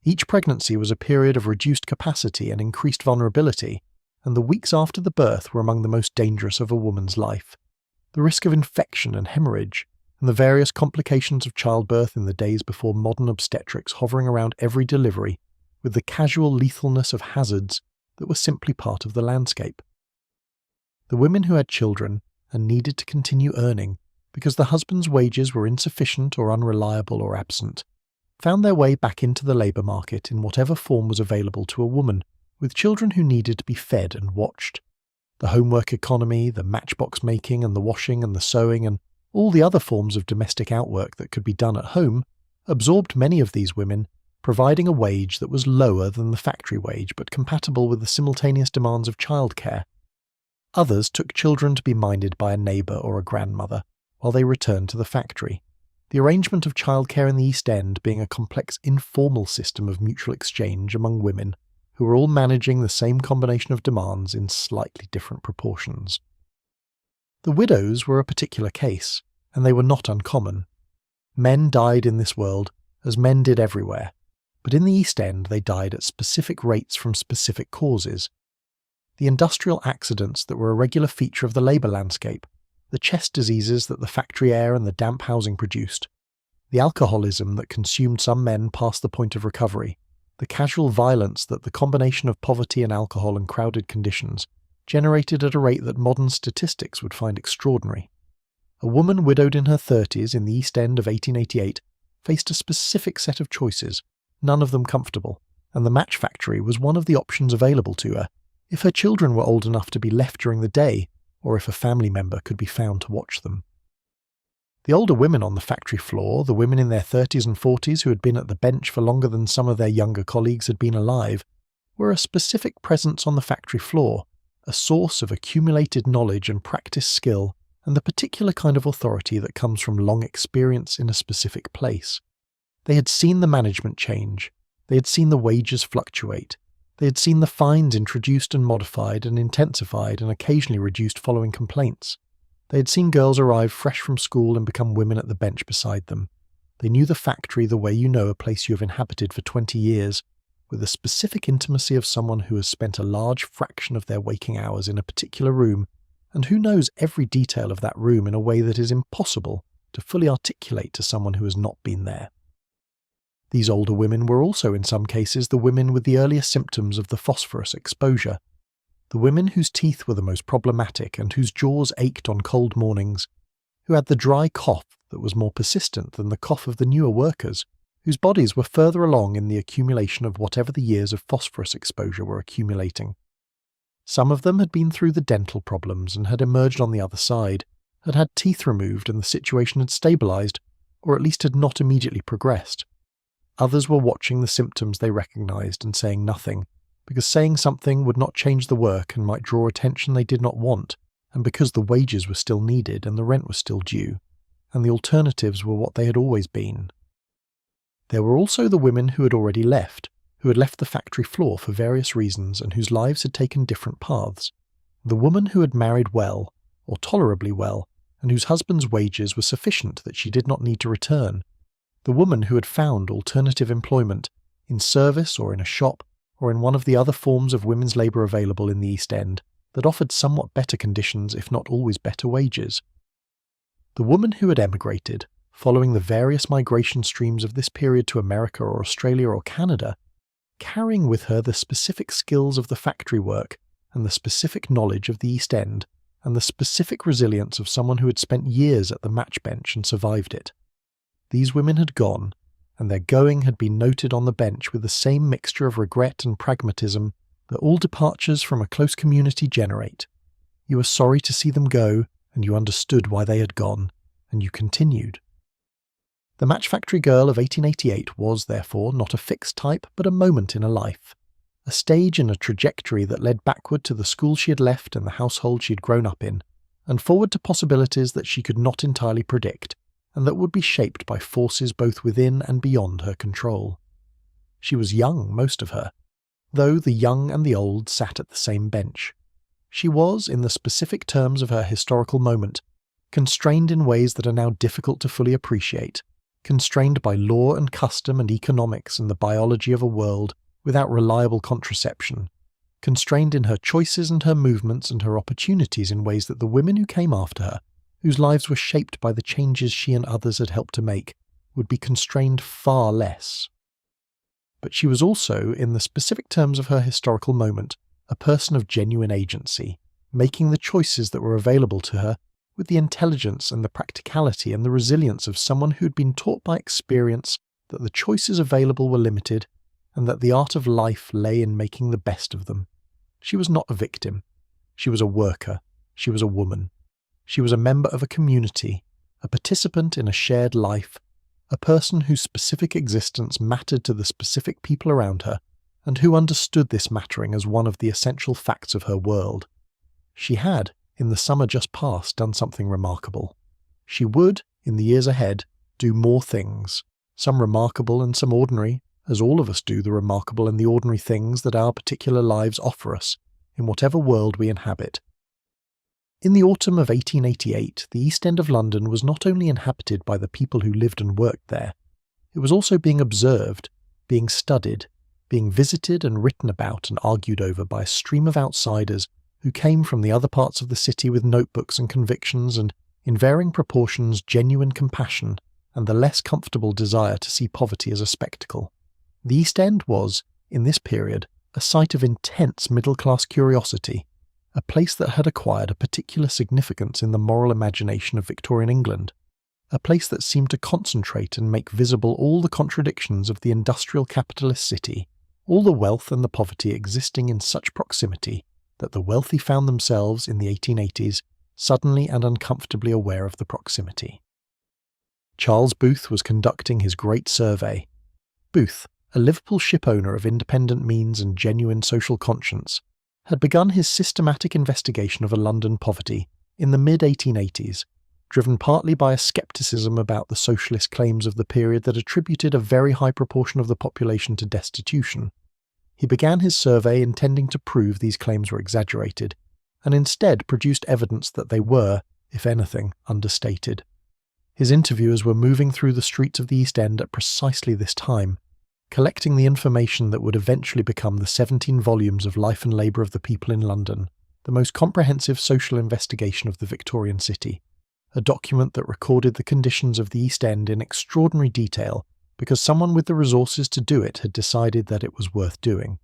Each pregnancy was a period of reduced capacity and increased vulnerability, and the weeks after the birth were among the most dangerous of a woman's life. The risk of infection and hemorrhage, and the various complications of childbirth in the days before modern obstetrics hovering around every delivery, with the casual lethalness of hazards that were simply part of the landscape. The women who had children and needed to continue earning because the husband's wages were insufficient or unreliable or absent, found their way back into the labour market in whatever form was available to a woman, with children who needed to be fed and watched. The homework economy, the matchbox making and the washing and the sewing and all the other forms of domestic outwork that could be done at home absorbed many of these women, providing a wage that was lower than the factory wage but compatible with the simultaneous demands of childcare. Others took children to be minded by a neighbour or a grandmother while they returned to the factory, the arrangement of childcare in the East End being a complex informal system of mutual exchange among women who were all managing the same combination of demands in slightly different proportions. The widows were a particular case, and they were not uncommon. Men died in this world, as men did everywhere, but in the East End they died at specific rates from specific causes. The industrial accidents that were a regular feature of the labour landscape, the chest diseases that the factory air and the damp housing produced, the alcoholism that consumed some men past the point of recovery, the casual violence that the combination of poverty and alcohol and crowded conditions generated at a rate that modern statistics would find extraordinary. A woman widowed in her 30s in the East End of 1888 faced a specific set of choices, none of them comfortable, and the match factory was one of the options available to her if her children were old enough to be left during the day, or if a family member could be found to watch them. The older women on the factory floor, the women in their 30s and 40s who had been at the bench for longer than some of their younger colleagues had been alive, were a specific presence on the factory floor, a source of accumulated knowledge and practice skill, and the particular kind of authority that comes from long experience in a specific place. They had seen the management change, they had seen the wages fluctuate, they had seen the fines introduced and modified and intensified and occasionally reduced following complaints. They had seen girls arrive fresh from school and become women at the bench beside them. They knew the factory the way you know a place you have inhabited for 20 years, with the specific intimacy of someone who has spent a large fraction of their waking hours in a particular room, and who knows every detail of that room in a way that is impossible to fully articulate to someone who has not been there. These older women were also in some cases the women with the earliest symptoms of the phosphorus exposure, the women whose teeth were the most problematic and whose jaws ached on cold mornings, who had the dry cough that was more persistent than the cough of the newer workers, whose bodies were further along in the accumulation of whatever the years of phosphorus exposure were accumulating. Some of them had been through the dental problems and had emerged on the other side, had had teeth removed and the situation had stabilised, or at least had not immediately progressed. Others were watching the symptoms they recognised and saying nothing, because saying something would not change the work and might draw attention they did not want, and because the wages were still needed and the rent was still due, and the alternatives were what they had always been. There were also the women who had already left, who had left the factory floor for various reasons and whose lives had taken different paths. The woman who had married well, or tolerably well, and whose husband's wages were sufficient that she did not need to return. The woman who had found alternative employment, in service or in a shop, or in one of the other forms of women's labour available in the East End, that offered somewhat better conditions if not always better wages. The woman who had emigrated, following the various migration streams of this period to America or Australia or Canada, carrying with her the specific skills of the factory work and the specific knowledge of the East End and the specific resilience of someone who had spent years at the match bench and survived it. These women had gone, and their going had been noted on the bench with the same mixture of regret and pragmatism that all departures from a close community generate. You were sorry to see them go, and you understood why they had gone, and you continued. The match factory girl of 1888 was, therefore, not a fixed type, but a moment in a life, a stage in a trajectory that led backward to the school she had left and the household she had grown up in, and forward to possibilities that she could not entirely predict, and that would be shaped by forces both within and beyond her control. She was young, most of her, though the young and the old sat at the same bench. She was, in the specific terms of her historical moment, constrained in ways that are now difficult to fully appreciate, constrained by law and custom and economics and the biology of a world without reliable contraception, constrained in her choices and her movements and her opportunities in ways that the women who came after her, whose lives were shaped by the changes she and others had helped to make, would be constrained far less. But she was also, in the specific terms of her historical moment, a person of genuine agency, making the choices that were available to her with the intelligence and the practicality and the resilience of someone who had been taught by experience that the choices available were limited and that the art of life lay in making the best of them. She was not a victim. She was a worker. She was a woman. She was a member of a community, a participant in a shared life, a person whose specific existence mattered to the specific people around her, and who understood this mattering as one of the essential facts of her world. She had, in the summer just past, done something remarkable. She would, in the years ahead, do more things, some remarkable and some ordinary, as all of us do the remarkable and the ordinary things that our particular lives offer us, in whatever world we inhabit. In the autumn of 1888, the East End of London was not only inhabited by the people who lived and worked there, it was also being observed, being studied, being visited and written about and argued over by a stream of outsiders who came from the other parts of the city with notebooks and convictions and, in varying proportions, genuine compassion and the less comfortable desire to see poverty as a spectacle. The East End was, in this period, a site of intense middle-class curiosity, a place that had acquired a particular significance in the moral imagination of Victorian England, a place that seemed to concentrate and make visible all the contradictions of the industrial capitalist city, all the wealth and the poverty existing in such proximity that the wealthy found themselves, in the 1880s, suddenly and uncomfortably aware of the proximity. Charles Booth was conducting his great survey. Booth, a Liverpool ship owner of independent means and genuine social conscience, had begun his systematic investigation of a London poverty in the mid-1880s, driven partly by a scepticism about the socialist claims of the period that attributed a very high proportion of the population to destitution. He began his survey intending to prove these claims were exaggerated, and instead produced evidence that they were, if anything, understated. His interviewers were moving through the streets of the East End at precisely this time, collecting the information that would eventually become the 17 volumes of Life and Labour of the People in London, the most comprehensive social investigation of the Victorian city, a document that recorded the conditions of the East End in extraordinary detail because someone with the resources to do it had decided that it was worth doing.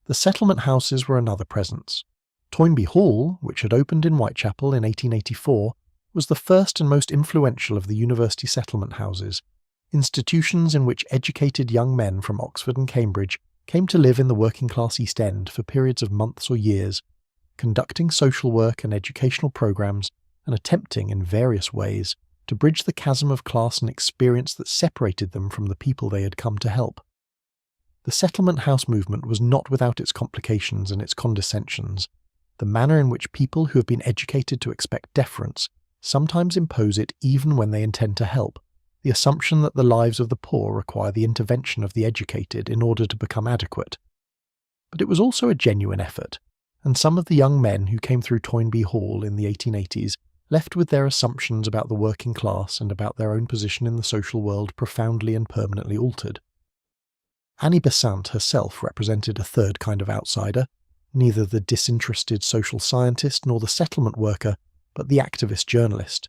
The settlement houses were another presence. Toynbee Hall, which had opened in Whitechapel in 1884, was the first and most influential of the university settlement houses, institutions in which educated young men from Oxford and Cambridge came to live in the working-class East End for periods of months or years, conducting social work and educational programs and attempting, in various ways, to bridge the chasm of class and experience that separated them from the people they had come to help. The settlement house movement was not without its complications and its condescensions. The manner in which people who have been educated to expect deference sometimes impose it even when they intend to help, the assumption that the lives of the poor require the intervention of the educated in order to become adequate. But it was also a genuine effort, and some of the young men who came through Toynbee Hall in the 1880s left with their assumptions about the working class and about their own position in the social world profoundly and permanently altered. Annie Besant herself represented a third kind of outsider, neither the disinterested social scientist nor the settlement worker, but the activist journalist,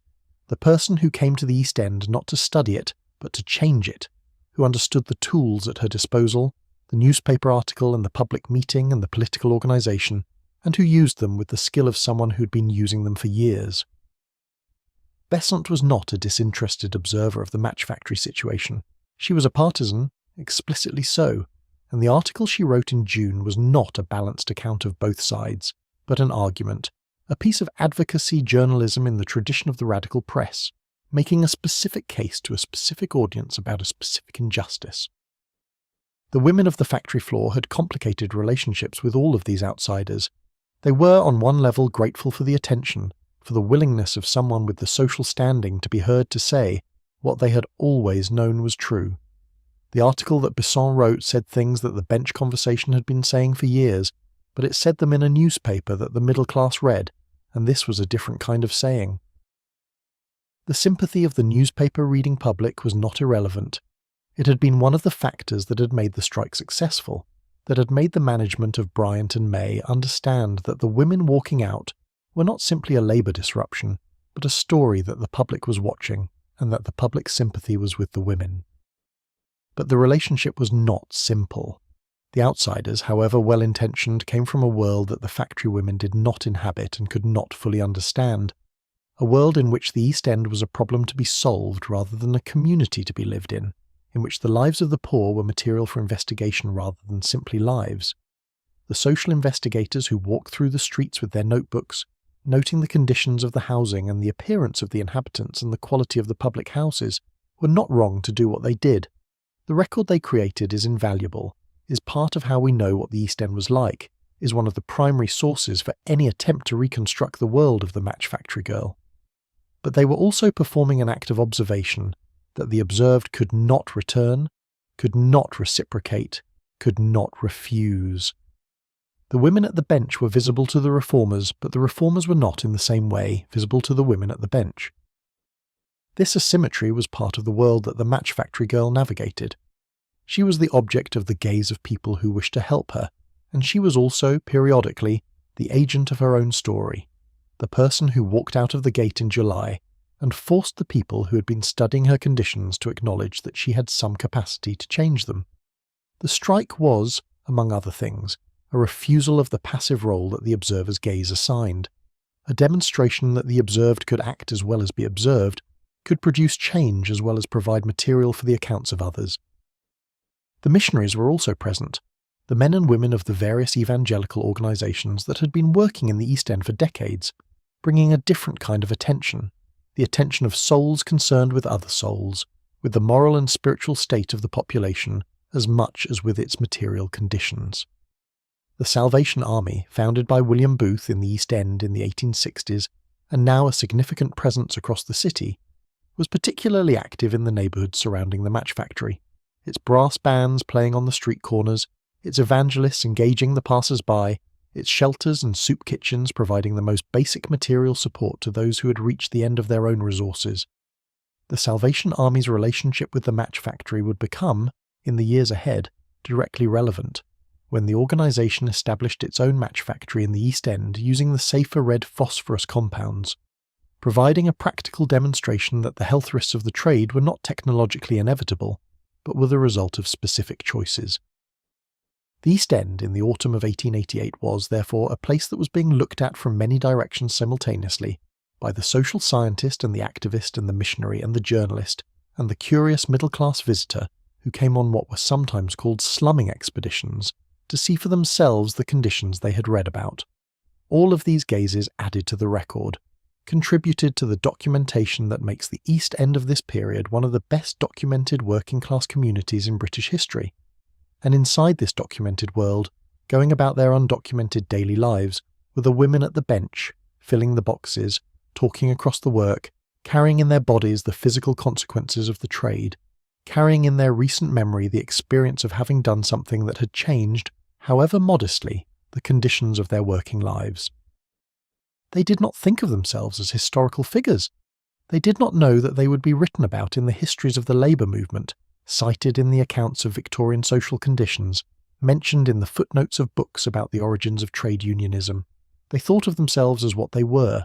the person who came to the East End not to study it, but to change it, who understood the tools at her disposal, the newspaper article and the public meeting and the political organisation, and who used them with the skill of someone who'd been using them for years. Besant was not a disinterested observer of the match factory situation. She was a partisan, explicitly so, and the article she wrote in June was not a balanced account of both sides, but an argument, a piece of advocacy journalism in the tradition of the radical press, making a specific case to a specific audience about a specific injustice. The women of the factory floor had complicated relationships with all of these outsiders. They were on one level grateful for the attention, for the willingness of someone with the social standing to be heard to say what they had always known was true. The article that Besant wrote said things that the bench conversation had been saying for years, but it said them in a newspaper that the middle class read, and this was a different kind of saying. The sympathy of the newspaper-reading public was not irrelevant. It had been one of the factors that had made the strike successful, that had made the management of Bryant and May understand that the women walking out were not simply a labour disruption, but a story that the public was watching, and that the public sympathy was with the women. But the relationship was not simple. The outsiders, however well-intentioned, came from a world that the factory women did not inhabit and could not fully understand, a world in which the East End was a problem to be solved rather than a community to be lived in which the lives of the poor were material for investigation rather than simply lives. The social investigators who walked through the streets with their notebooks, noting the conditions of the housing and the appearance of the inhabitants and the quality of the public houses, were not wrong to do what they did. The record they created is invaluable, is part of how we know what the East End was like, is one of the primary sources for any attempt to reconstruct the world of the match factory girl. But they were also performing an act of observation that the observed could not return, could not reciprocate, could not refuse. The women at the bench were visible to the reformers, but the reformers were not in the same way visible to the women at the bench. This asymmetry was part of the world that the match factory girl navigated. She was the object of the gaze of people who wished to help her, and she was also, periodically, the agent of her own story, the person who walked out of the gate in July and forced the people who had been studying her conditions to acknowledge that she had some capacity to change them. The strike was, among other things, a refusal of the passive role that the observer's gaze assigned, a demonstration that the observed could act as well as be observed, could produce change as well as provide material for the accounts of others. The missionaries were also present, the men and women of the various evangelical organisations that had been working in the East End for decades, bringing a different kind of attention, the attention of souls concerned with other souls, with the moral and spiritual state of the population as much as with its material conditions. The Salvation Army, founded by William Booth in the East End in the 1860s, and now a significant presence across the city, was particularly active in the neighbourhoods surrounding the match factory, its brass bands playing on the street corners, its evangelists engaging the passers-by, its shelters and soup kitchens providing the most basic material support to those who had reached the end of their own resources. The Salvation Army's relationship with the match factory would become, in the years ahead, directly relevant, when the organisation established its own match factory in the East End using the safer red phosphorus compounds, providing a practical demonstration that the health risks of the trade were not technologically inevitable, but were the result of specific choices. The East End in the autumn of 1888 was, therefore, a place that was being looked at from many directions simultaneously, by the social scientist and the activist and the missionary and the journalist and the curious middle-class visitor who came on what were sometimes called slumming expeditions to see for themselves the conditions they had read about. All of these gazes added to the record, contributed to the documentation that makes the East End of this period one of the best documented working-class communities in British history. And inside this documented world, going about their undocumented daily lives, were the women at the bench, filling the boxes, talking across the work, carrying in their bodies the physical consequences of the trade, carrying in their recent memory the experience of having done something that had changed, however modestly, the conditions of their working lives. They did not think of themselves as historical figures. They did not know that they would be written about in the histories of the labour movement, cited in the accounts of Victorian social conditions, mentioned in the footnotes of books about the origins of trade unionism. They thought of themselves as what they were,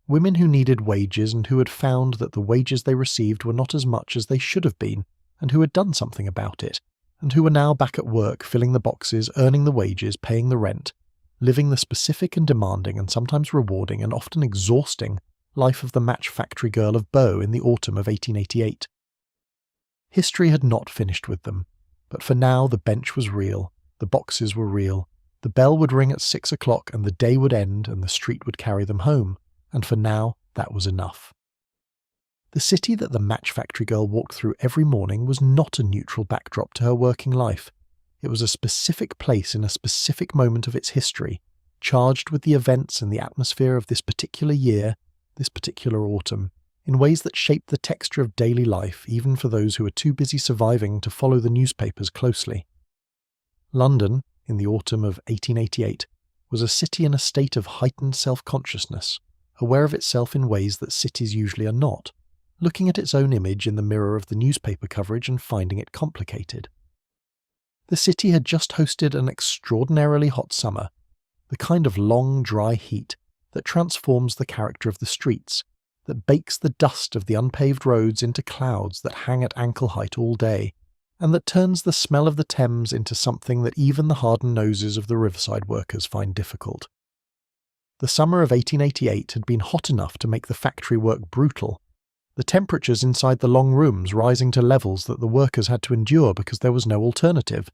women who needed wages and who had found that the wages they received were not as much as they should have been, and who had done something about it, and who were now back at work filling the boxes, earning the wages, paying the rent, living the specific and demanding and sometimes rewarding and often exhausting life of the match factory girl of Bow in the autumn of 1888. History had not finished with them, but for now the bench was real, the boxes were real, the bell would ring at 6 o'clock and the day would end and the street would carry them home, and for now that was enough. The city that the match factory girl walked through every morning was not a neutral backdrop to her working life. It was a specific place in a specific moment of its history, charged with the events and the atmosphere of this particular year, this particular autumn, in ways that shaped the texture of daily life even for those who were too busy surviving to follow the newspapers closely. London, in the autumn of 1888, was a city in a state of heightened self-consciousness, aware of itself in ways that cities usually are not, looking at its own image in the mirror of the newspaper coverage and finding it complicated. The city had just hosted an extraordinarily hot summer, the kind of long, dry heat that transforms the character of the streets, that bakes the dust of the unpaved roads into clouds that hang at ankle height all day, and that turns the smell of the Thames into something that even the hardened noses of the riverside workers find difficult. The summer of 1888 had been hot enough to make the factory work brutal, the temperatures inside the long rooms rising to levels that the workers had to endure because there was no alternative,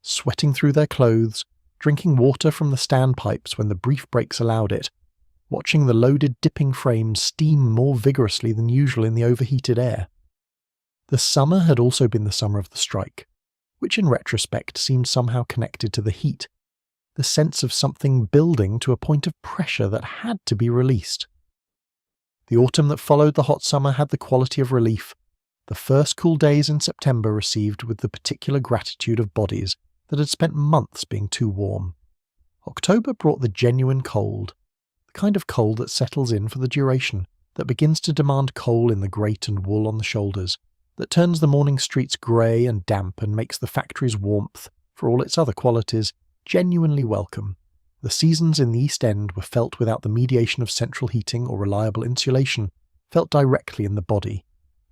sweating through their clothes, drinking water from the standpipes when the brief breaks allowed it, watching the loaded dipping frames steam more vigorously than usual in the overheated air. The summer had also been the summer of the strike, which in retrospect seemed somehow connected to the heat, the sense of something building to a point of pressure that had to be released. The autumn that followed the hot summer had the quality of relief, the first cool days in September received with the particular gratitude of bodies that had spent months being too warm. October brought the genuine cold, the kind of cold that settles in for the duration, that begins to demand coal in the grate and wool on the shoulders, that turns the morning streets grey and damp and makes the factory's warmth, for all its other qualities, genuinely welcome. The seasons in the East End were felt without the mediation of central heating or reliable insulation, felt directly in the body.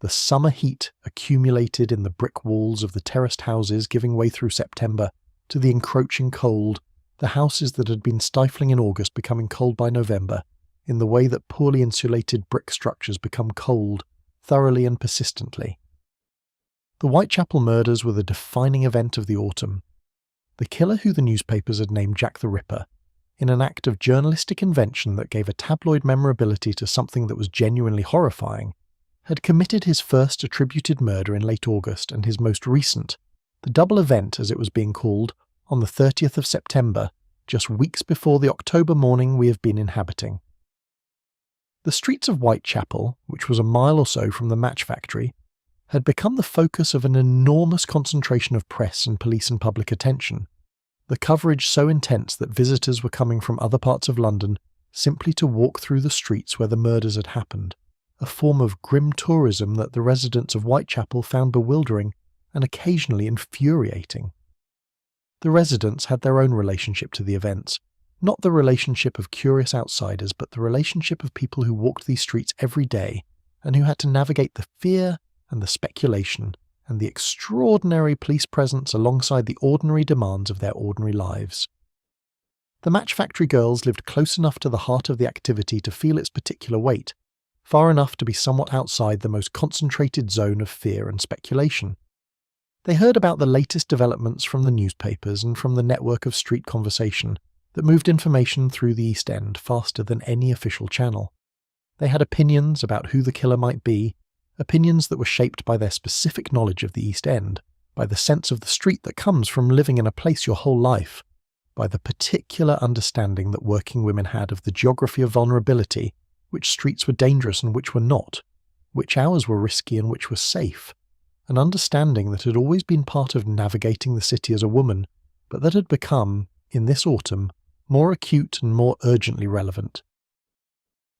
The summer heat accumulated in the brick walls of the terraced houses giving way through September to the encroaching cold, the houses that had been stifling in August becoming cold by November, in the way that poorly insulated brick structures become cold, thoroughly and persistently. The Whitechapel murders were the defining event of the autumn. The killer who the newspapers had named Jack the Ripper, in an act of journalistic invention that gave a tabloid memorability to something that was genuinely horrifying, had committed his first attributed murder in late August and his most recent, the double event as it was being called, on the 30th of September, just weeks before the October morning we have been inhabiting. The streets of Whitechapel, which was a mile or so from the match factory, had become the focus of an enormous concentration of press and police and public attention, the coverage so intense that visitors were coming from other parts of London simply to walk through the streets where the murders had happened, a form of grim tourism that the residents of Whitechapel found bewildering and occasionally infuriating. The residents had their own relationship to the events, not the relationship of curious outsiders, but the relationship of people who walked these streets every day and who had to navigate the fear and the speculation and the extraordinary police presence alongside the ordinary demands of their ordinary lives. The match factory girls lived close enough to the heart of the activity to feel its particular weight, far enough to be somewhat outside the most concentrated zone of fear and speculation. They heard about the latest developments from the newspapers and from the network of street conversation that moved information through the East End faster than any official channel. They had opinions about who the killer might be, opinions that were shaped by their specific knowledge of the East End, by the sense of the street that comes from living in a place your whole life, by the particular understanding that working women had of the geography of vulnerability, which streets were dangerous and which were not, which hours were risky and which were safe, an understanding that had always been part of navigating the city as a woman, but that had become, in this autumn, more acute and more urgently relevant.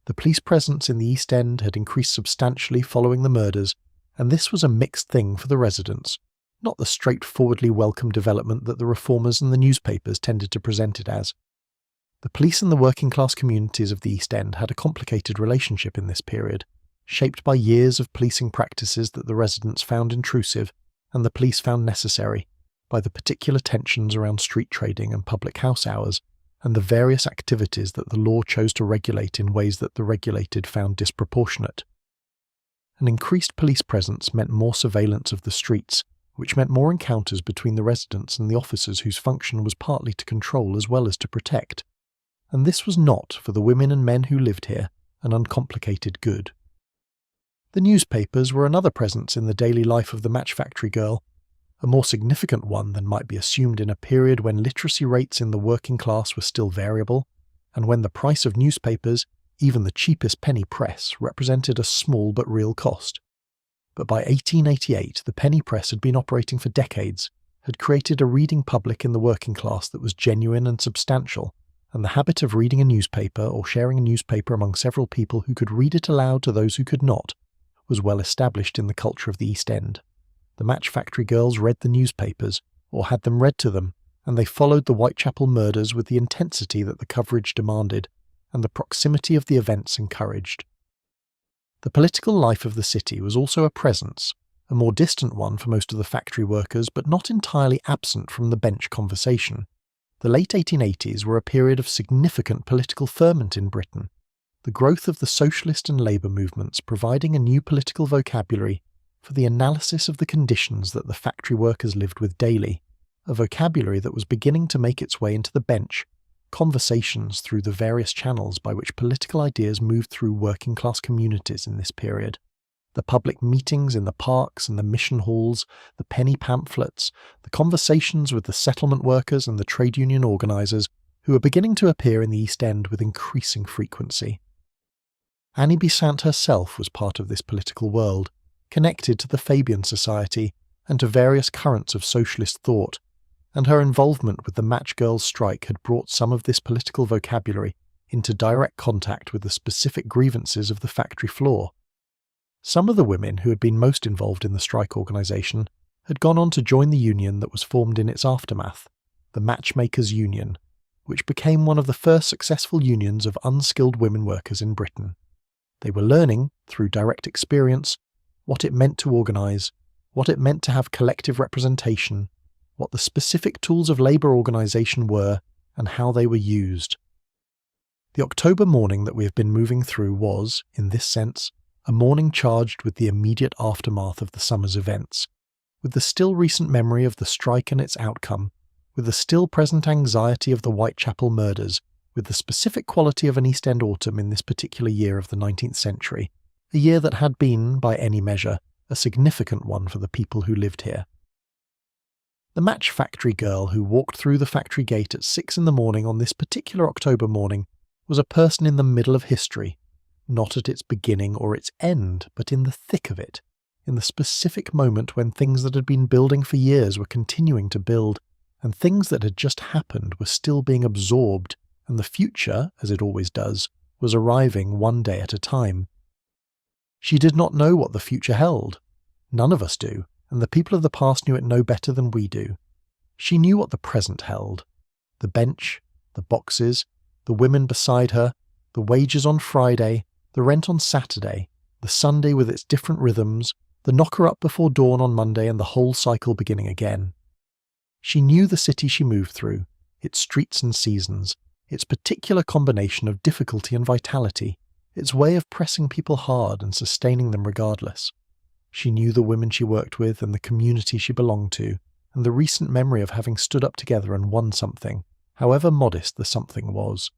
The police presence in the East End had increased substantially following the murders, and this was a mixed thing for the residents, not the straightforwardly welcome development that the reformers and the newspapers tended to present it as. The police and the working class communities of the East End had a complicated relationship in this period, shaped by years of policing practices that the residents found intrusive and the police found necessary, by the particular tensions around street trading and public house hours, and the various activities that the law chose to regulate in ways that the regulated found disproportionate. An increased police presence meant more surveillance of the streets, which meant more encounters between the residents and the officers whose function was partly to control as well as to protect. And this was not, for the women and men who lived here, an uncomplicated good. The newspapers were another presence in the daily life of the match factory girl, a more significant one than might be assumed in a period when literacy rates in the working class were still variable, and when the price of newspapers, even the cheapest penny press, represented a small but real cost. But by 1888 the penny press had been operating for decades, had created a reading public in the working class that was genuine and substantial, and the habit of reading a newspaper or sharing a newspaper among several people who could read it aloud to those who could not was well established in the culture of the East End. The match factory girls read the newspapers, or had them read to them, and they followed the Whitechapel murders with the intensity that the coverage demanded, and the proximity of the events encouraged. The political life of the city was also a presence, a more distant one for most of the factory workers, but not entirely absent from the bench conversation. The late 1880s were a period of significant political ferment in Britain, the growth of the socialist and labour movements providing a new political vocabulary for the analysis of the conditions that the factory workers lived with daily, a vocabulary that was beginning to make its way into the bench, conversations through the various channels by which political ideas moved through working class communities in this period. The public meetings in the parks and the mission halls, the penny pamphlets, the conversations with the settlement workers and the trade union organisers who were beginning to appear in the East End with increasing frequency. Annie Besant herself was part of this political world, connected to the Fabian Society and to various currents of socialist thought, and her involvement with the Match Girls' strike had brought some of this political vocabulary into direct contact with the specific grievances of the factory floor. Some of the women who had been most involved in the strike organisation had gone on to join the union that was formed in its aftermath, the Matchmakers' Union, which became one of the first successful unions of unskilled women workers in Britain. They were learning, through direct experience, what it meant to organise, what it meant to have collective representation, what the specific tools of labour organisation were, and how they were used. The October morning that we have been moving through was, in this sense, a morning charged with the immediate aftermath of the summer's events, with the still recent memory of the strike and its outcome, with the still present anxiety of the Whitechapel murders, with the specific quality of an East End autumn in this particular year of the 19th century, a year that had been, by any measure, a significant one for the people who lived here. The match factory girl who walked through the factory gate at 6 in the morning on this particular October morning was a person in the middle of history, not at its beginning or its end, but in the thick of it, in the specific moment when things that had been building for years were continuing to build, and things that had just happened were still being absorbed, and the future, as it always does, was arriving one day at a time. She did not know what the future held. None of us do, and the people of the past knew it no better than we do. She knew what the present held. The bench, the boxes, the women beside her, the wages on Friday, the rent on Saturday, the Sunday with its different rhythms, the knocker up before dawn on Monday, and the whole cycle beginning again. She knew the city she moved through, its streets and seasons, its particular combination of difficulty and vitality, its way of pressing people hard and sustaining them regardless. She knew the women she worked with and the community she belonged to, and the recent memory of having stood up together and won something, however modest the something was.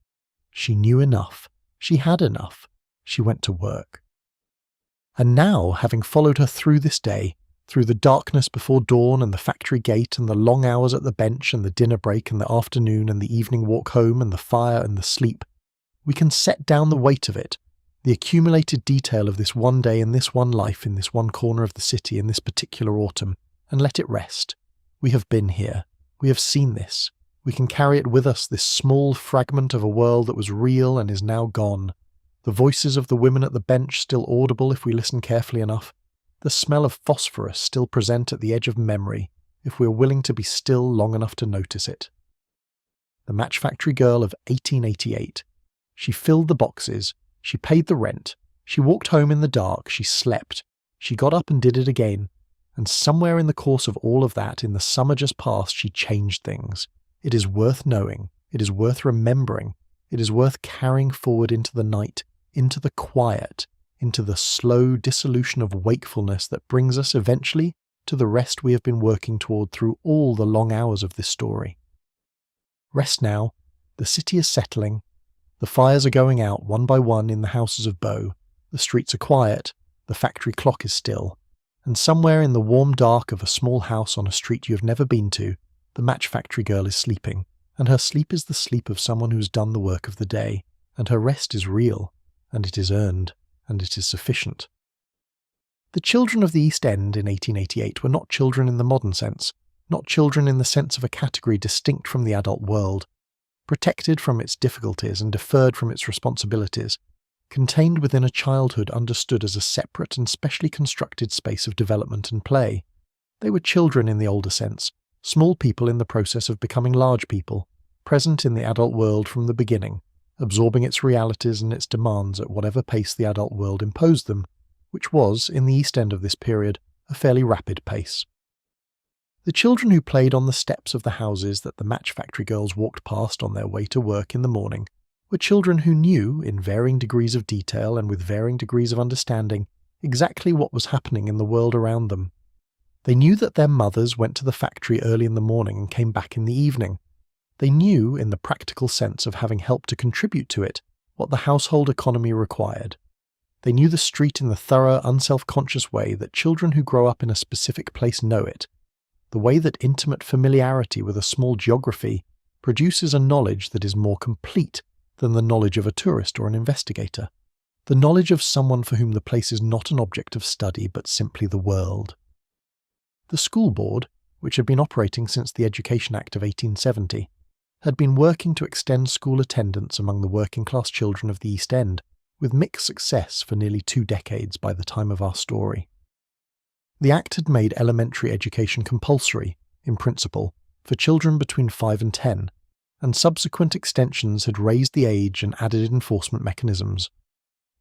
She knew enough. She had enough. She went to work. And now, having followed her through this day, through the darkness before dawn and the factory gate and the long hours at the bench and the dinner break and the afternoon and the evening walk home and the fire and the sleep, we can set down the weight of it, The accumulated detail of this one day in this one life in this one corner of the city in this particular autumn, and let it rest. We have been here. We have seen this. We can carry it with us, this small fragment of a world that was real and is now gone. The voices of the women at the bench still audible if we listen carefully enough. The smell of phosphorus still present at the edge of memory if we are willing to be still long enough to notice it. The Match Factory Girl of 1888. She filled the boxes. She paid the rent. She walked home in the dark. She slept. She got up and did it again. And somewhere in the course of all of that, in the summer just past, she changed things. It is worth knowing. It is worth remembering. It is worth carrying forward into the night, into the quiet, into the slow dissolution of wakefulness that brings us eventually to the rest we have been working toward through all the long hours of this story. Rest now. The city is settling. The fires are going out one by one in the houses of Bow. The streets are quiet. The factory clock is still. And somewhere in the warm dark of a small house on a street you have never been to, the Match Factory Girl is sleeping, and her sleep is the sleep of someone who has done the work of the day, and her rest is real, and it is earned, and it is sufficient. The children of the East End in 1888 were not children in the modern sense, not children in the sense of a category distinct from the adult world, protected from its difficulties and deferred from its responsibilities, contained within a childhood understood as a separate and specially constructed space of development and play. They were children in the older sense, small people in the process of becoming large people, present in the adult world from the beginning, absorbing its realities and its demands at whatever pace the adult world imposed them, which was, in the East End of this period, a fairly rapid pace. The children who played on the steps of the houses that the Match Factory Girls walked past on their way to work in the morning were children who knew, in varying degrees of detail and with varying degrees of understanding, exactly what was happening in the world around them. They knew that their mothers went to the factory early in the morning and came back in the evening. They knew, in the practical sense of having helped to contribute to it, what the household economy required. They knew the street in the thorough, unself-conscious way that children who grow up in a specific place know it, the way that intimate familiarity with a small geography produces a knowledge that is more complete than the knowledge of a tourist or an investigator, the knowledge of someone for whom the place is not an object of study but simply the world. The school board, which had been operating since the Education Act of 1870, had been working to extend school attendance among the working-class children of the East End, with mixed success for nearly 2 decades by the time of our story. The Act had made elementary education compulsory, in principle, for children between 5 and 10, and subsequent extensions had raised the age and added enforcement mechanisms.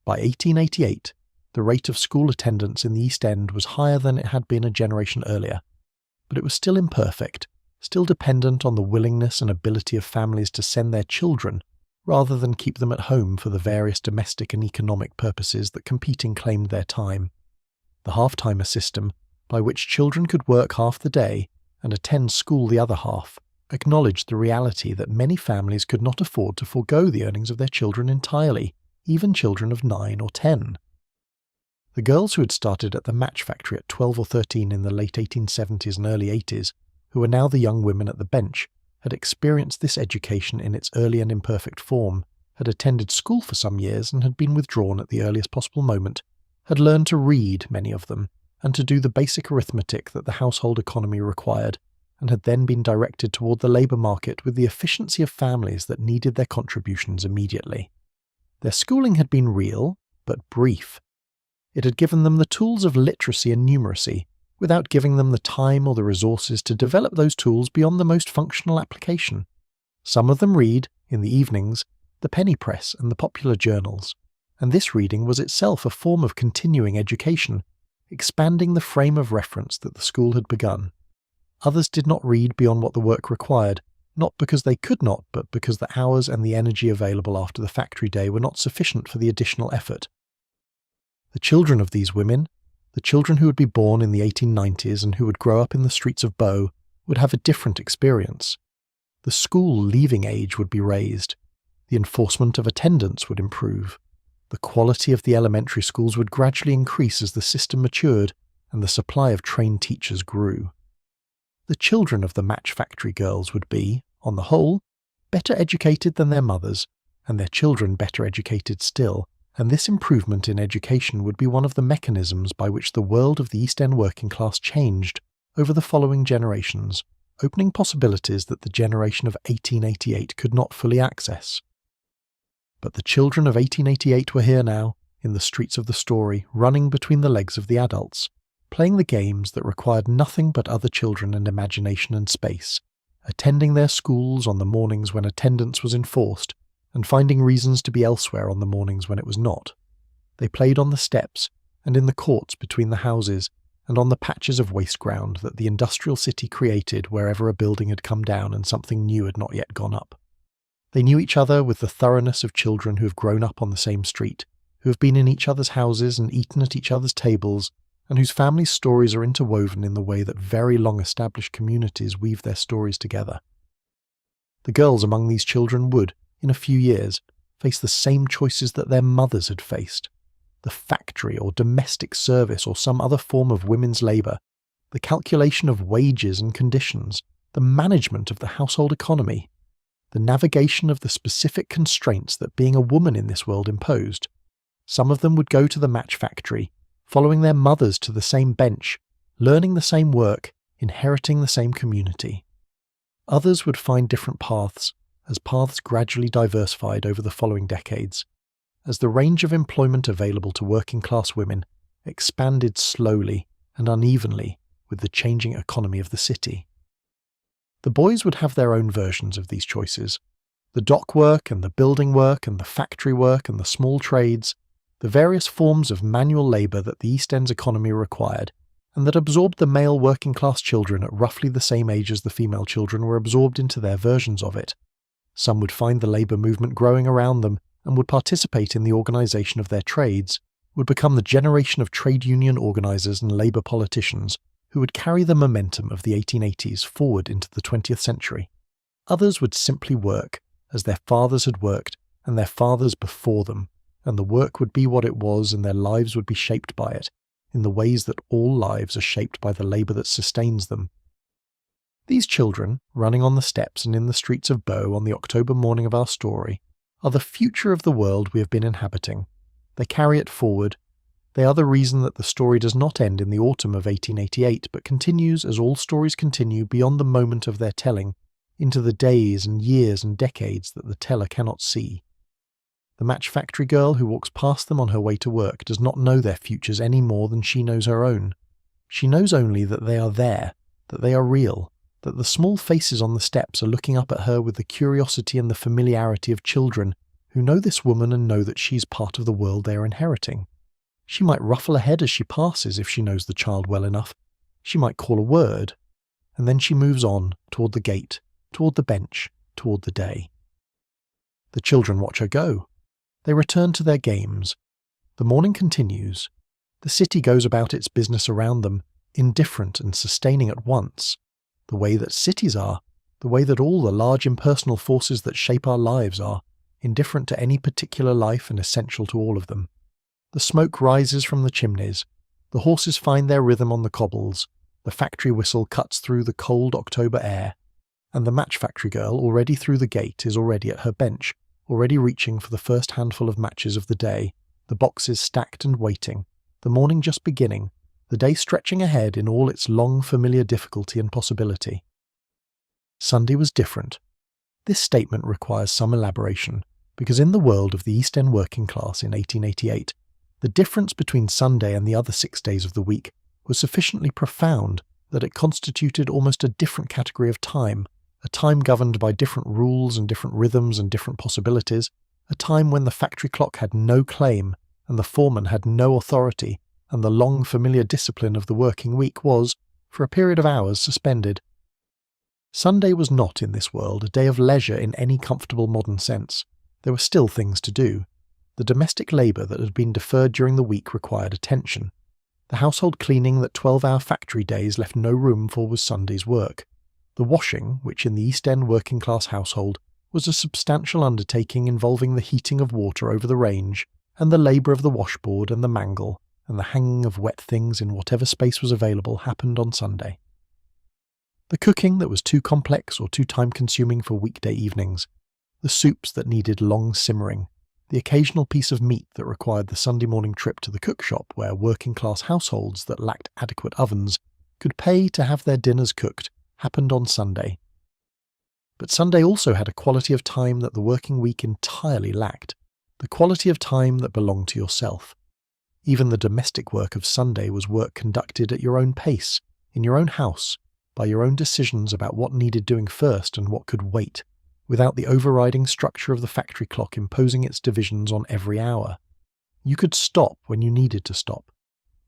By 1888, the rate of school attendance in the East End was higher than it had been a generation earlier, but it was still imperfect, still dependent on the willingness and ability of families to send their children rather than keep them at home for the various domestic and economic purposes that competing claimed their time. The half-timer system, by which children could work half the day and attend school the other half, acknowledged the reality that many families could not afford to forego the earnings of their children entirely, even children of 9 or 10. The girls who had started at the Match Factory at 12 or 13 in the late 1870s and early 80s, who were now the young women at the bench, had experienced this education in its early and imperfect form, had attended school for some years and had been withdrawn at the earliest possible moment, had learned to read, many of them, and to do the basic arithmetic that the household economy required, and had then been directed toward the labour market with the efficiency of families that needed their contributions immediately. Their schooling had been real, but brief. It had given them the tools of literacy and numeracy, without giving them the time or the resources to develop those tools beyond the most functional application. Some of them read, in the evenings, the penny press and the popular journals, and this reading was itself a form of continuing education, expanding the frame of reference that the school had begun. Others did not read beyond what the work required, not because they could not, but because the hours and the energy available after the factory day were not sufficient for the additional effort. The children of these women, the children who would be born in the 1890s and who would grow up in the streets of Bow, would have a different experience. The school leaving age would be raised. The enforcement of attendance would improve. The quality of the elementary schools would gradually increase as the system matured and the supply of trained teachers grew. The children of the Match Factory Girls would be, on the whole, better educated than their mothers, and their children better educated still, and this improvement in education would be one of the mechanisms by which the world of the East End working class changed over the following generations, opening possibilities that the generation of 1888 could not fully access. But the children of 1888 were here now, in the streets of the story, running between the legs of the adults, playing the games that required nothing but other children and imagination and space, attending their schools on the mornings when attendance was enforced, and finding reasons to be elsewhere on the mornings when it was not. They played on the steps, and in the courts between the houses, and on the patches of waste ground that the industrial city created wherever a building had come down and something new had not yet gone up. They knew each other with the thoroughness of children who have grown up on the same street, who have been in each other's houses and eaten at each other's tables, and whose family stories are interwoven in the way that very long-established communities weave their stories together. The girls among these children would, in a few years, face the same choices that their mothers had faced. The factory or domestic service or some other form of women's labour, the calculation of wages and conditions, the management of the household economy, the navigation of the specific constraints that being a woman in this world imposed. Some of them would go to the match factory, following their mothers to the same bench, learning the same work, inheriting the same community. Others would find different paths, as paths gradually diversified over the following decades, as the range of employment available to working-class women expanded slowly and unevenly with the changing economy of the city. The boys would have their own versions of these choices. The dock work and the building work and the factory work and the small trades, the various forms of manual labour that the East End's economy required, and that absorbed the male working-class children at roughly the same age as the female children were absorbed into their versions of it. Some would find the labour movement growing around them and would participate in the organisation of their trades, would become the generation of trade union organisers and labour politicians who would carry the momentum of the 1880s forward into the 20th century. Others would simply work, as their fathers had worked, and their fathers before them, and the work would be what it was and their lives would be shaped by it, in the ways that all lives are shaped by the labour that sustains them. These children, running on the steps and in the streets of Bow on the October morning of our story, are the future of the world we have been inhabiting. They carry it forward. They are the reason that the story does not end in the autumn of 1888, but continues, as all stories continue, beyond the moment of their telling, into the days and years and decades that the teller cannot see. The match factory girl who walks past them on her way to work does not know their futures any more than she knows her own. She knows only that they are there, that they are real, that the small faces on the steps are looking up at her with the curiosity and the familiarity of children who know this woman and know that she is part of the world they are inheriting. She might ruffle a head as she passes if she knows the child well enough. She might call a word, and then she moves on toward the gate, toward the bench, toward the day. The children watch her go. They return to their games. The morning continues. The city goes about its business around them, indifferent and sustaining at once, the way that cities are, the way that all the large impersonal forces that shape our lives are, indifferent to any particular life and essential to all of them. The smoke rises from the chimneys. The horses find their rhythm on the cobbles. The factory whistle cuts through the cold October air. And the match factory girl, already through the gate, is already at her bench, already reaching for the first handful of matches of the day, the boxes stacked and waiting, the morning just beginning, the day stretching ahead in all its long familiar difficulty and possibility. Sunday was different. This statement requires some elaboration, because in the world of the East End working class in 1888, the difference between Sunday and the other 6 days of the week was sufficiently profound that it constituted almost a different category of time, a time governed by different rules and different rhythms and different possibilities, a time when the factory clock had no claim and the foreman had no authority, and the long familiar discipline of the working week was, for a period of hours, suspended. Sunday was not in this world a day of leisure in any comfortable modern sense. There were still things to do. The domestic labour that had been deferred during the week required attention. The household cleaning that 12-hour factory days left no room for was Sunday's work. The washing, which in the East End working-class household was a substantial undertaking involving the heating of water over the range, and the labour of the washboard and the mangle, and the hanging of wet things in whatever space was available, happened on Sunday. The cooking that was too complex or too time-consuming for weekday evenings, the soups that needed long simmering, the occasional piece of meat that required the Sunday morning trip to the cook shop where working-class households that lacked adequate ovens could pay to have their dinners cooked happened on Sunday. But Sunday also had a quality of time that the working week entirely lacked, the quality of time that belonged to yourself. Even the domestic work of Sunday was work conducted at your own pace, in your own house, by your own decisions about what needed doing first and what could wait, without the overriding structure of the factory clock imposing its divisions on every hour. You could stop when you needed to stop.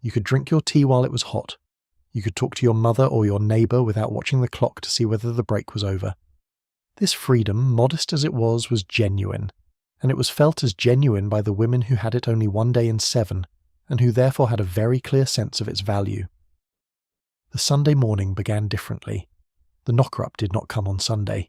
You could drink your tea while it was hot. You could talk to your mother or your neighbour without watching the clock to see whether the break was over. This freedom, modest as it was genuine, and it was felt as genuine by the women who had it only one day in 7, and who therefore had a very clear sense of its value. The Sunday morning began differently. The knocker-up did not come on Sunday.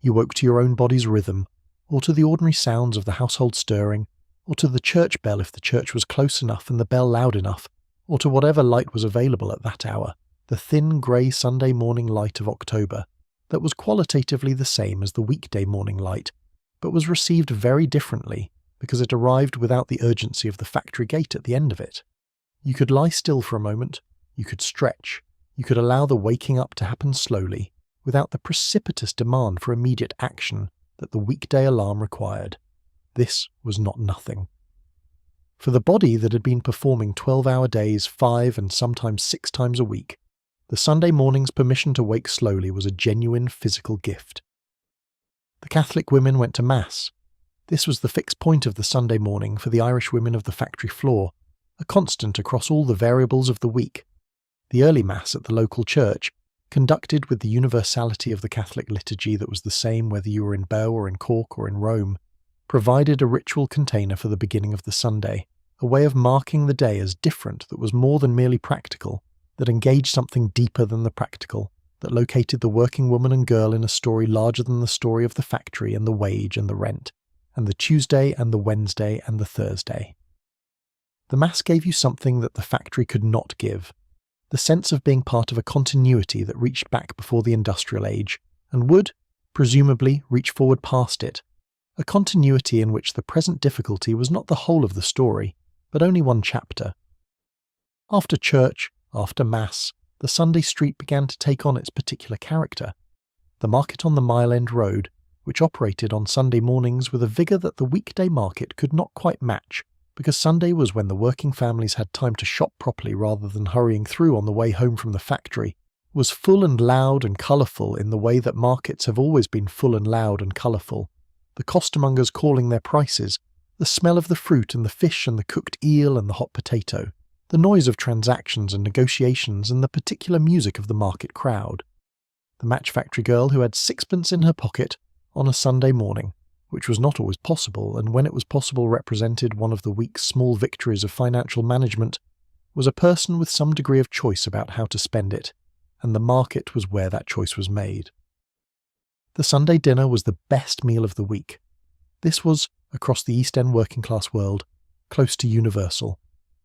You woke to your own body's rhythm, or to the ordinary sounds of the household stirring, or to the church bell if the church was close enough and the bell loud enough, or to whatever light was available at that hour, the thin grey Sunday morning light of October, that was qualitatively the same as the weekday morning light, but was received very differently because it arrived without the urgency of the factory gate at the end of it. You could lie still for a moment, you could stretch, you could allow the waking up to happen slowly, without the precipitous demand for immediate action that the weekday alarm required. This was not nothing. For the body that had been performing 12-hour days 5 and sometimes 6 times a week, the Sunday morning's permission to wake slowly was a genuine physical gift. The Catholic women went to Mass. This was the fixed point of the Sunday morning for the Irish women of the factory floor, a constant across all the variables of the week. The early Mass at the local church, conducted with the universality of the Catholic liturgy that was the same whether you were in Bow or in Cork or in Rome, provided a ritual container for the beginning of the Sunday, a way of marking the day as different that was more than merely practical, that engaged something deeper than the practical, that located the working woman and girl in a story larger than the story of the factory and the wage and the rent, and the Tuesday and the Wednesday and the Thursday. The Mass gave you something that the factory could not give, the sense of being part of a continuity that reached back before the industrial age, and would, presumably, reach forward past it, a continuity in which the present difficulty was not the whole of the story, but only one chapter. After church, after Mass, the Sunday street began to take on its particular character. The market on the Mile End Road, which operated on Sunday mornings with a vigour that the weekday market could not quite match, because Sunday was when the working families had time to shop properly rather than hurrying through on the way home from the factory, was full and loud and colourful in the way that markets have always been full and loud and colourful, the costermongers calling their prices, the smell of the fruit and the fish and the cooked eel and the hot potato, the noise of transactions and negotiations and the particular music of the market crowd. The match factory girl who had sixpence in her pocket on a Sunday morning, which was not always possible, and when it was possible represented one of the week's small victories of financial management, was a person with some degree of choice about how to spend it, and the market was where that choice was made. The Sunday dinner was the best meal of the week. This was, across the East End working-class world, close to universal.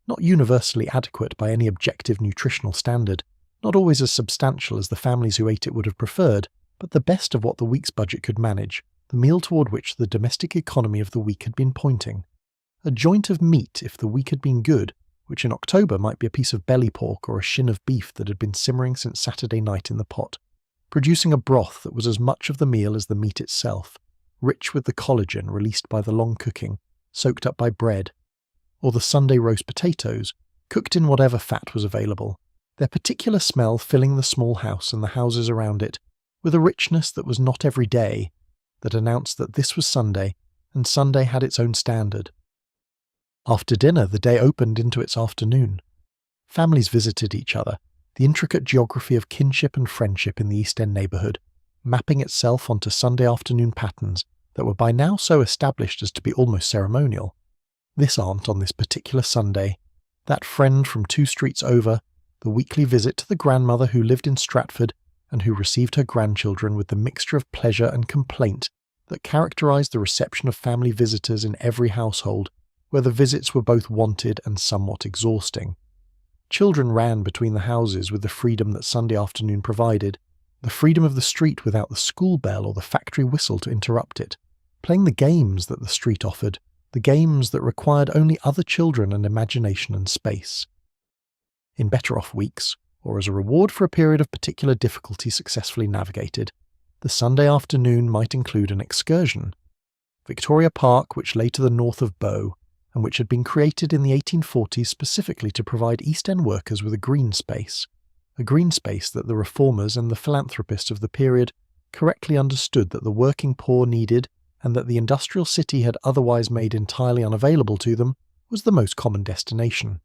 Not universally adequate by any objective nutritional standard, not always as substantial as the families who ate it would have preferred, but the best of what the week's budget could manage, the meal toward which the domestic economy of the week had been pointing. A joint of meat if the week had been good, which in October might be a piece of belly pork or a shin of beef that had been simmering since Saturday night in the pot, producing a broth that was as much of the meal as the meat itself, rich with the collagen released by the long cooking, soaked up by bread, or the Sunday roast potatoes, cooked in whatever fat was available, their particular smell filling the small house and the houses around it, with a richness that was not every day, that announced that this was Sunday, and Sunday had its own standard. After dinner, the day opened into its afternoon. Families visited each other, the intricate geography of kinship and friendship in the East End neighbourhood, mapping itself onto Sunday afternoon patterns that were by now so established as to be almost ceremonial. This aunt on this particular Sunday, that friend from 2 streets over, the weekly visit to the grandmother who lived in Stratford and who received her grandchildren with the mixture of pleasure and complaint that characterised the reception of family visitors in every household, where the visits were both wanted and somewhat exhausting. Children ran between the houses with the freedom that Sunday afternoon provided, the freedom of the street without the school bell or the factory whistle to interrupt it, playing the games that the street offered, the games that required only other children and imagination and space. In better-off weeks, or as a reward for a period of particular difficulty successfully navigated, the Sunday afternoon might include an excursion. Victoria Park, which lay to the north of Bow, and which had been created in the 1840s specifically to provide East End workers with a green space that the reformers and the philanthropists of the period correctly understood that the working poor needed and that the industrial city had otherwise made entirely unavailable to them, was the most common destination.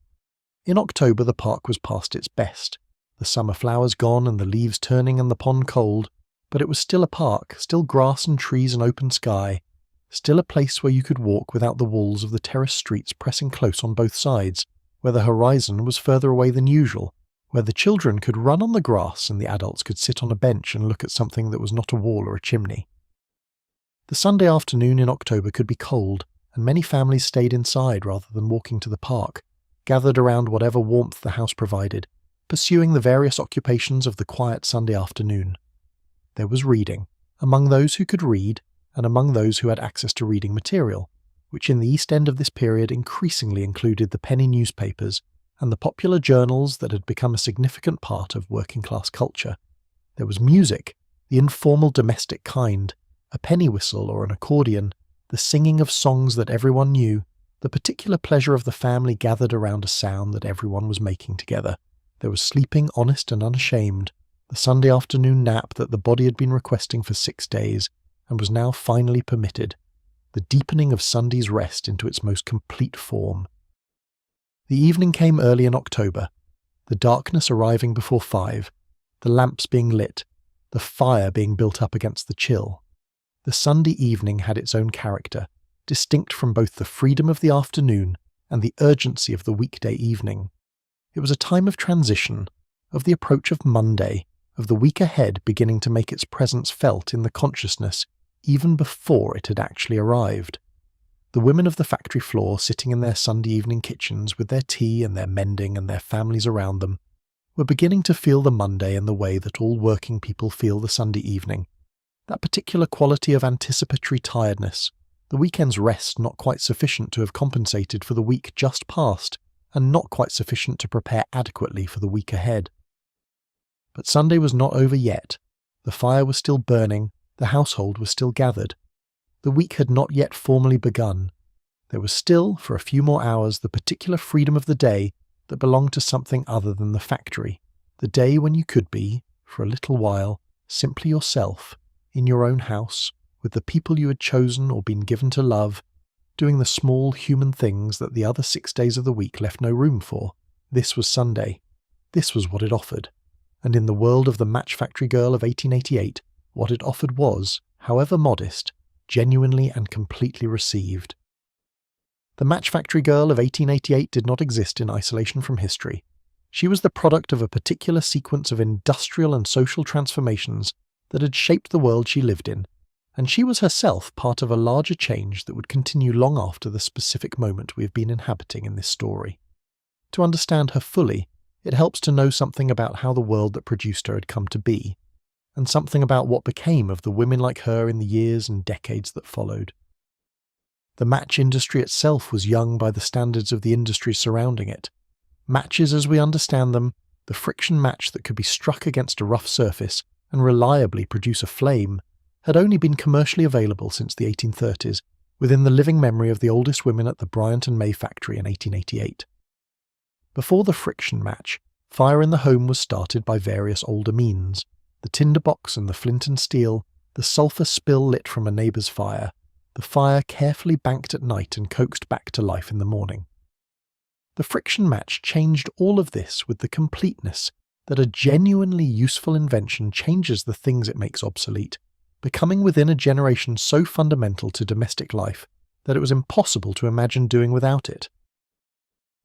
In October the park was past its best, the summer flowers gone and the leaves turning and the pond cold, but it was still a park, still grass and trees and open sky, still a place where you could walk without the walls of the terraced streets pressing close on both sides, where the horizon was further away than usual, where the children could run on the grass and the adults could sit on a bench and look at something that was not a wall or a chimney. The Sunday afternoon in October could be cold, and many families stayed inside rather than walking to the park, gathered around whatever warmth the house provided, pursuing the various occupations of the quiet Sunday afternoon. There was reading, among those who could read, and among those who had access to reading material, which in the East End of this period increasingly included the penny newspapers and the popular journals that had become a significant part of working-class culture. There was music, the informal domestic kind, a penny whistle or an accordion, the singing of songs that everyone knew, the particular pleasure of the family gathered around a sound that everyone was making together. There was sleeping honest and unashamed, the Sunday afternoon nap that the body had been requesting for 6 days and was now finally permitted, the deepening of Sunday's rest into its most complete form. The evening came early in October, the darkness arriving before 5, the lamps being lit, the fire being built up against the chill. The Sunday evening had its own character, distinct from both the freedom of the afternoon and the urgency of the weekday evening. It was a time of transition, of the approach of Monday, of the week ahead beginning to make its presence felt in the consciousness even before it had actually arrived. The women of the factory floor, sitting in their Sunday evening kitchens with their tea and their mending and their families around them, were beginning to feel the Monday in the way that all working people feel the Sunday evening, that particular quality of anticipatory tiredness, the weekend's rest not quite sufficient to have compensated for the week just past, and not quite sufficient to prepare adequately for the week ahead. But Sunday was not over yet. The fire was still burning, the household was still gathered. The week had not yet formally begun. There was still, for a few more hours, the particular freedom of the day that belonged to something other than the factory, the day when you could be, for a little while, simply yourself, in your own house, with the people you had chosen or been given to love, doing the small human things that the other 6 days of the week left no room for. This was Sunday. This was what it offered. And in the world of the match factory girl of 1888, what it offered was, however modest, genuinely and completely received. The match factory girl of 1888 did not exist in isolation from history. She was the product of a particular sequence of industrial and social transformations that had shaped the world she lived in, and she was herself part of a larger change that would continue long after the specific moment we have been inhabiting in this story. To understand her fully, it helps to know something about how the world that produced her had come to be, and something about what became of the women like her in the years and decades that followed. The match industry itself was young by the standards of the industries surrounding it. Matches as we understand them, the friction match that could be struck against a rough surface and reliably produce a flame, had only been commercially available since the 1830s, within the living memory of the oldest women at the Bryant and May factory in 1888. Before the friction match, fire in the home was started by various older means: the tinder box and the flint and steel, the sulphur spill lit from a neighbour's fire, the fire carefully banked at night and coaxed back to life in the morning. The friction match changed all of this with the completeness that a genuinely useful invention changes the things it makes obsolete, becoming within a generation so fundamental to domestic life that it was impossible to imagine doing without it.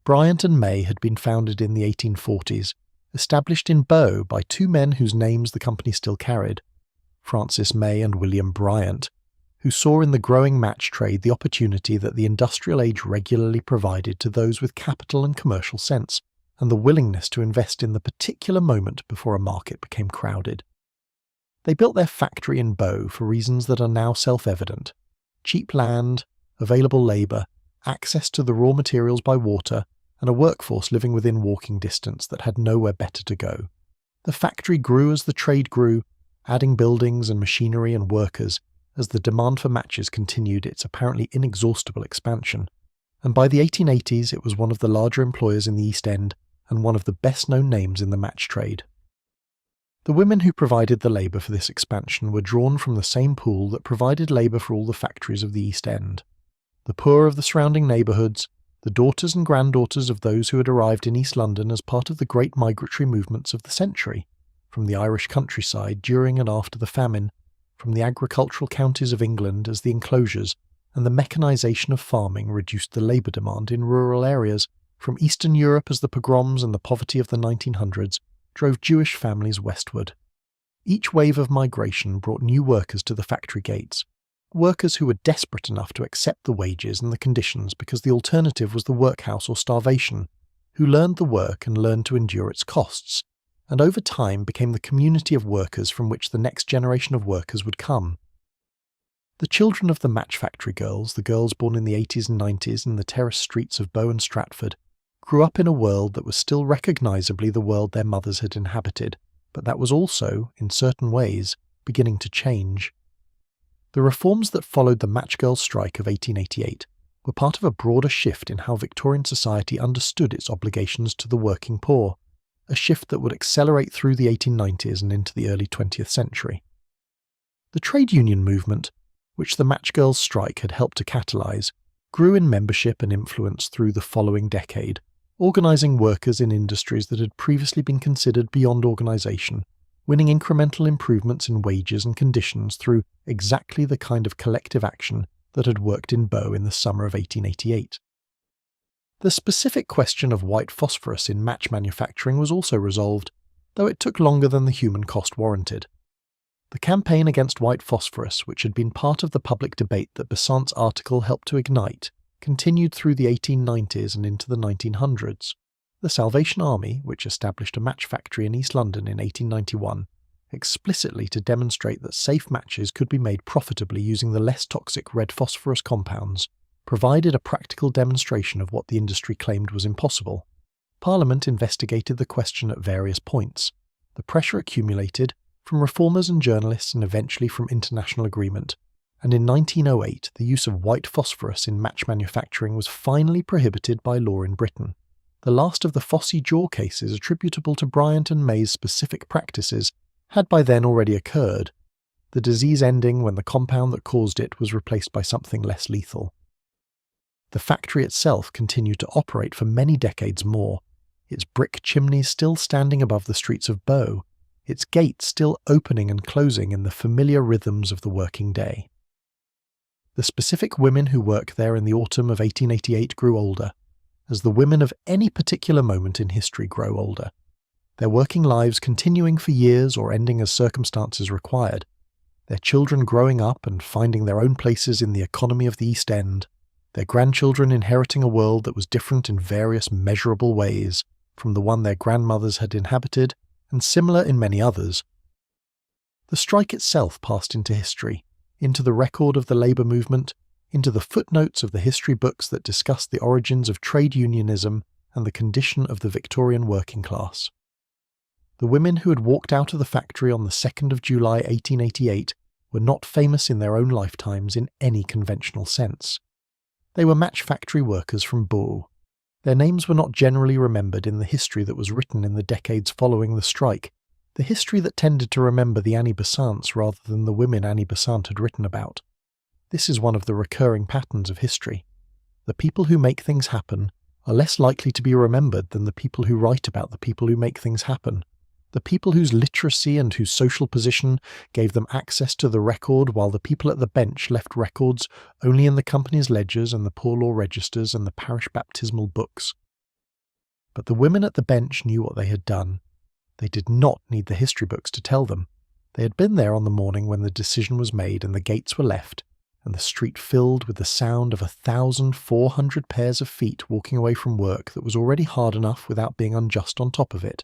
Bryant and May had been founded in the 1840s, established in Bow by two men whose names the company still carried, Francis May and William Bryant, who saw in the growing match trade the opportunity that the industrial age regularly provided to those with capital and commercial sense, and the willingness to invest in the particular moment before a market became crowded. They built their factory in Bow for reasons that are now self-evident: cheap land, available labour, access to the raw materials by water, and a workforce living within walking distance that had nowhere better to go. The factory grew as the trade grew, adding buildings and machinery and workers as the demand for matches continued its apparently inexhaustible expansion. And by the 1880s it was one of the larger employers in the East End and one of the best-known names in the match trade. The women who provided the labour for this expansion were drawn from the same pool that provided labour for all the factories of the East End. The poor of the surrounding neighbourhoods, the daughters and granddaughters of those who had arrived in East London as part of the great migratory movements of the century, from the Irish countryside during and after the famine, from the agricultural counties of England as the enclosures and the mechanisation of farming reduced the labour demand in rural areas, from Eastern Europe as the pogroms and the poverty of the 1900s drove Jewish families westward. Each wave of migration brought new workers to the factory gates, workers who were desperate enough to accept the wages and the conditions because the alternative was the workhouse or starvation, who learned the work and learned to endure its costs, and over time became the community of workers from which the next generation of workers would come. The children of the match factory girls, the girls born in the 80s and 90s in the terraced streets of Bow and Stratford, grew up in a world that was still recognisably the world their mothers had inhabited, but that was also, in certain ways, beginning to change. The reforms that followed the match girls' strike of 1888 were part of a broader shift in how Victorian society understood its obligations to the working poor, a shift that would accelerate through the 1890s and into the early 20th century. The trade union movement, which the match girls' strike had helped to catalyse, grew in membership and influence through the following decade, organising workers in industries that had previously been considered beyond organisation, winning incremental improvements in wages and conditions through exactly the kind of collective action that had worked in Bow in the summer of 1888. The specific question of white phosphorus in match manufacturing was also resolved, though it took longer than the human cost warranted. The campaign against white phosphorus, which had been part of the public debate that Besant's article helped to ignite, continued through the 1890s and into the 1900s. The Salvation Army, which established a match factory in East London in 1891, explicitly to demonstrate that safe matches could be made profitably using the less toxic red phosphorus compounds, provided a practical demonstration of what the industry claimed was impossible. Parliament investigated the question at various points. The pressure accumulated, from reformers and journalists and eventually from international agreement, and in 1908 the use of white phosphorus in match manufacturing was finally prohibited by law in Britain. The last of the phossy jaw cases attributable to Bryant and May's specific practices had by then already occurred, the disease ending when the compound that caused it was replaced by something less lethal. The factory itself continued to operate for many decades more, its brick chimneys still standing above the streets of Bow, its gates still opening and closing in the familiar rhythms of the working day. The specific women who worked there in the autumn of 1888 grew older, as the women of any particular moment in history grow older, their working lives continuing for years or ending as circumstances required, their children growing up and finding their own places in the economy of the East End, their grandchildren inheriting a world that was different in various measurable ways from the one their grandmothers had inhabited and similar in many others. The strike itself passed into history, into the record of the labour movement, into the footnotes of the history books that discuss the origins of trade unionism and the condition of the Victorian working class. The women who had walked out of the factory on the 2nd of July 1888 were not famous in their own lifetimes in any conventional sense. They were match factory workers from Bow. Their names were not generally remembered in the history that was written in the decades following the strike, the history that tended to remember the Annie Besants rather than the women Annie Besant had written about. This is one of the recurring patterns of history. The people who make things happen are less likely to be remembered than the people who write about the people who make things happen. The people whose literacy and whose social position gave them access to the record, while the people at the bench left records only in the company's ledgers and the poor law registers and the parish baptismal books. But the women at the bench knew what they had done. They did not need the history books to tell them. They had been there on the morning when the decision was made and the gates were left, and the street filled with the sound of 1,400 pairs of feet walking away from work that was already hard enough without being unjust on top of it.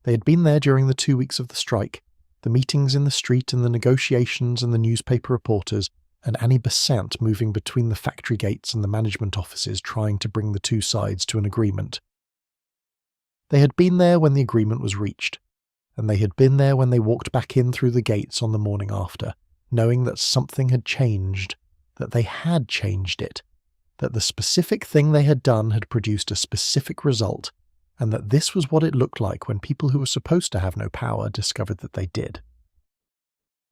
They had been there during the 2 weeks of the strike, the meetings in the street and the negotiations and the newspaper reporters and Annie Besant moving between the factory gates and the management offices trying to bring the two sides to an agreement. They had been there when the agreement was reached, and they had been there when they walked back in through the gates on the morning after, knowing that something had changed, that they had changed it, that the specific thing they had done had produced a specific result, and that this was what it looked like when people who were supposed to have no power discovered that they did.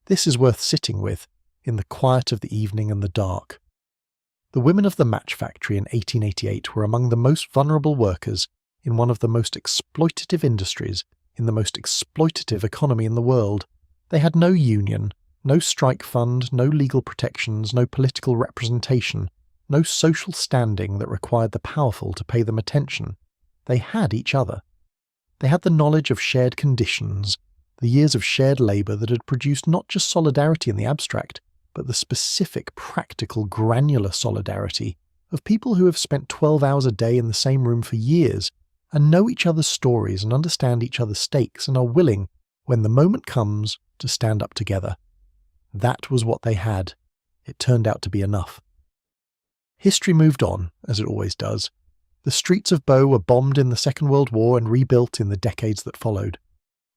This is worth sitting with, in the quiet of the evening and the dark. The women of the match factory in 1888 were among the most vulnerable workers in one of the most exploitative industries, in the most exploitative economy in the world. They had no union, no strike fund, no legal protections, no political representation, no social standing that required the powerful to pay them attention. They had each other. They had the knowledge of shared conditions, the years of shared labour that had produced not just solidarity in the abstract, but the specific, practical, granular solidarity of people who have spent 12 hours a day in the same room for years and know each other's stories and understand each other's stakes and are willing, when the moment comes, to stand up together. That was what they had. It turned out to be enough. History moved on, as it always does. The streets of Bow were bombed in the Second World War and rebuilt in the decades that followed.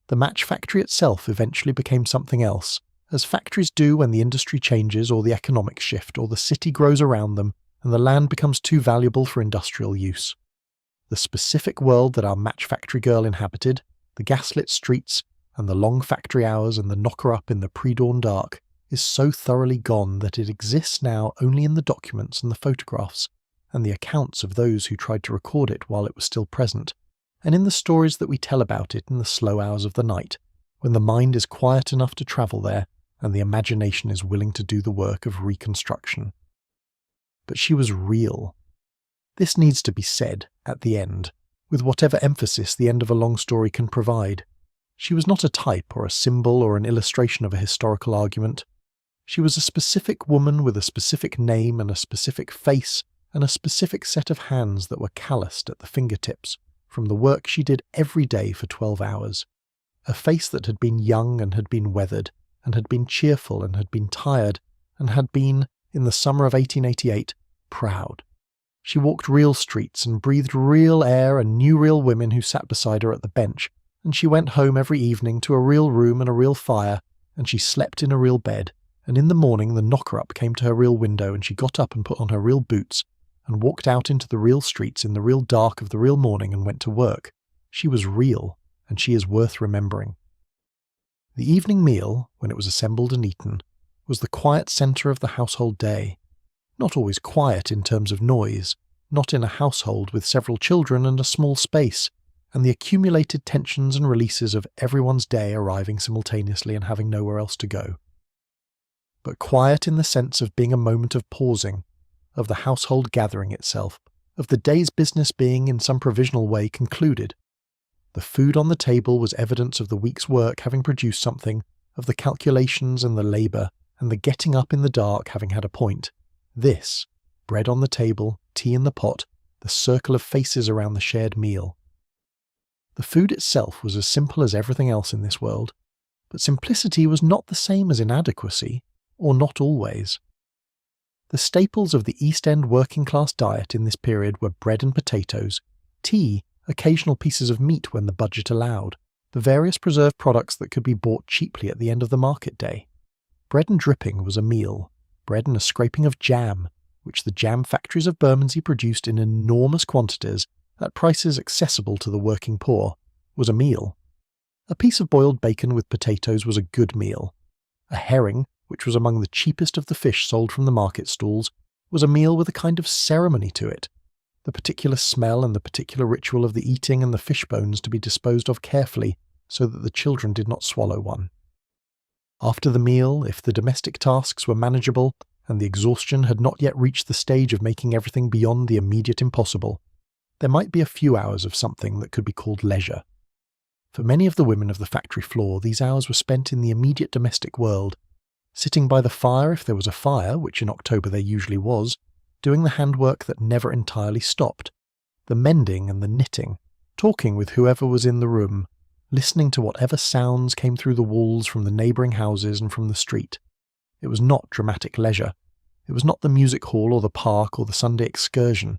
The match factory itself eventually became something else, as factories do when the industry changes or the economics shift or the city grows around them and the land becomes too valuable for industrial use. The specific world that our match factory girl inhabited, the gaslit streets and the long factory hours and the knocker-up in the pre-dawn dark, is so thoroughly gone that it exists now only in the documents and the photographs and the accounts of those who tried to record it while it was still present, and in the stories that we tell about it in the slow hours of the night, when the mind is quiet enough to travel there and the imagination is willing to do the work of reconstruction. But she was real. This needs to be said at the end, with whatever emphasis the end of a long story can provide. She was not a type or a symbol or an illustration of a historical argument. She was a specific woman with a specific name and a specific face and a specific set of hands that were calloused at the fingertips from the work she did every day for 12 hours. A face that had been young and had been weathered, and had been cheerful and had been tired, and had been, in the summer of 1888, proud. She walked real streets and breathed real air and knew real women who sat beside her at the bench, and she went home every evening to a real room and a real fire, and she slept in a real bed, and in the morning the knocker-up came to her real window and she got up and put on her real boots and walked out into the real streets in the real dark of the real morning and went to work. She was real, and she is worth remembering. The evening meal, when it was assembled and eaten, was the quiet centre of the household day. Not always quiet in terms of noise, not in a household with several children and a small space, and the accumulated tensions and releases of everyone's day arriving simultaneously and having nowhere else to go. But quiet in the sense of being a moment of pausing, of the household gathering itself, of the day's business being in some provisional way concluded. The food on the table was evidence of the week's work having produced something, of the calculations and the labour, and the getting up in the dark having had a point. This, bread on the table, tea in the pot, the circle of faces around the shared meal. The food itself was as simple as everything else in this world, but simplicity was not the same as inadequacy, or not always. The staples of the East End working-class diet in this period were bread and potatoes, tea, occasional pieces of meat when the budget allowed, the various preserved products that could be bought cheaply at the end of the market day. Bread and dripping was a meal, bread and a scraping of jam, which the jam factories of Bermondsey produced in enormous quantities at prices accessible to the working poor, was a meal. A piece of boiled bacon with potatoes was a good meal. A herring, which was among the cheapest of the fish sold from the market stalls, was a meal with a kind of ceremony to it, the particular smell and the particular ritual of the eating and the fish bones to be disposed of carefully so that the children did not swallow one. After the meal, if the domestic tasks were manageable and the exhaustion had not yet reached the stage of making everything beyond the immediate impossible, there might be a few hours of something that could be called leisure. For many of the women of the factory floor, these hours were spent in the immediate domestic world, sitting by the fire if there was a fire, which in October there usually was, doing the handwork that never entirely stopped, the mending and the knitting, talking with whoever was in the room, listening to whatever sounds came through the walls from the neighbouring houses and from the street. It was not dramatic leisure, It was not the music hall or the park or the Sunday excursion.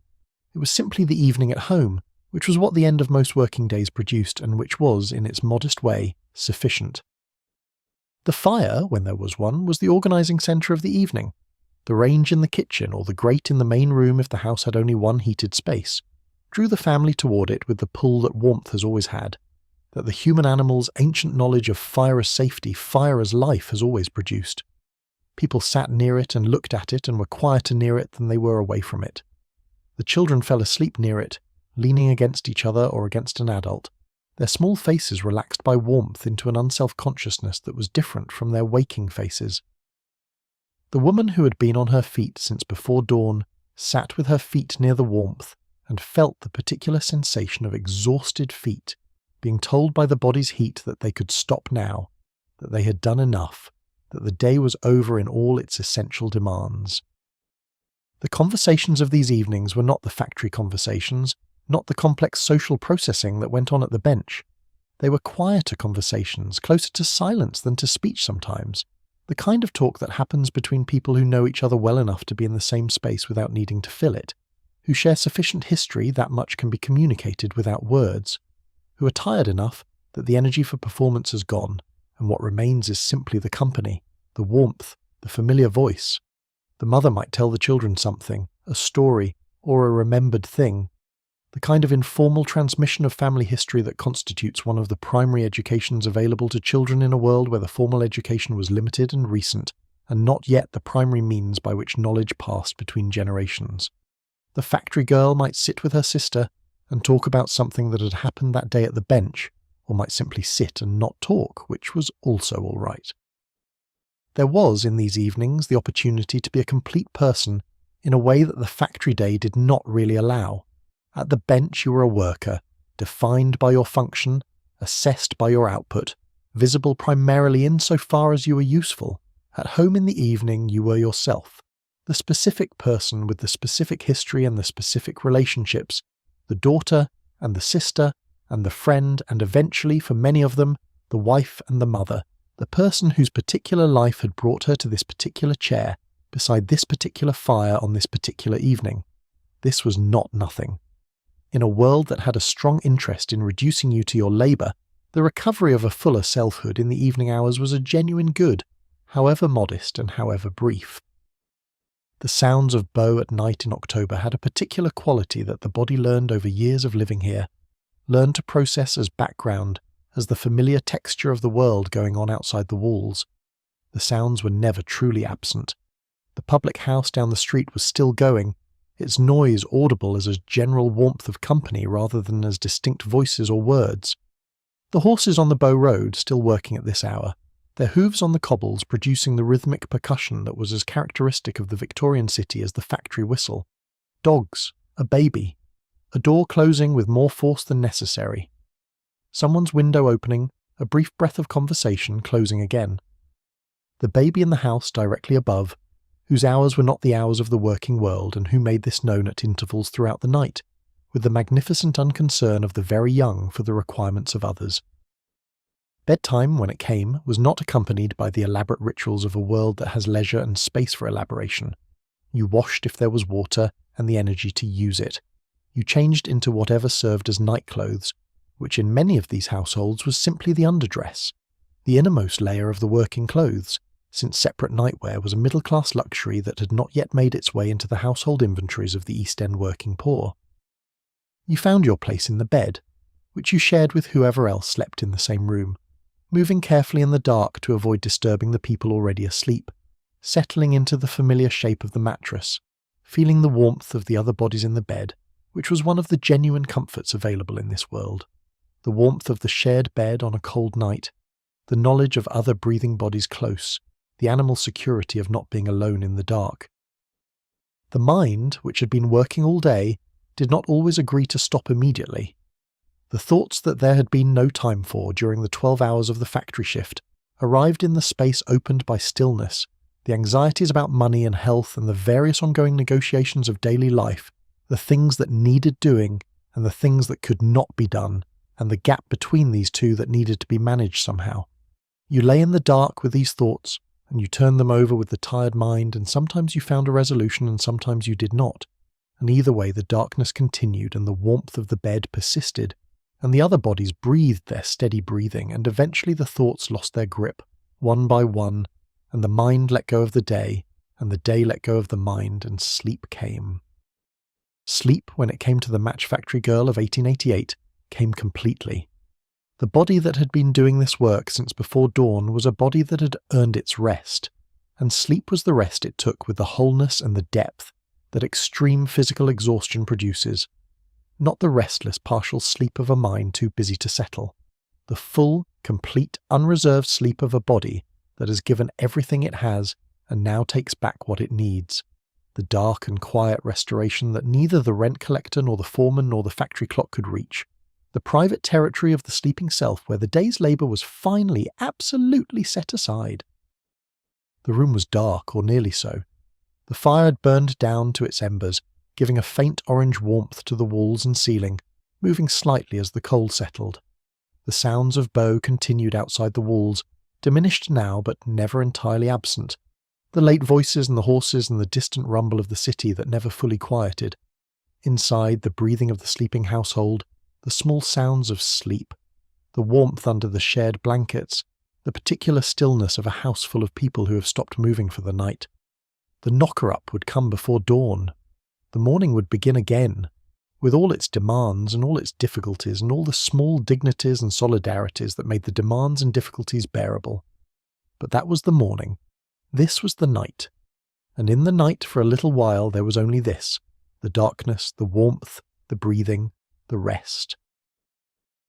It was simply the evening at home, which was what the end of most working days produced and which was, in its modest way, sufficient. The fire, when there was one, was the organising centre of the evening. The range in the kitchen or the grate in the main room, if the house had only one heated space, drew the family toward it with the pull that warmth has always had, that the human animal's ancient knowledge of fire as safety, fire as life has always produced. People sat near it and looked at it and were quieter near it than they were away from it. The children fell asleep near it, leaning against each other or against an adult, their small faces relaxed by warmth into an unself-consciousness that was different from their waking faces. The woman who had been on her feet since before dawn sat with her feet near the warmth and felt the particular sensation of exhausted feet, being told by the body's heat that they could stop now, that they had done enough, that the day was over in all its essential demands. The conversations of these evenings were not the factory conversations, not the complex social processing that went on at the bench. They were quieter conversations, closer to silence than to speech sometimes, the kind of talk that happens between people who know each other well enough to be in the same space without needing to fill it, who share sufficient history that much can be communicated without words, who are tired enough that the energy for performance has gone, and what remains is simply the company, the warmth, the familiar voice. The mother might tell the children something, a story, or a remembered thing, the kind of informal transmission of family history that constitutes one of the primary educations available to children in a world where the formal education was limited and recent, and not yet the primary means by which knowledge passed between generations. The factory girl might sit with her sister and talk about something that had happened that day at the bench, or might simply sit and not talk, which was also all right. There was, in these evenings, the opportunity to be a complete person in a way that the factory day did not really allow. At the bench you were a worker, defined by your function, assessed by your output, visible primarily insofar as you were useful. At home in the evening you were yourself, the specific person with the specific history and the specific relationships, the daughter and the sister and the friend and eventually, for many of them, the wife and the mother, the person whose particular life had brought her to this particular chair, beside this particular fire on this particular evening. This was not nothing. In a world that had a strong interest in reducing you to your labour, the recovery of a fuller selfhood in the evening hours was a genuine good, however modest and however brief. The sounds of Bow at night in October had a particular quality that the body learned over years of living here, learned to process as background, as the familiar texture of the world going on outside the walls. The sounds were never truly absent. The public house down the street was still going, its noise audible as a general warmth of company rather than as distinct voices or words. The horses on the Bow Road still working at this hour, their hooves on the cobbles producing the rhythmic percussion that was as characteristic of the Victorian city as the factory whistle. Dogs, a baby, a door closing with more force than necessary. Someone's window opening, a brief breath of conversation closing again. The baby in the house directly above, whose hours were not the hours of the working world and who made this known at intervals throughout the night, with the magnificent unconcern of the very young for the requirements of others. Bedtime, when it came, was not accompanied by the elaborate rituals of a world that has leisure and space for elaboration. You washed if there was water and the energy to use it. You changed into whatever served as nightclothes, which in many of these households was simply the underdress, the innermost layer of the working clothes, since separate nightwear was a middle-class luxury that had not yet made its way into the household inventories of the East End working poor. You found your place in the bed, which you shared with whoever else slept in the same room, moving carefully in the dark to avoid disturbing the people already asleep, settling into the familiar shape of the mattress, feeling the warmth of the other bodies in the bed, which was one of the genuine comforts available in this world. The warmth of the shared bed on a cold night, the knowledge of other breathing bodies close, the animal security of not being alone in the dark. The mind, which had been working all day, did not always agree to stop immediately. The thoughts that there had been no time for during the 12 hours of the factory shift arrived in the space opened by stillness, the anxieties about money and health and the various ongoing negotiations of daily life, the things that needed doing and the things that could not be done, and the gap between these two that needed to be managed somehow. You lay in the dark with these thoughts and you turned them over with the tired mind, and sometimes you found a resolution and sometimes you did not. And either way the darkness continued and the warmth of the bed persisted, and the other bodies breathed their steady breathing, and eventually the thoughts lost their grip, one by one, and the mind let go of the day, and the day let go of the mind, and sleep came. Sleep, when it came to the Match Factory Girl of 1888, came completely. The body that had been doing this work since before dawn was a body that had earned its rest, and sleep was the rest it took with the wholeness and the depth that extreme physical exhaustion produces. Not the restless, partial sleep of a mind too busy to settle. The full, complete, unreserved sleep of a body that has given everything it has and now takes back what it needs. The dark and quiet restoration that neither the rent collector nor the foreman nor the factory clock could reach. The private territory of the sleeping self where the day's labour was finally, absolutely set aside. The room was dark, or nearly so. The fire had burned down to its embers, giving a faint orange warmth to the walls and ceiling, moving slightly as the cold settled. The sounds of Bow continued outside the walls, diminished now but never entirely absent. The late voices and the horses and the distant rumble of the city that never fully quieted. Inside, the breathing of the sleeping household, the small sounds of sleep, the warmth under the shared blankets, the particular stillness of a house full of people who have stopped moving for the night. The knocker-up would come before dawn. The morning would begin again, with all its demands and all its difficulties and all the small dignities and solidarities that made the demands and difficulties bearable. But that was the morning. This was the night. And in the night for a little while there was only this, the darkness, the warmth, the breathing, the rest.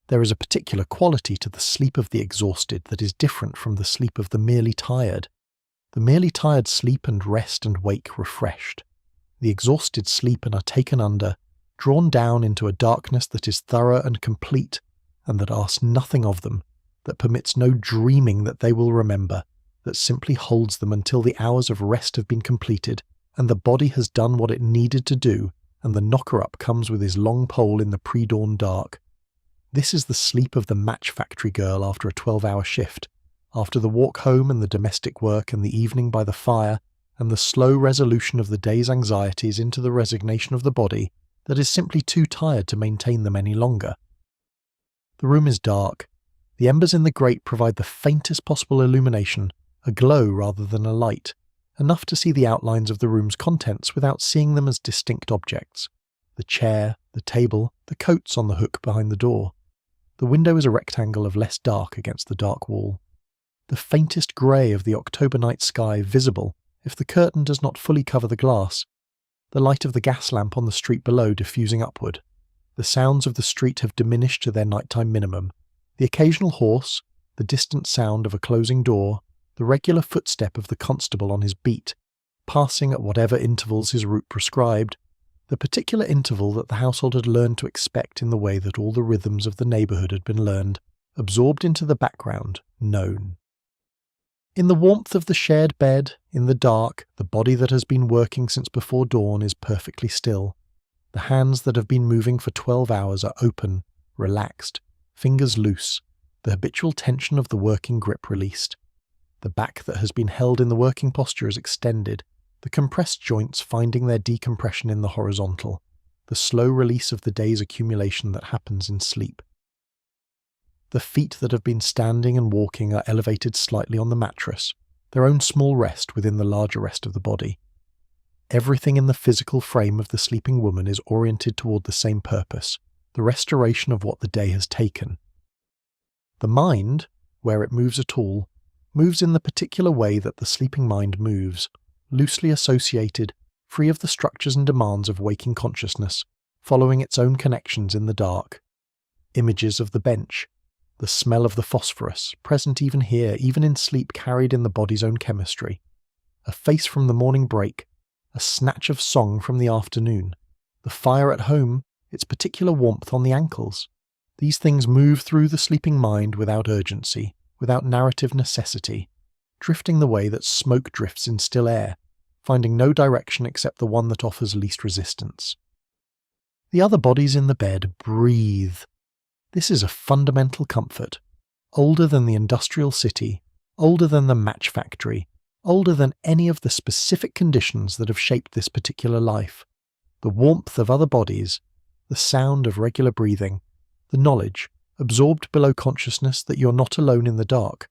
There is a particular quality to the sleep of the exhausted that is different from the sleep of the merely tired. The merely tired sleep and rest and wake refreshed. The exhausted sleep and are taken under, drawn down into a darkness that is thorough and complete, and that asks nothing of them, that permits no dreaming that they will remember, that simply holds them until the hours of rest have been completed, and the body has done what it needed to do, and the knocker-up comes with his long pole in the pre-dawn dark. This is the sleep of the Match Factory Girl after a 12-hour shift, after the walk home and the domestic work and the evening by the fire, and the slow resolution of the day's anxieties into the resignation of the body that is simply too tired to maintain them any longer. The room is dark. The embers in the grate provide the faintest possible illumination, a glow rather than a light, enough to see the outlines of the room's contents without seeing them as distinct objects. The chair, the table, the coats on the hook behind the door. The window is a rectangle of less dark against the dark wall. The faintest grey of the October night sky visible if the curtain does not fully cover the glass. The light of the gas lamp on the street below diffusing upward. The sounds of the street have diminished to their nighttime minimum. The occasional horse, the distant sound of a closing door, the regular footstep of the constable on his beat, passing at whatever intervals his route prescribed, the particular interval that the household had learned to expect in the way that all the rhythms of the neighbourhood had been learned, absorbed into the background, known. In the warmth of the shared bed, in the dark, the body that has been working since before dawn is perfectly still. The hands that have been moving for 12 hours are open, relaxed, fingers loose, the habitual tension of the working grip released. The back that has been held in the working posture is extended, the compressed joints finding their decompression in the horizontal, the slow release of the day's accumulation that happens in sleep. The feet that have been standing and walking are elevated slightly on the mattress, their own small rest within the larger rest of the body. Everything in the physical frame of the sleeping woman is oriented toward the same purpose, the restoration of what the day has taken. The mind, where it moves at all, moves in the particular way that the sleeping mind moves, loosely associated, free of the structures and demands of waking consciousness, following its own connections in the dark. Images of the bench, the smell of the phosphorus, present even here, even in sleep carried in the body's own chemistry. A face from the morning break, a snatch of song from the afternoon, the fire at home, its particular warmth on the ankles. These things move through the sleeping mind without urgency, without narrative necessity, drifting the way that smoke drifts in still air, finding no direction except the one that offers least resistance. The other bodies in the bed breathe. This is a fundamental comfort, older than the industrial city, older than the match factory, older than any of the specific conditions that have shaped this particular life. The warmth of other bodies, the sound of regular breathing, the knowledge, absorbed below consciousness, that you're not alone in the dark.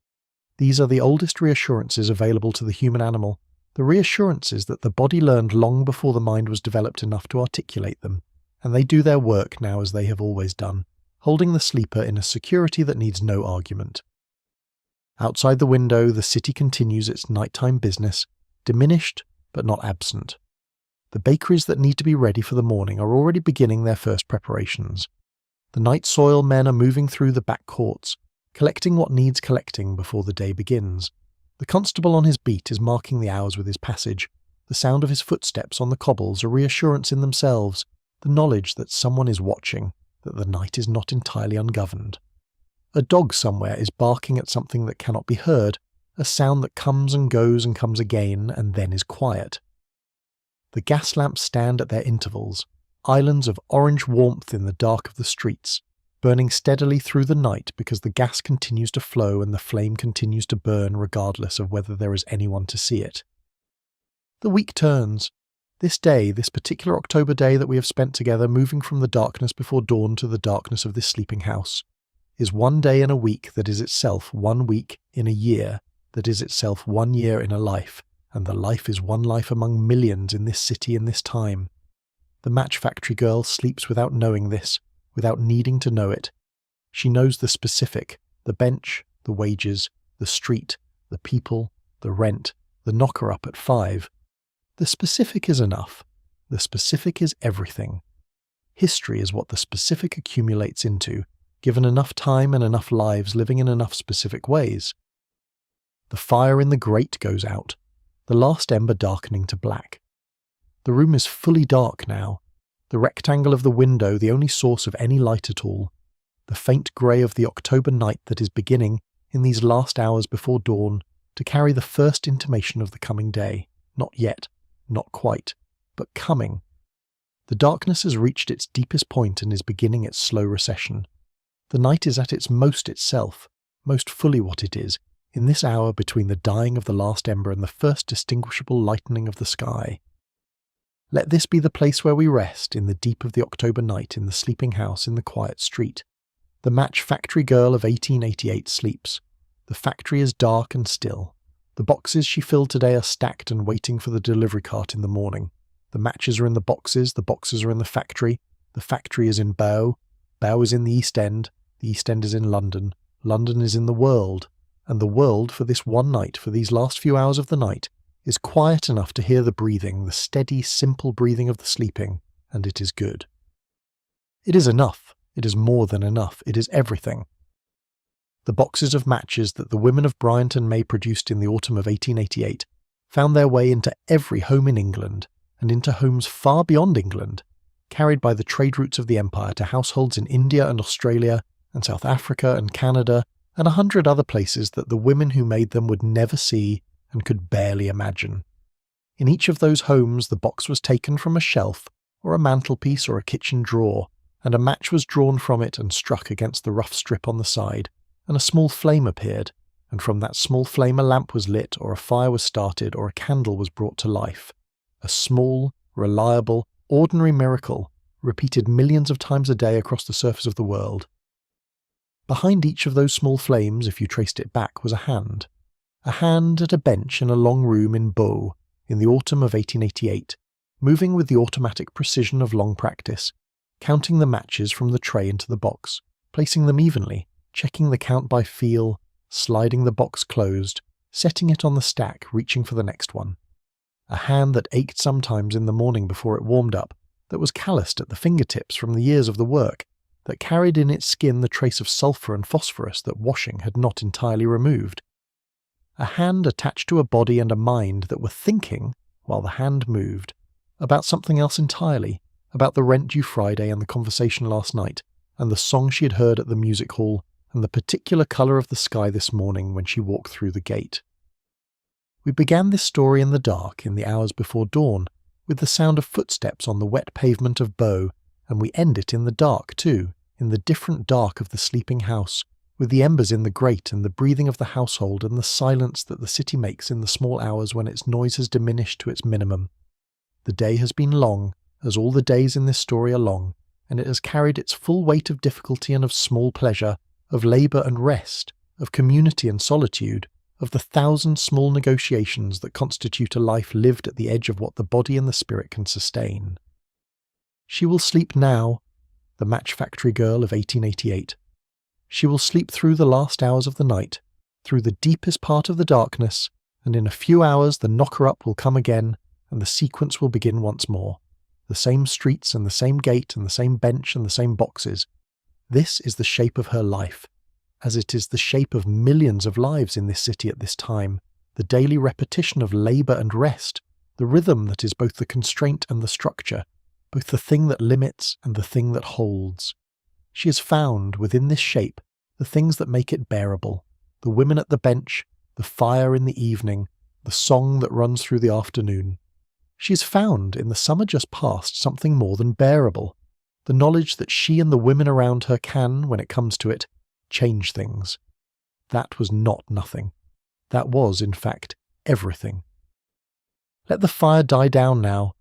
These are the oldest reassurances available to the human animal, the reassurances that the body learned long before the mind was developed enough to articulate them, and they do their work now as they have always done, holding the sleeper in a security that needs no argument. Outside the window, the city continues its nighttime business, diminished but not absent. The bakeries that need to be ready for the morning are already beginning their first preparations. The night soil men are moving through the back courts, collecting what needs collecting before the day begins. The constable on his beat is marking the hours with his passage. The sound of his footsteps on the cobbles a reassurance in themselves, the knowledge that someone is watching, that the night is not entirely ungoverned. A dog somewhere is barking at something that cannot be heard, a sound that comes and goes and comes again and then is quiet. The gas lamps stand at their intervals, islands of orange warmth in the dark of the streets, burning steadily through the night because the gas continues to flow and the flame continues to burn regardless of whether there is anyone to see it. The week turns. This day, this particular October day that we have spent together moving from the darkness before dawn to the darkness of this sleeping house, is one day in a week that is itself 1 week in a year, that is itself 1 year in a life, and the life is one life among millions in this city in this time. The match factory girl sleeps without knowing this, without needing to know it. She knows the specific, the bench, the wages, the street, the people, the rent, the knocker up at 5. The specific is enough. The specific is everything. History is what the specific accumulates into, given enough time and enough lives living in enough specific ways. The fire in the grate goes out, the last ember darkening to black. The room is fully dark now, the rectangle of the window the only source of any light at all, the faint grey of the October night that is beginning, in these last hours before dawn, to carry the first intimation of the coming day, not yet, not quite, but coming. The darkness has reached its deepest point and is beginning its slow recession. The night is at its most itself, most fully what it is, in this hour between the dying of the last ember and the first distinguishable lightening of the sky. Let this be the place where we rest in the deep of the October night in the sleeping house in the quiet street. The match factory girl of 1888 sleeps. The factory is dark and still. The boxes she filled today are stacked and waiting for the delivery cart in the morning. The matches are in the boxes are in the factory is in Bow is in the East End is in London is in the world, and the world for this one night, for these last few hours of the night, is quiet enough to hear the breathing, the steady, simple breathing of the sleeping, and it is good. It is enough, it is more than enough, it is everything. The boxes of matches that the women of Bryant and May produced in the autumn of 1888 found their way into every home in England, and into homes far beyond England, carried by the trade routes of the empire to households in India and Australia, and South Africa and Canada, and 100 other places that the women who made them would never see and could barely imagine. In each of those homes the box was taken from a shelf, or a mantelpiece or a kitchen drawer, and a match was drawn from it and struck against the rough strip on the side, and a small flame appeared, and from that small flame a lamp was lit, or a fire was started, or a candle was brought to life. A small, reliable, ordinary miracle, repeated millions of times a day across the surface of the world. Behind each of those small flames, if you traced it back, was a hand at a bench in a long room in Bow, in the autumn of 1888, moving with the automatic precision of long practice, counting the matches from the tray into the box, placing them evenly, checking the count by feel, sliding the box closed, setting it on the stack, reaching for the next one. A hand that ached sometimes in the morning before it warmed up, that was calloused at the fingertips from the years of the work, that carried in its skin the trace of sulphur and phosphorus that washing had not entirely removed. A hand attached to a body and a mind that were thinking, while the hand moved, about something else entirely, about the rent due Friday and the conversation last night, and the song she had heard at the music hall, and the particular colour of the sky this morning when she walked through the gate. We began this story in the dark, in the hours before dawn, with the sound of footsteps on the wet pavement of Bow, and we end it in the dark too, in the different dark of the sleeping house, with the embers in the grate and the breathing of the household and the silence that the city makes in the small hours when its noise has diminished to its minimum. The day has been long, as all the days in this story are long, and it has carried its full weight of difficulty and of small pleasure, of labour and rest, of community and solitude, of the 1,000 small negotiations that constitute a life lived at the edge of what the body and the spirit can sustain. She will sleep now, the match factory girl of 1888. She will sleep through the last hours of the night, through the deepest part of the darkness, and in a few hours the knocker-up will come again, and the sequence will begin once more. The same streets and the same gate and the same bench and the same boxes. This is the shape of her life, as it is the shape of millions of lives in this city at this time, the daily repetition of labour and rest, the rhythm that is both the constraint and the structure, both the thing that limits and the thing that holds. She has found, within this shape, the things that make it bearable, the women at the bench, the fire in the evening, the song that runs through the afternoon. She has found, in the summer just past, something more than bearable, the knowledge that she and the women around her can, when it comes to it, change things. That was not nothing. That was, in fact, everything. Let the fire die down now.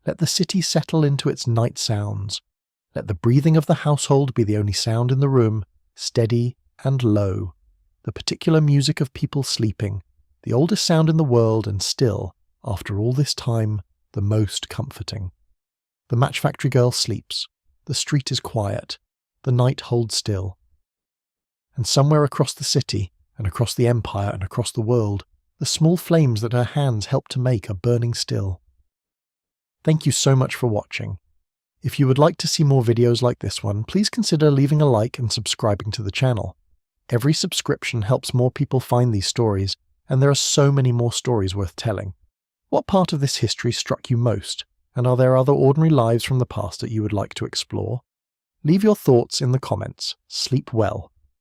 Let the city settle into its night sounds. Let the breathing of the household be the only sound in the room, steady and low, the particular music of people sleeping, the oldest sound in the world and still, after all this time, the most comforting. The match factory girl sleeps. The street is quiet. The night holds still. And somewhere across the city, and across the empire and across the world, the small flames that her hands help to make are burning still. Thank you so much for watching. If you would like to see more videos like this one, please consider leaving a like and subscribing to the channel. Every subscription helps more people find these stories, and there are so many more stories worth telling. What part of this history struck you most, and are there other ordinary lives from the past that you would like to explore? Leave your thoughts in the comments. Sleep well.